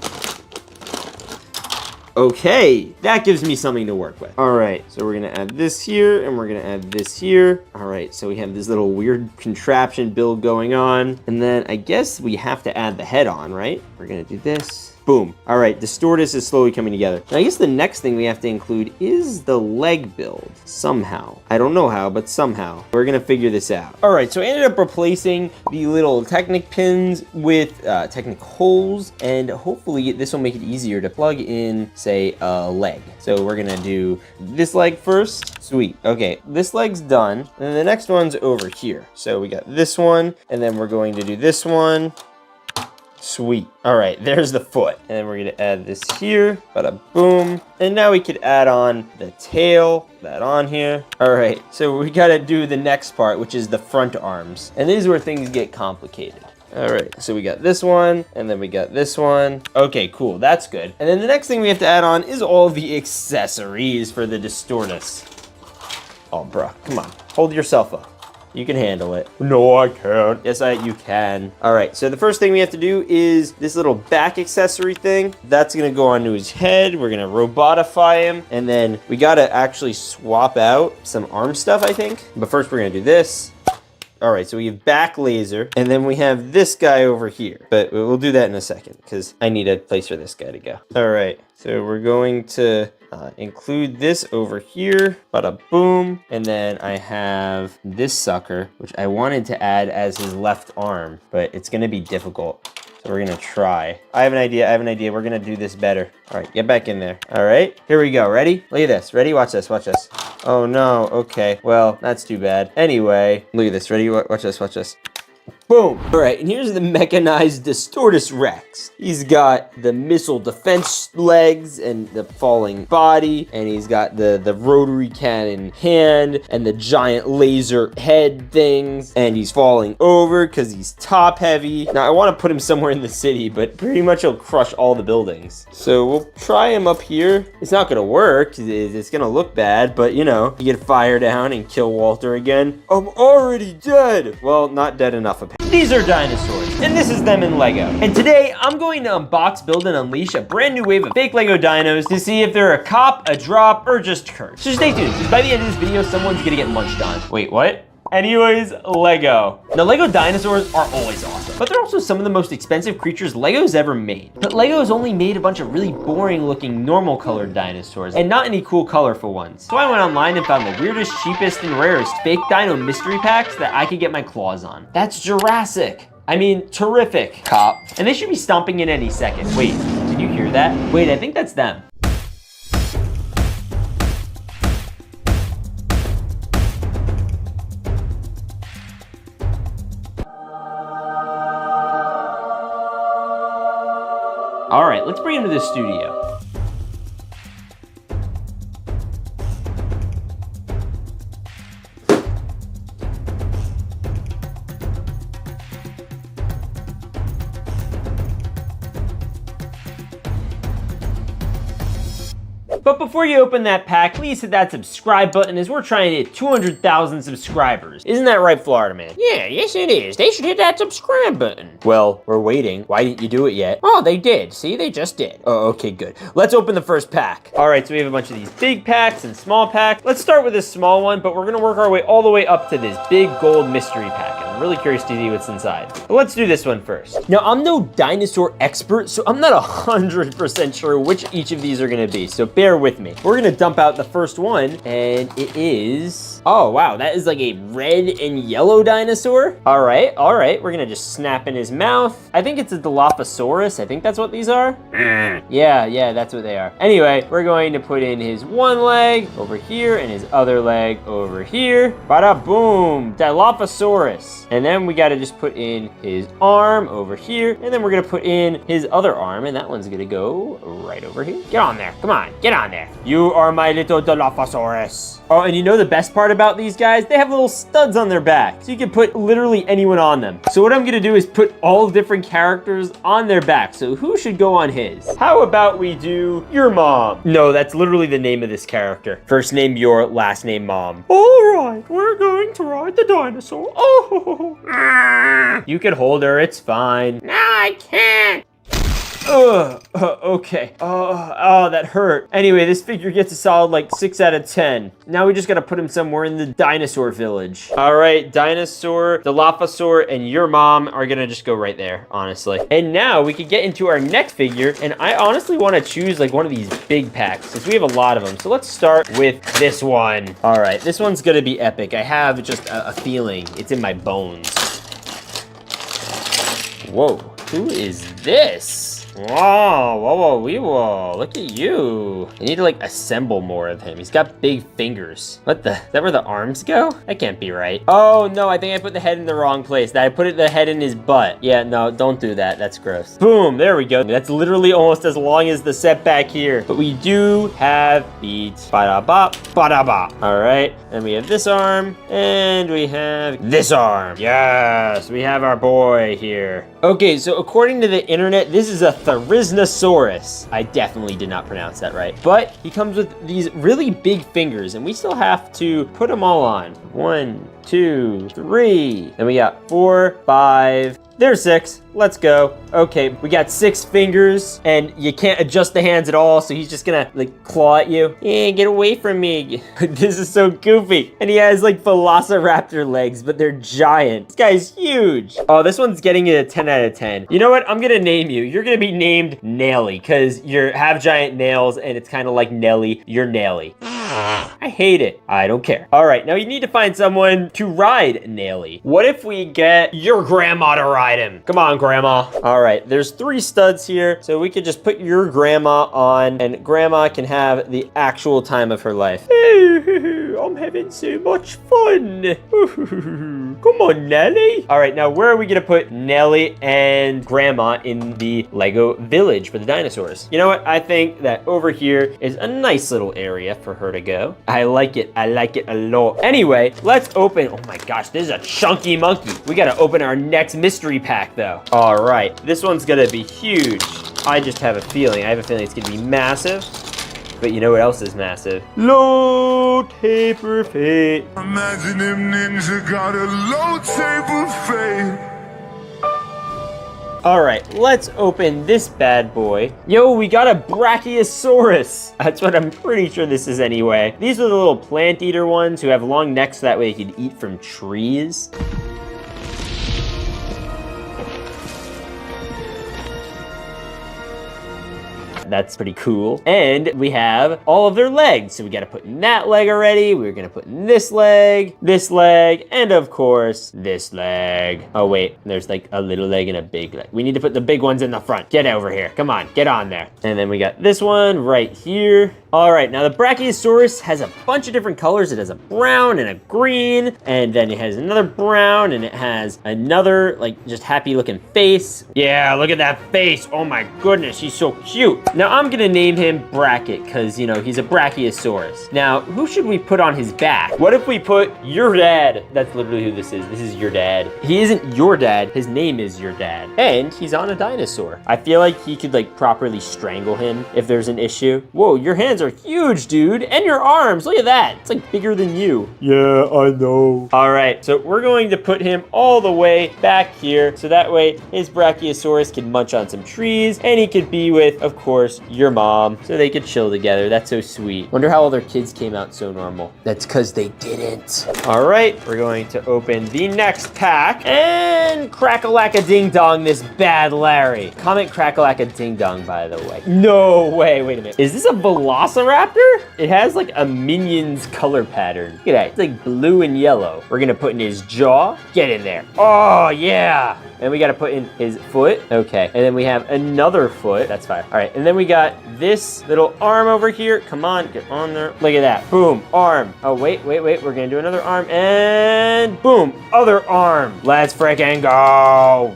Okay, that gives me something to work with. All right, so we're gonna add this here, and we're gonna add this here. All right, so we have this little weird contraption build going on. And then I guess we have to add the head on, right? We're gonna do this. Boom. All right, Distortus is slowly coming together. Now, I guess the next thing we have to include is the leg build, somehow. I don't know how, but somehow. We're gonna figure this out. All right, so I ended up replacing the little Technic pins with Technic holes, and hopefully this will make it easier to plug in, say, a leg. So we're gonna do this leg first. Sweet, okay, this leg's done, and then the next one's over here. So we got this one, and then we're going to do this one. Sweet. All right, there's the foot. And then we're gonna add this here, bada boom. And now we could add on the tail, that on here. All right, so we gotta do the next part, which is the front arms. And this is where things get complicated. All right, so we got this one, and then we got this one. Okay, cool, that's good. And then the next thing we have to add on is all the accessories for the Distortus. Oh, bro, come on, hold yourself up. You can handle it. No, I can't. Yes, you can. All right, so the first thing we have to do is this little back accessory thing. That's gonna go onto his head. We're gonna robotify him. And then we gotta actually swap out some arm stuff, I think. But first we're gonna do this. All right, so we have back laser, and then we have this guy over here. But we'll do that in a second, because I need a place for this guy to go. All right, so we're going to include this over here, bada boom. And then I have this sucker, which I wanted to add as his left arm, but it's gonna be difficult. So we're gonna try. I have an idea, We're gonna do this better. All right, get back in there. All right, here we go, ready? Look at this, ready? Watch this. Oh no, okay, well, that's too bad. Anyway, look at this, ready? Watch this. Boom. All right, and here's the mechanized Distortus Rex. He's got the missile defense legs and the falling body, and he's got the rotary cannon hand and the giant laser head things, and he's falling over because he's top heavy. Now, I want to put him somewhere in the city, but pretty much he'll crush all the buildings. So we'll try him up here. It's not going to work. It's going to look bad, but you know, you get fire down and kill Walter again. I'm already dead. Well, not dead enough, apparently. These are dinosaurs, and this is them in Lego. And today, I'm going to unbox, build, and unleash a brand new wave of fake Lego dinos to see if they're a cop, a drop, or just cursed. So stay tuned, because by the end of this video, someone's gonna get lunched on. Wait, what? Anyways, Lego. Now, Lego dinosaurs are always awesome, but they're also some of the most expensive creatures Lego's ever made. But Lego has only made a bunch of really boring looking normal colored dinosaurs and not any cool colorful ones. So I went online and found the weirdest, cheapest, and rarest fake dino mystery packs that I could get my claws on. That's Jurassic. I mean, terrific. Cop. And they should be stomping in any second. Wait, did you hear that? Wait, I think that's them. All right, let's bring him to the studio. But before you open that pack, please hit that subscribe button as we're trying to hit 200,000 subscribers. Isn't that right, Florida Man? Yeah, yes it is. They should hit that subscribe button. Well, we're waiting. Why didn't you do it yet? Oh, they did. See, they just did. Oh, okay, good. Let's open the first pack. All right, so we have a bunch of these big packs and small packs. Let's start with this small one, but we're gonna work our way all the way up to this big gold mystery pack. I'm really curious to see what's inside. But let's do this one first. Now, I'm no dinosaur expert, so I'm not 100% sure which each of these are gonna be, so bear with me. We're gonna dump out the first one, and it is... Oh, wow, that is like a red and yellow dinosaur. All right, we're gonna just snap in his mouth. I think it's a Dilophosaurus. I think that's what these are. Yeah, that's what they are. Anyway, we're going to put in his one leg over here and his other leg over here. Bada boom, Dilophosaurus. And then we gotta just put in his arm over here, and then we're gonna put in his other arm, and that one's gonna go right over here. Get on there, come on, get on there. You are my little Dilophosaurus. Oh, and you know the best part about these guys? They have little studs on their back, so you can put literally anyone on them. So what I'm gonna do is put all different characters on their back. So who should go on his? How about we do your mom? No, that's literally the name of this character. First name your, last name mom. All right, we're going to ride the dinosaur. Oh, you can hold her, it's fine. No, I can't. Okay. Oh, that hurt. Anyway, this figure gets a solid like 6 out of 10. Now we just gotta put him somewhere in the dinosaur village. All right, dinosaur, Dilophosaur, and your mom are gonna just go right there, honestly. And now we can get into our next figure, and I honestly wanna choose like one of these big packs since we have a lot of them. So let's start with this one. All right, this one's gonna be epic. I have just a feeling. It's in my bones. Whoa, who is this? Whoa, look at you. I need to like assemble more of him. He's got big fingers. What the, is that where the arms go? That can't be right. Oh no, I think I put the head in the wrong place. I put the head in his butt. Yeah, no, don't do that, that's gross. Boom, there we go. That's literally almost as long as the setback here. But we do have feet. Ba-da-bop, ba-da-bop. All right, then we have this arm, and we have this arm. Yes, we have our boy here. Okay, so according to the internet, this is a Theriznosaurus. I definitely did not pronounce that right. But he comes with these really big fingers, and we still have to put them all on. 1, 2, 3. Then we got 4, 5. There's 6. Let's go. Okay, we got 6 fingers, and you can't adjust the hands at all, so he's just gonna like claw at you. Yeah, get away from me. This is so goofy. And he has like velociraptor legs, but they're giant. This guy's huge. Oh, this one's getting a 10 out of 10. You know what? I'm gonna name you. You're gonna be named Nelly, because you have giant nails, and it's kind of like Nelly. You're Nelly. I hate it. I don't care. All right, now you need to find someone to ride Nelly. What if we get your grandma to ride him? Come on, grandma. All right, there's 3 studs here, so we could just put your grandma on, and grandma can have the actual time of her life. I'm having so much fun. Come on, Nelly. All right, now where are we gonna put Nelly and grandma in the Lego village for the dinosaurs? You know what? I think that over here is a nice little area for her to go. I like it a lot. Anyway, let's open. Oh my gosh, this is a chunky monkey. We gotta open our next mystery pack though. All right, this one's gonna be huge. I just have a feeling. I have a feeling it's gonna be massive. But you know what else is massive? Low taper fate. Imagine them ninja got a low table fate. All right, let's open this bad boy. Yo, we got a Brachiosaurus. That's what I'm pretty sure this is anyway. These are the little plant eater ones who have long necks so that way they can eat from trees. That's pretty cool. And we have all of their legs. So we gotta put in that leg already. We're gonna put in this leg, and of course, this leg. Oh wait, there's like a little leg and a big leg. We need to put the big ones in the front. Get over here, come on, get on there. And then we got this one right here. All right, now the Brachiosaurus has a bunch of different colors. It has a brown and a green, and then it has another brown, and it has another like just happy looking face. Yeah, look at that face. Oh my goodness, he's so cute. Now I'm gonna name him Bracket, because you know, he's a Brachiosaurus. Now, who should we put on his back? What if we put your dad? That's literally who this is. This is your dad. He isn't your dad, his name is your dad. And he's on a dinosaur. I feel like he could like properly strangle him if there's an issue. Whoa, your hands are huge, dude. And your arms, look at that. It's like bigger than you. Yeah, I know. All right, so we're going to put him all the way back here. So that way his Brachiosaurus can munch on some trees and he could be with, of course, your mom. So they could chill together. That's so sweet. Wonder how all their kids came out so normal. That's because they didn't. All right, we're going to open the next pack and crack-a-lack-a-ding-dong this bad Larry. Comment crack-a-lack-a-ding-dong, by the way. No way, wait a minute. Is this a Velociraptor? It has like a Minions color pattern. Look at that, it's like blue and yellow. We're gonna put in his jaw. Get in there. Oh, yeah. And we gotta put in his foot. Okay, and then we have another foot. That's fine. All right, and then we got this little arm over here. Come on, get on there. Look at that. Boom, arm. Oh, wait. We're gonna do another arm and boom, other arm. Let's freaking go.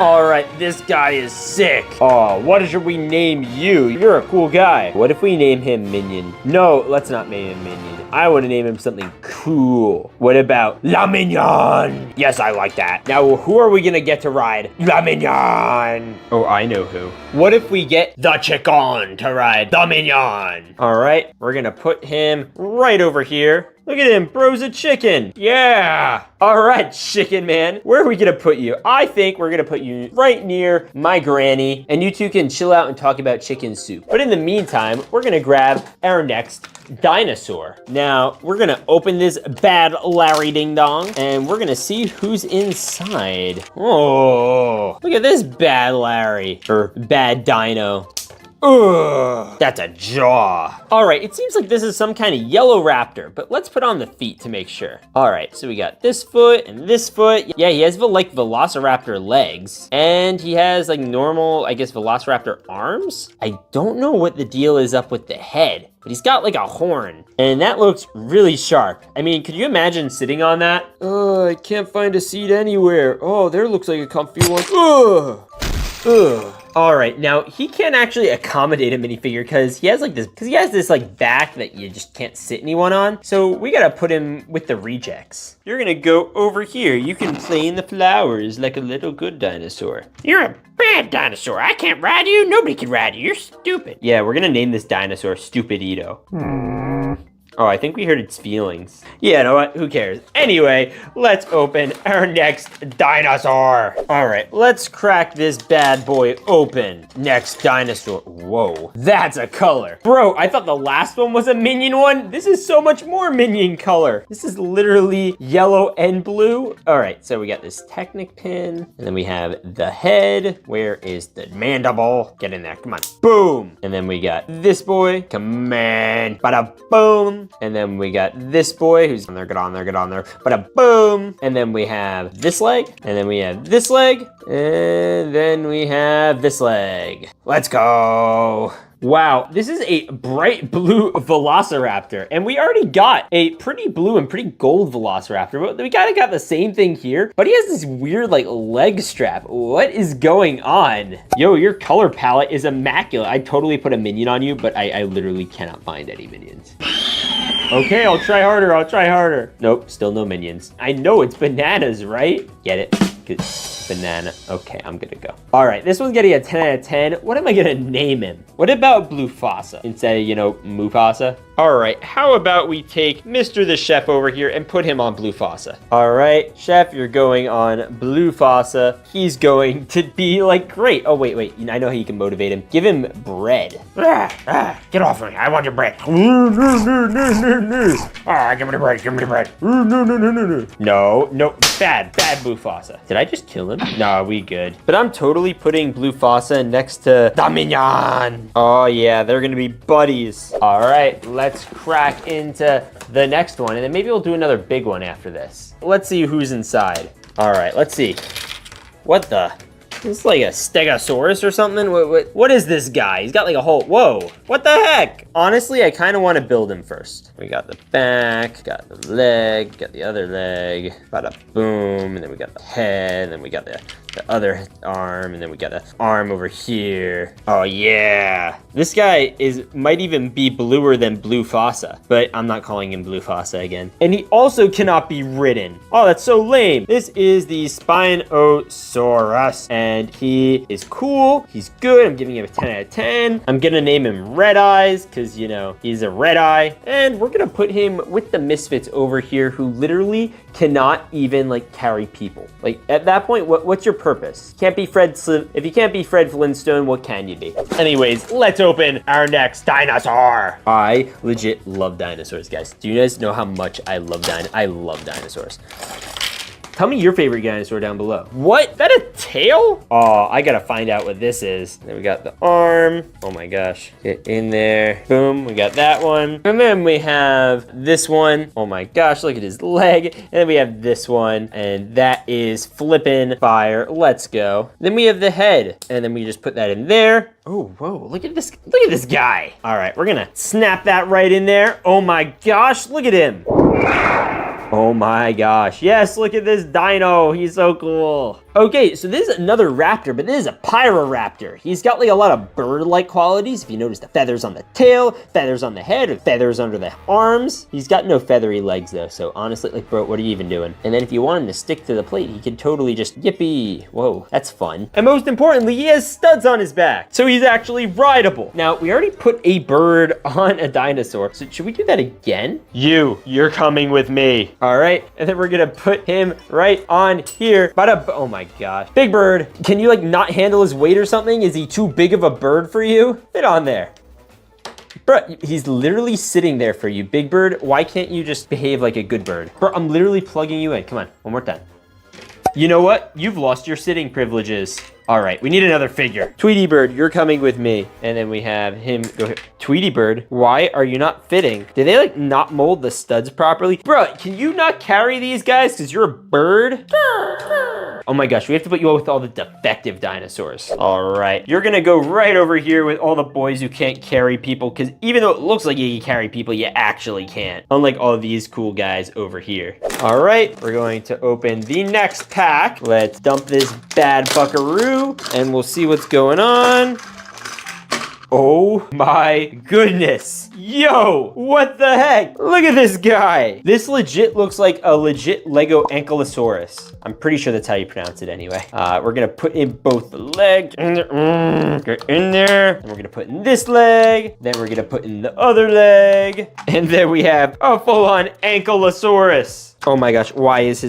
All right, this guy is sick. Oh, what should we name you? You're a cool guy. What if we name him Minion? No, let's not name him Minion. I want to name him something cool. What about La Mignon? Yes, I like that. Now, who are we going to get to ride La Mignon? Oh, I know who. What if we get the Chicken to ride La Mignon? All right, we're going to put him right over here. Look at him, bro's a chicken. Yeah. All right, chicken man. Where are we gonna put you? I think we're gonna put you right near my granny, and you two can chill out and talk about chicken soup. But in the meantime, we're gonna grab our next dinosaur. Now, we're gonna open this bad Larry Ding Dong, and we're gonna see who's inside. Oh, look at this bad Larry, or bad dino. Ugh, that's a jaw. All right, it seems like this is some kind of yellow raptor, but let's put on the feet to make sure. All right, so we got this foot and this foot. Yeah, he has like Velociraptor legs, and he has like normal, I guess, Velociraptor arms. I don't know what the deal is up with the head, but he's got like a horn, and that looks really sharp. I mean, could you imagine sitting on that? Oh, I can't find a seat anywhere. Oh, there looks like a comfy one. Ugh. Ugh. All right, now he can't actually accommodate a minifigure because he has this like back that you just can't sit anyone on. So we gotta put him with the rejects. You're gonna go over here. You can play in the flowers like a little good dinosaur. You're a bad dinosaur. I can't ride you. Nobody can ride you. You're stupid. Yeah, we're gonna name this dinosaur Stupidito. Oh, I think we hurt its feelings. Yeah, you know what? Who cares? Anyway, let's open our next dinosaur. All right, let's crack this bad boy open. Next dinosaur. Whoa, that's a color. Bro, I thought the last one was a Minion one. This is so much more Minion color. This is literally yellow and blue. All right, so we got this Technic pin, and then we have the head. Where is the mandible? Get in there, come on. Boom. And then we got this boy. Come on. Bada boom. And then we got this boy who's on there, get on there. Bada boom. And then we have this leg. And then we have this leg. And then we have this leg. Let's go. Wow, this is a bright blue Velociraptor, and we already got a pretty blue and pretty gold Velociraptor, but we kind of got the same thing here, but he has this weird like leg strap. What is going on? Yo, your color palette is immaculate. I totally put a Minion on you, but I literally cannot find any Minions. Okay, I'll try harder. Nope, still no Minions. I know it's bananas, right? Get it? Good. Banana. Okay, I'm gonna go. All right, this one's getting a 10 out of 10. What am I gonna name him? What about Blufasa instead of, Mufasa? All right, how about we take Mr. the Chef over here and put him on Blufasa? All right, Chef, you're going on Blufasa. He's going to be like, great. Oh, wait. I know how you can motivate him. Give him bread. Get off me. I want your bread. No. Give me the bread. No. Bad Blufasa. Did I just kill him? No, we good. But I'm totally putting Blufasa next to Dominion. Oh yeah, they're gonna be buddies. All right, let's crack into the next one, and then maybe we'll do another big one after this. Let's see who's inside. All right, let's see. What the? This is like a Stegosaurus or something. What is this guy? He's got like a whole, whoa, what the heck? Honestly, I kind of want to build him first. We got the back, got the leg, got the other leg, bada boom, and then we got the head, and then we got the other arm, and then we got the arm over here. Oh yeah. This guy might even be bluer than Blufasa, but I'm not calling him Blufasa again. And he also cannot be ridden. Oh, that's so lame. This is the Spinosaurus, and and he is cool. He's good. I'm giving him a 10 out of 10. I'm gonna name him Red Eyes because, you know, he's a red eye. And we're gonna put him with the misfits over here who literally cannot even like carry people. Like at that point, what's your purpose? Can't be if you can't be Fred Flintstone, what can you be? Anyways, let's open our next dinosaur. I legit love dinosaurs, guys. Do you guys know how much I love dinosaurs? Tell me your favorite dinosaur down below. What? Is that a tail? Oh, I gotta find out what this is. Then we got the arm. Oh my gosh. Get in there. Boom, we got that one. And then we have this one. Oh my gosh, look at his leg. And then we have this one. And that is flipping fire. Let's go. Then we have the head. And then we just put that in there. Oh, whoa, look at this guy. All right, we're gonna snap that right in there. Oh my gosh, look at him. Oh my gosh. Yes, look at this dino. He's so cool. Okay, so this is another raptor, but this is a pyroraptor. He's got like a lot of bird-like qualities. If you notice the feathers on the tail, feathers on the head, or feathers under the arms. He's got no feathery legs though, so honestly, like, bro, what are you even doing? And then if you want him to stick to the plate, he could totally just yippee. Whoa, that's fun. And most importantly, he has studs on his back, so he's actually rideable. Now, we already put a bird on a dinosaur, so should we do that again? You're coming with me. All right, and then we're gonna put him right on here. Oh my gosh. Big Bird, can you like not handle his weight or something? Is he too big of a bird for you? Fit on there. Bro, he's literally sitting there for you. Big Bird, why can't you just behave like a good bird? Bro, I'm literally plugging you in. Come on, one more time. You know what? You've lost your sitting privileges. All right, we need another figure. Tweety Bird, you're coming with me. And then we have him go here. Tweety Bird, why are you not fitting? Did they like not mold the studs properly? Bro, can you not carry these guys because you're a bird? Oh my gosh, we have to put you with all the defective dinosaurs. All right, you're gonna go right over here with all the boys who can't carry people because even though it looks like you can carry people, you actually can't. Unlike all of these cool guys over here. All right, we're going to open the next pack. Let's dump this bad buckaroo and we'll see what's going on. Oh my goodness. Yo, what the heck? Look at this guy. This legit looks like a legit Lego Ankylosaurus. I'm pretty sure that's how you pronounce it anyway. We're gonna put in both the legs. Get in there. And we're gonna put in this leg. Then we're gonna put in the other leg. And then we have a full-on Ankylosaurus. Oh my gosh, why is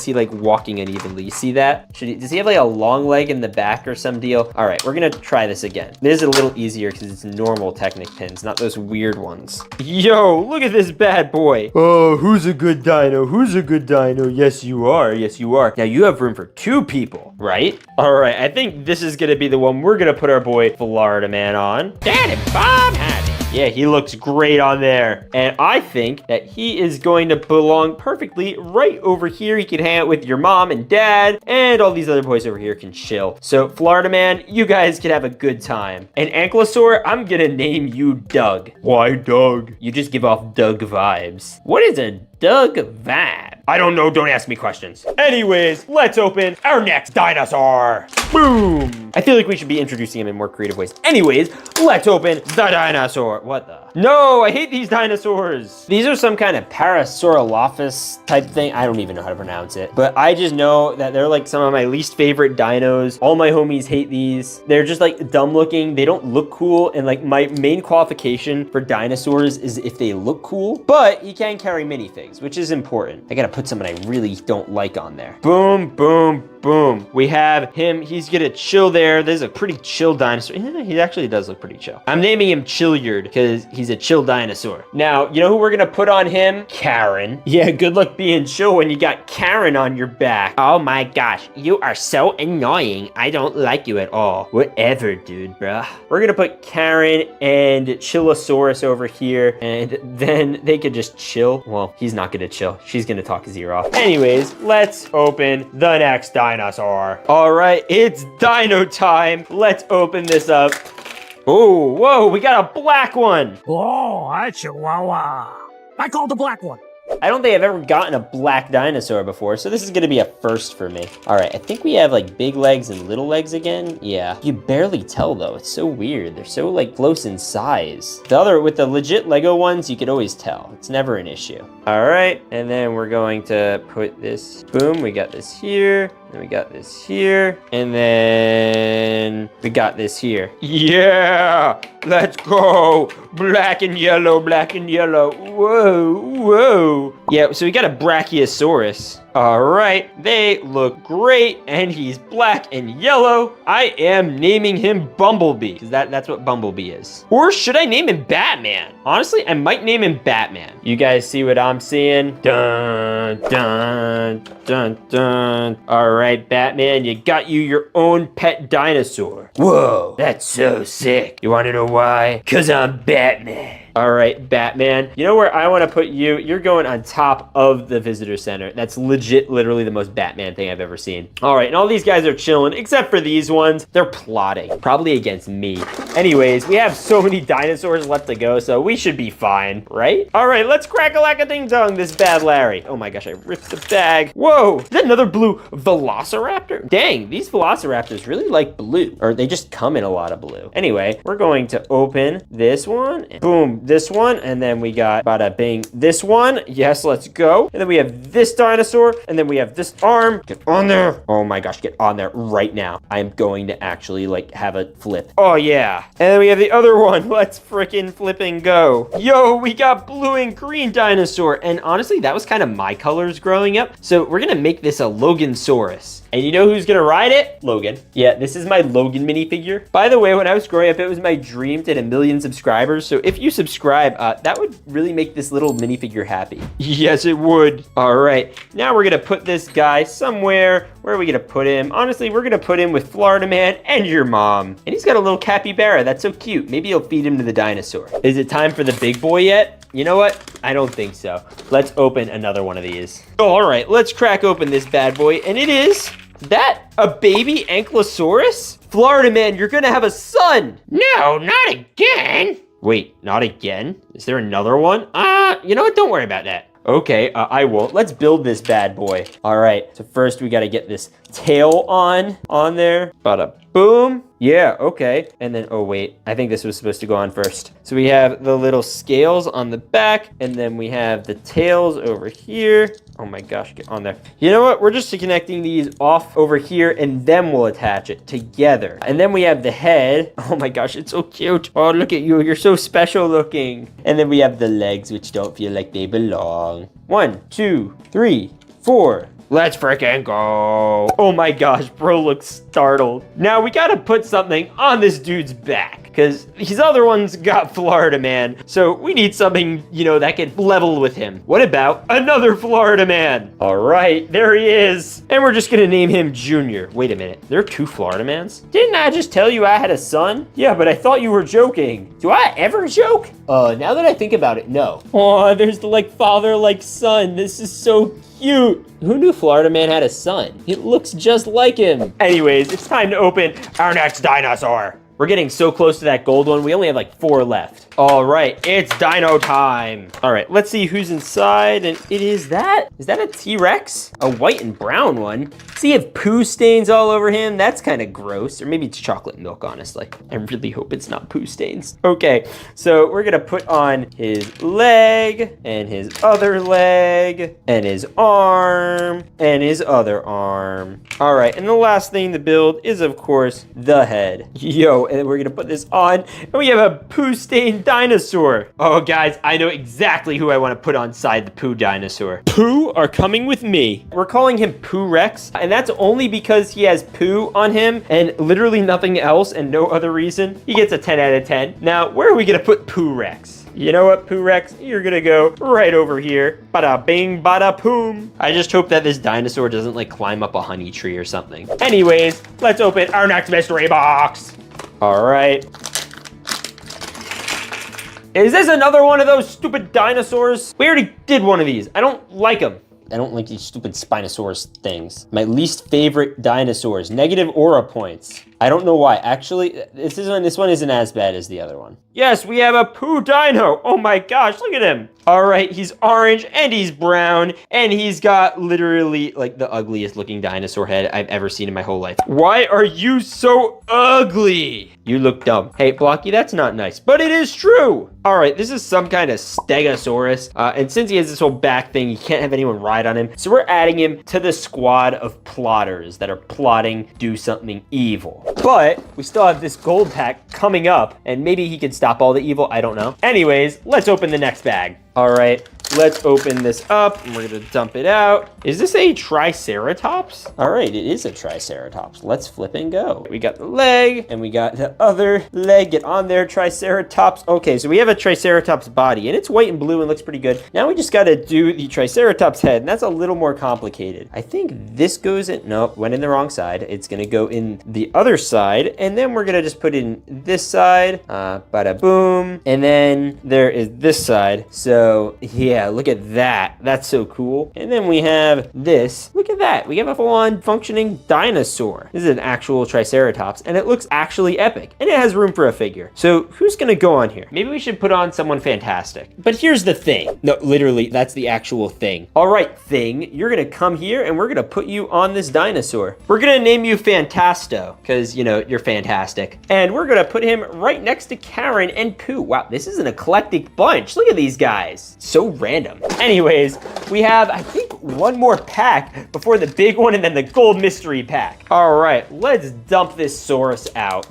he like walking unevenly? You see that? Does he have like a long leg in the back or some deal? All right, we're gonna try this again. This is a little easier because it's normal Technic pins, not those weird ones. Yo, look at this bad boy. Oh, who's a good dino? Who's a good dino? Yes, you are. Yes, you are. Now you have room for 2 people, right? All right, I think this is gonna be the one we're gonna put our boy Florida Man on. Daddy Bob had it. Yeah, he looks great on there. And I think that he is going to belong perfectly right over here. He can hang out with your mom and dad, and all these other boys over here can chill. So Florida Man, you guys can have a good time. And Ankylosaur, I'm gonna name you Doug. Why Doug? You just give off Doug vibes. What is a Doug vibe? I don't know, don't ask me questions. Anyways, let's open our next dinosaur. Boom! I feel like we should be introducing him in more creative ways. Anyways, let's open the dinosaur. What the? No, I hate these dinosaurs. These are some kind of Parasaurolophus type thing. I don't even know how to pronounce it. But I just know that they're like some of my least favorite dinos. All my homies hate these. They're just like dumb looking. They don't look cool. And like my main qualification for dinosaurs is if they look cool. But you can carry minifigs, which is important. I gotta put someone I really don't like on there. Boom, boom, boom. We have him. He's gonna chill there. This is a pretty chill dinosaur. Yeah, he actually does look pretty chill. I'm naming him Chilliard because he's a chill dinosaur. Now, you know who we're gonna put on him? Karen. Yeah, good luck being chill when you got Karen on your back. Oh my gosh, you are so annoying. I don't like you at all. Whatever, dude, bruh. We're gonna put Karen and Chillosaurus over here, and then they could just chill. Well, he's not gonna chill. She's gonna talk his ear off. Anyways, let's open the next dinosaur. All right, it's dino time. Let's open this up. Oh, whoa, we got a black one. Oh, hi, Chihuahua. I called the black one. I don't think I've ever gotten a black dinosaur before, so this is gonna be a first for me. All right, I think we have like big legs and little legs again. Yeah, you barely tell though. It's so weird. They're so like close in size. With the legit Lego ones, you could always tell. It's never an issue. All right, and then we're going to put this, boom, we got this here. And we got this here, and then we got this here. Yeah, let's go. Black and yellow, black and yellow. Whoa, whoa. Yeah, so we got a Brachiosaurus. All right, they look great, and he's black and yellow. I am naming him Bumblebee, because that's what Bumblebee is. Or should I name him Batman? Honestly, I might name him Batman. You guys see what I'm seeing? Dun, dun, dun, dun. All right, Batman, you got your own pet dinosaur. Whoa, that's so sick. You want to know why? Because I'm Batman. All right, Batman. You know where I want to put you? You're going on top of the visitor center. That's literally the most Batman thing I've ever seen. All right, and all these guys are chilling, except for these ones. They're plotting, probably against me. Anyways, we have so many dinosaurs left to go, so we should be fine, right? All right, let's crack-a-lack-a-ding-dong this bad Larry. Oh my gosh, I ripped the bag. Whoa, is that another blue velociraptor? Dang, these velociraptors really like blue, or they just come in a lot of blue. Anyway, we're going to open this one. Boom. This one, and then we got bada bing this one. Yes, let's go. And then we have this dinosaur, and then we have this arm. Get on there. Oh my gosh, get on there right now. I'm going to actually like have a flip. Oh yeah. And then we have the other one. Let's freaking flip and go. Yo, we got blue and green dinosaur. And honestly, that was kind of my colors growing up. So we're gonna make this a Logansaurus. And you know who's gonna ride it? Logan. Yeah, this is my Logan minifigure. By the way, when I was growing up, it was my dream to hit 1 million subscribers. So if you subscribe, that would really make this little minifigure happy. Yes, it would. All right, now we're gonna put this guy somewhere. Where are we gonna put him? Honestly, we're gonna put him with Florida Man and your mom. And he's got a little capybara. That's so cute. Maybe you'll feed him to the dinosaur. Is it time for the big boy yet? You know what? I don't think so. Let's open another one of these. All right, let's crack open this bad boy. And it is that a baby Ankylosaurus? Florida Man, you're gonna have a son. No, not again. Wait, not again? Is there another one? You know what? Don't worry about that. Okay, I won't. Let's build this bad boy. All right, so first we gotta get this tail on there. Bada boom. Yeah, okay. And then, oh wait, I think this was supposed to go on first. So we have the little scales on the back, and then we have the tails over here. Oh my gosh, get on there. You know what? We're just connecting these off over here, and then we'll attach it together. And then we have the head. Oh my gosh, it's so cute. Oh, look at you. You're so special looking. And then we have the legs, which don't feel like they belong. 1, 2, 3, 4. Let's freaking go. Oh my gosh, bro looks startled. Now we gotta put something on this dude's back because these other ones got Florida Man. So we need something, you know, that can level with him. What about another Florida Man? All right, there he is. And we're just gonna name him Junior. Wait a minute, there are 2 Florida Mans? Didn't I just tell you I had a son? Yeah, but I thought you were joking. Do I ever joke? Now that I think about it, no. Oh, there's the like father, like son. This is so cute. Who knew Florida Man had a son? It looks just like him. Anyways, it's time to open our next dinosaur. We're getting so close to that gold one. We only have like 4 left. All right, it's dino time. All right, let's see who's inside. And it is that. Is that a T-Rex? A white and brown one. See, he have poo stains all over him. That's kind of gross. Or maybe it's chocolate milk, honestly. I really hope it's not poo stains. Okay, so we're gonna put on his leg and his other leg and his arm and his other arm. All right, and the last thing to build is, of course, the head. Yo, and we're gonna put this on, and we have a poo-stained dinosaur. Oh, guys, I know exactly who I want to put on side the poo dinosaur. Poo are coming with me. We're calling him Poo Rex, and that's only because he has poo on him and literally nothing else and no other reason. He gets a 10 out of 10. Now, where are we gonna put Poo Rex? You know what, Poo Rex? You're gonna go right over here. Bada bing, bada boom. I just hope that this dinosaur doesn't like climb up a honey tree or something. Anyways, let's open our next mystery box. All right. Is this another one of those stupid dinosaurs? We already did one of these. I don't like them. I don't like these stupid Spinosaurus things. My least favorite dinosaurs. Negative aura points. I don't know why. Actually, this one isn't as bad as the other one. Yes, we have a poo dino. Oh my gosh, look at him. All right, he's orange and he's brown and he's got literally like the ugliest looking dinosaur head I've ever seen in my whole life. Why are you so ugly? You look dumb. Hey, Blocky, that's not nice, but it is true. All right, this is some kind of stegosaurus. And since he has this whole back thing, you can't have anyone ride on him. So we're adding him to the squad of plotters that are plotting to do something evil. But we still have this gold pack coming up and maybe he can stop all the evil. I don't know. Anyways, let's open the next bag. All right, let's open this up and we're gonna dump it out. Is this a triceratops? All right, it is a triceratops. Let's flip and go. We got the leg and we got the other leg. Get on there, triceratops. Okay, so we have a triceratops body and it's white and blue and looks pretty good. Now we just gotta do the triceratops head and that's a little more complicated. I think this goes in, nope, went in the wrong side. It's gonna go in the other side and then we're gonna just put in this side, bada boom. And then there is this side. So yeah, look at that. That's so cool. And then we have this. Look at that. We have a full-on functioning dinosaur. This is an actual triceratops and it looks actually epic and it has room for a figure. So who's gonna go on here? Maybe we should put on someone fantastic. But here's the thing. No, literally, that's the actual thing. All right, thing, you're gonna come here and we're gonna put you on this dinosaur. We're gonna name you Fantasto because, you know, you're fantastic. And we're gonna put him right next to Karen and Pooh. Wow, this is an eclectic bunch. Look at these guys. So random. Anyways, we have, I think, one more pack before the big one and then the gold mystery pack. All right, let's dump this Saurus out.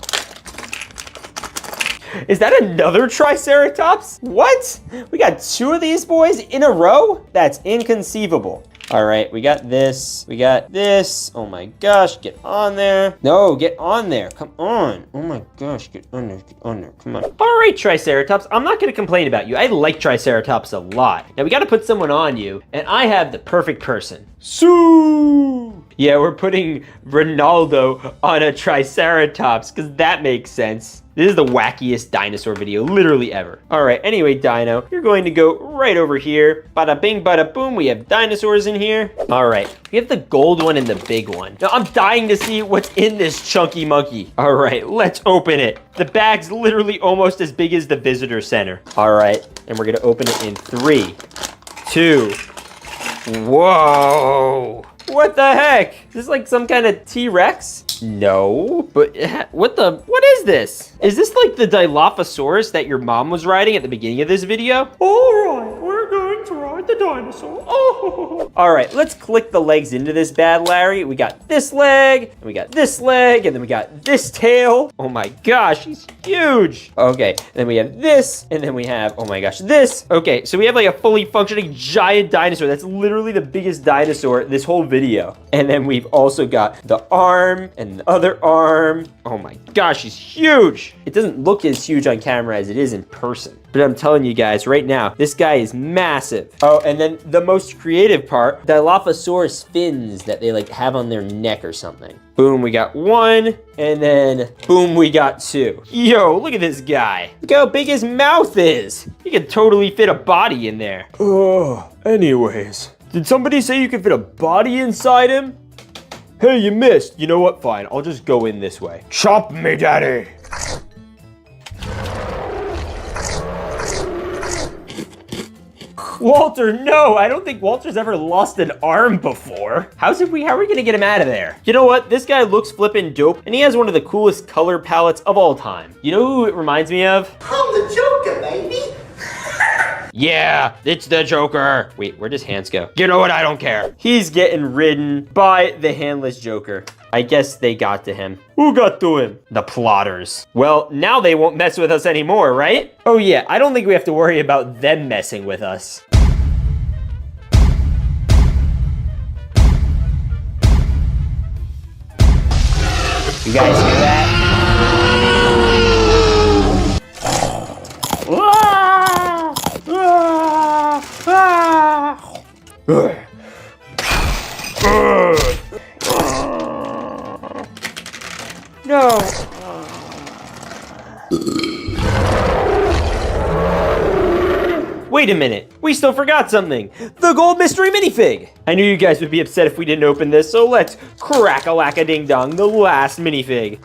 Is that another Triceratops? What? We got two of these boys in a row? That's inconceivable. All right, we got this. We got this. Oh my gosh, get on there. No, get on there. Come on. Oh my gosh, get on there. Get on there. Come on. All right, Triceratops. I'm not going to complain about you. I like Triceratops a lot. Now we got to put someone on you, and I have the perfect person. Sue! Yeah, we're putting Ronaldo on a Triceratops because that makes sense. This is the wackiest dinosaur video literally ever. All right, anyway, Dino, you're going to go right over here. Bada bing, bada boom, we have dinosaurs in here. All right, we have the gold one and the big one. Now, I'm dying to see what's in this chunky monkey. All right, let's open it. The bag's literally almost as big as the visitor center. All right, and we're gonna open it in 3, 2, whoa. What the heck? Is this like some kind of T-Rex? No, but what is this? Is this like the Dilophosaurus that your mom was riding at the beginning of this video? All right, we're going to ride the dinosaur. Oh. All right, let's click the legs into this bad Larry. We got this leg, and we got this leg, and then we got this tail. Oh my gosh, he's huge. Okay, and then we have this, and then we have, oh my gosh, this. Okay, so we have like a fully functioning giant dinosaur. That's literally the biggest dinosaur this whole video. And then we've also got the arm and the other arm. Oh my gosh, he's huge. It doesn't look as huge on camera as it is in person. But I'm telling you guys right now, this guy is massive. Oh, and then the most creative part, Dilophosaurus fins that they like have on their neck or something. Boom, we got 1, and then boom, we got 2. Yo, look at this guy. Look how big his mouth is. He could totally fit a body in there. Oh, anyways. Did somebody say you could fit a body inside him? Hey, you missed. You know what? Fine, I'll just go in this way. Chop me, daddy. Walter, no, I don't think Walter's ever lost an arm before. How are we gonna get him out of there? You know what? This guy looks flippin' dope, and he has one of the coolest color palettes of all time. You know who it reminds me of? I'm the Joker, baby. Yeah, it's the Joker. Wait, where'd his hands go? You know what? I don't care. He's getting ridden by the handless Joker. I guess they got to him. Who got to him? The plotters. Well, now they won't mess with us anymore, right? Oh yeah, I don't think we have to worry about them messing with us. You guys hear that? No. Wait a minute, we still forgot something. The gold mystery minifig. I knew you guys would be upset if we didn't open this, so let's crack-a-lack-a-ding-dong, the last minifig.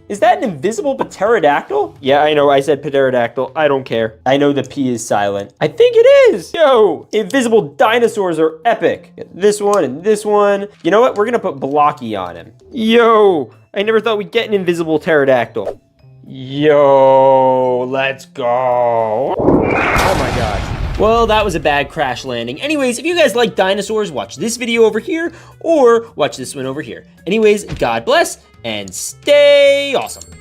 Is that an invisible pterodactyl? Yeah, I know, I said pterodactyl. I don't care. I know the P is silent. I think it is. Yo, invisible dinosaurs are epic. This one and this one. You know what? We're gonna put Blocky on him. Yo, I never thought we'd get an invisible pterodactyl. Yo, let's go. Oh my gosh. Well, that was a bad crash landing. Anyways, if you guys like dinosaurs, watch this video over here or watch this one over here. Anyways, God bless and stay awesome.